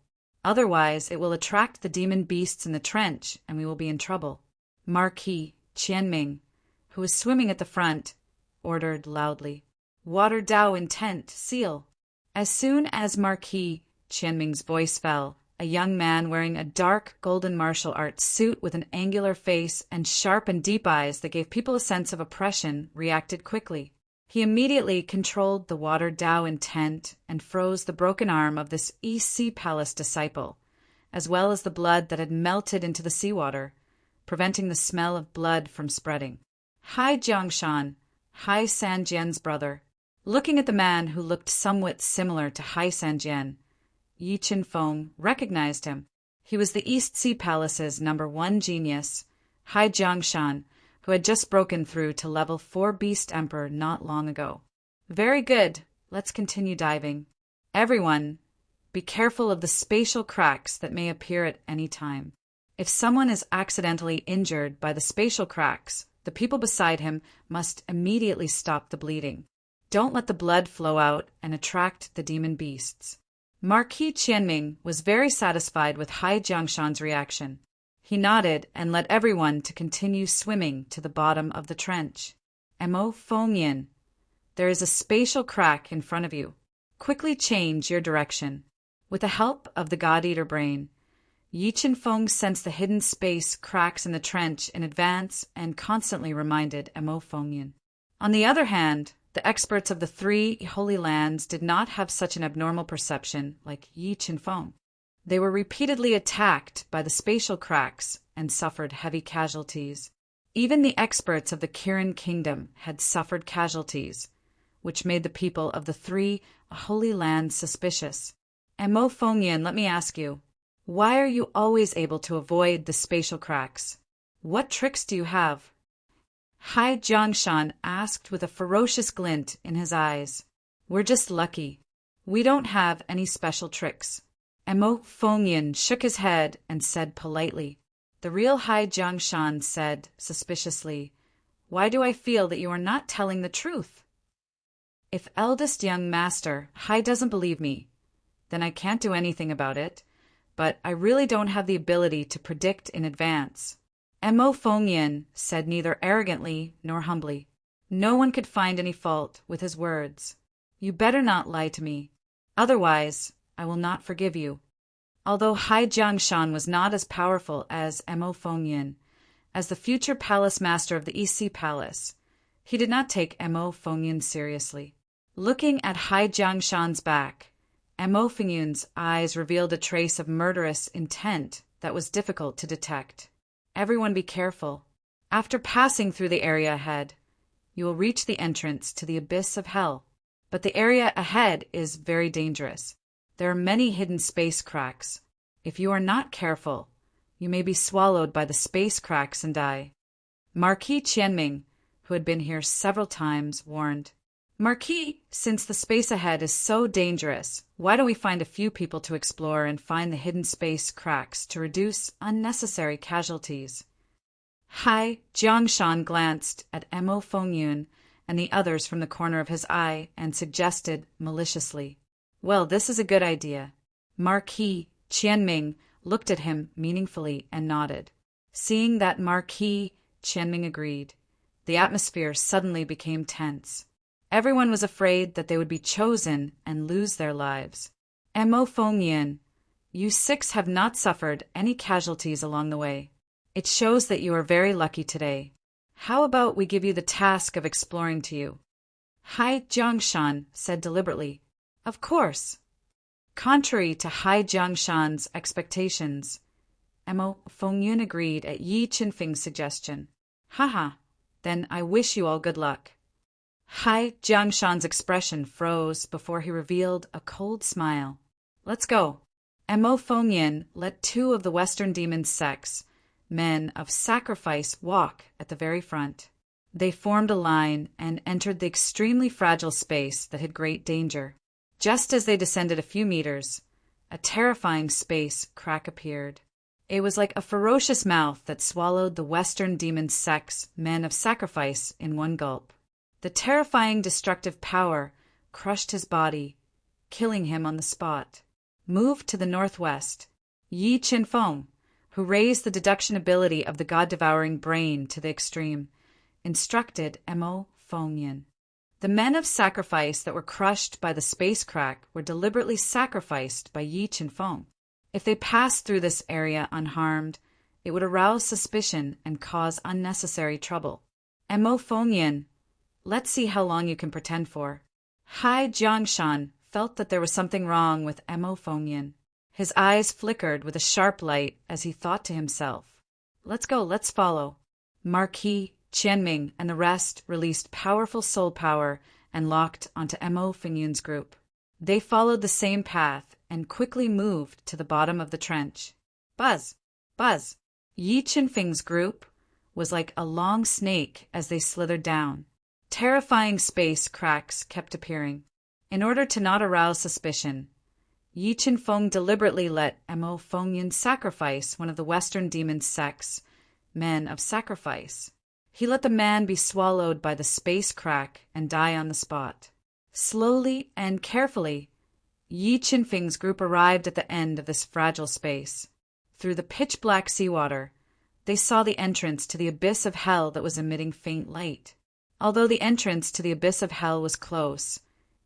Otherwise, it will attract the demon beasts in the trench and we will be in trouble. Marquis Qianming, who was swimming at the front, ordered loudly, "Water Dao intent, seal." As soon as Marquis Qianming's voice fell, a young man wearing a dark golden martial arts suit with an angular face and sharp and deep eyes that gave people a sense of oppression reacted quickly. He immediately controlled the water Dao intent and froze the broken arm of this East Sea Palace disciple, as well as the blood that had melted into the seawater, preventing the smell of blood from spreading. Hai Jiangshan, Hai Sanjian's brother. Looking at the man who looked somewhat similar to Hai Sanjian, Yi Qinfeng recognized him. He was the East Sea Palace's #1 genius, Hai Jiangshan, who had just broken through to level 4 Beast Emperor not long ago. Very good. Let's continue diving. Everyone, be careful of the spatial cracks that may appear at any time. If someone is accidentally injured by the spatial cracks, the people beside him must immediately stop the bleeding. Don't let the blood flow out and attract the demon beasts. Marquis Qianming was very satisfied with Hai Jiangshan's reaction. He nodded and led everyone to continue swimming to the bottom of the trench. Mo Fengyan, there is a spatial crack in front of you. Quickly change your direction. With the help of the God-Eater brain, Yi Qinfeng sensed the hidden space cracks in the trench in advance and constantly reminded Mo Fengyan. On the other hand, the experts of the 3 Holy Lands did not have such an abnormal perception like Yi Qinfeng. They were repeatedly attacked by the spatial cracks and suffered heavy casualties. Even the experts of the Kirin Kingdom had suffered casualties, which made the people of the 3 Holy Lands suspicious. And Mo Fengyan, let me ask you, why are you always able to avoid the spatial cracks? What tricks do you have? Hai Jiangshan asked with a ferocious glint in his eyes. We're just lucky. We don't have any special tricks. And Mo Fengyan shook his head and said politely. The real Hai Jiangshan said suspiciously, Why do I feel that you are not telling the truth? If eldest young master Hai doesn't believe me, then I can't do anything about it, but I really don't have the ability to predict in advance. And Mo Fengyan said neither arrogantly nor humbly. No one could find any fault with his words. You better not lie to me. Otherwise, I will not forgive you. Although Hai Jiangshan was not as powerful as Mo Fengyan, as the future palace master of the EC Palace, he did not take Mo Fengyan seriously. Looking at Hai Jiangshan's back, Mo Fengyan's eyes revealed a trace of murderous intent that was difficult to detect. Everyone be careful. After passing through the area ahead, you will reach the entrance to the abyss of hell. But the area ahead is very dangerous. There are many hidden space cracks. If you are not careful, you may be swallowed by the space cracks and die. Marquis Qianming, who had been here several times, warned. Marquis, since the space ahead is so dangerous, why don't we find a few people to explore and find the hidden space cracks to reduce unnecessary casualties? Hai Jiangshan glanced at Mo Fengyan and the others from the corner of his eye and suggested maliciously, Well, this is a good idea. Marquis Qianming looked at him meaningfully and nodded. Seeing that Marquis Qianming agreed, the atmosphere suddenly became tense. Everyone was afraid that they would be chosen and lose their lives. Mo Fengyan, you six have not suffered any casualties along the way. It shows that you are very lucky today. How about we give you the task of exploring to you? Hai Jiangshan said deliberately, Of course. Contrary to Hai Jiangshan's expectations, Mo Fengyan agreed at Yi Qinfeng's suggestion. Haha, then I wish you all good luck. Hai Jiangshan's expression froze before he revealed a cold smile. Let's go. Mo Fengyan let two of the Western Demon sects, men of sacrifice, walk at the very front. They formed a line and entered the extremely fragile space that had great danger. Just as they descended a few meters, a terrifying space crack appeared. It was like a ferocious mouth that swallowed the Western Demon sect's men of sacrifice in one gulp. The terrifying destructive power crushed his body, killing him on the spot. Moved to the northwest, Yi Qinfeng, who raised the deduction ability of the god-devouring brain to the extreme, instructed Mo Fengyan. The men of sacrifice that were crushed by the space crack were deliberately sacrificed by Yi Qinfeng. If they passed through this area unharmed, it would arouse suspicion and cause unnecessary trouble. Mo Fengyan, let's see how long you can pretend for. Hai Jiangshan felt that there was something wrong with Mo Fengyan. His eyes flickered with a sharp light as he thought to himself, Let's go, let's follow. Marquis Qianming and the rest released powerful soul power and locked onto Mo Fengyan's group. They followed the same path and quickly moved to the bottom of the trench. Buzz! Buzz! Yi Qinfeng's group was like a long snake as they slithered down. Terrifying space cracks kept appearing. In order to not arouse suspicion, Yi Qinfeng deliberately let Mo Fengyan sacrifice one of the Western Demon sect's men of sacrifice. He let the man be swallowed by the space crack and die on the spot. Slowly and carefully, Yi Qinfeng's group arrived at the end of this fragile space. Through the pitch-black seawater, they saw the entrance to the abyss of hell that was emitting faint light. Although the entrance to the abyss of hell was close,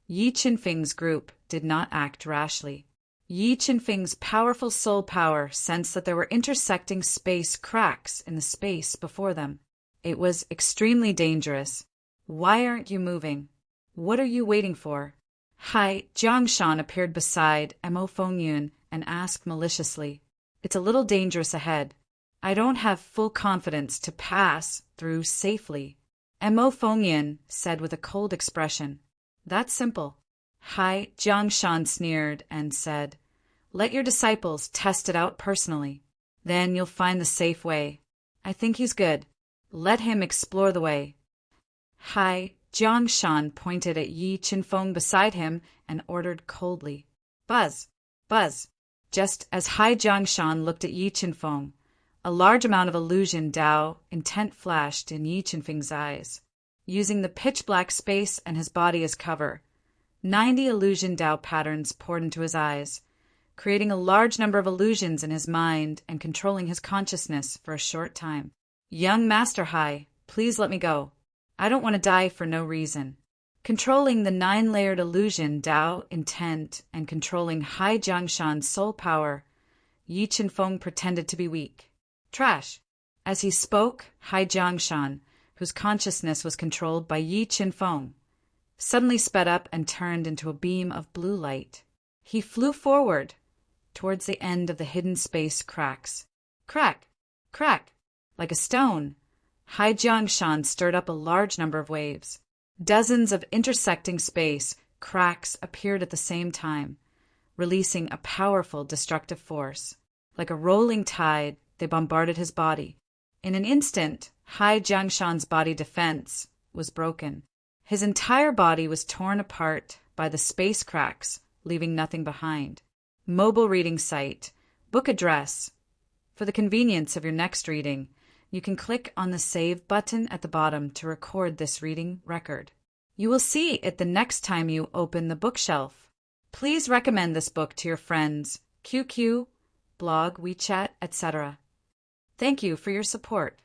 Yi Qinfeng's group did not act rashly. Yi Qinfeng's powerful soul power sensed that there were intersecting space cracks in the space before them. It was extremely dangerous. Why aren't you moving? What are you waiting for? Hai Jiangshan appeared beside Mo Fengyan and asked maliciously, It's a little dangerous ahead. I don't have full confidence to pass through safely. Mo Fengyan said with a cold expression, That's simple. Hai Jiangshan sneered and said, "Let your disciples test it out personally. Then you'll find the safe way. I think he's good. Let him explore the way." Hai Jiangshan pointed at Yi Qinfeng beside him and ordered coldly, "Buzz! Buzz!" Just as Hai Jiangshan looked at Yi Qinfeng, a large amount of illusion Dao intent flashed in Yi Qinfeng's eyes. Using the pitch-black space and his body as cover, 90 illusion Dao patterns poured into his eyes, creating a large number of illusions in his mind and controlling his consciousness for a short time. "Young Master Hai, please let me go. I don't want to die for no reason." Controlling the 9-layered illusion Dao intent and controlling Hai Jiangshan's soul power, Yi Qinfeng pretended to be weak. "Trash!" As he spoke, Hai Jiangshan, whose consciousness was controlled by Yi Qinfeng, suddenly sped up and turned into a beam of blue light. He flew forward towards the end of the hidden space cracks. Crack! Crack! Like a stone, Hai Jiangshan stirred up a large number of waves. Dozens of intersecting space cracks appeared at the same time, releasing a powerful destructive force. Like a rolling tide, they bombarded his body. In an instant, Hai Jiangshan's body defense was broken. His entire body was torn apart by the space cracks, leaving nothing behind. Mobile reading site, book address. For the convenience of your next reading, you can click on the Save button at the bottom to record this reading record. You will see it the next time you open the bookshelf. Please recommend this book to your friends, QQ, blog, WeChat, etc. Thank you for your support.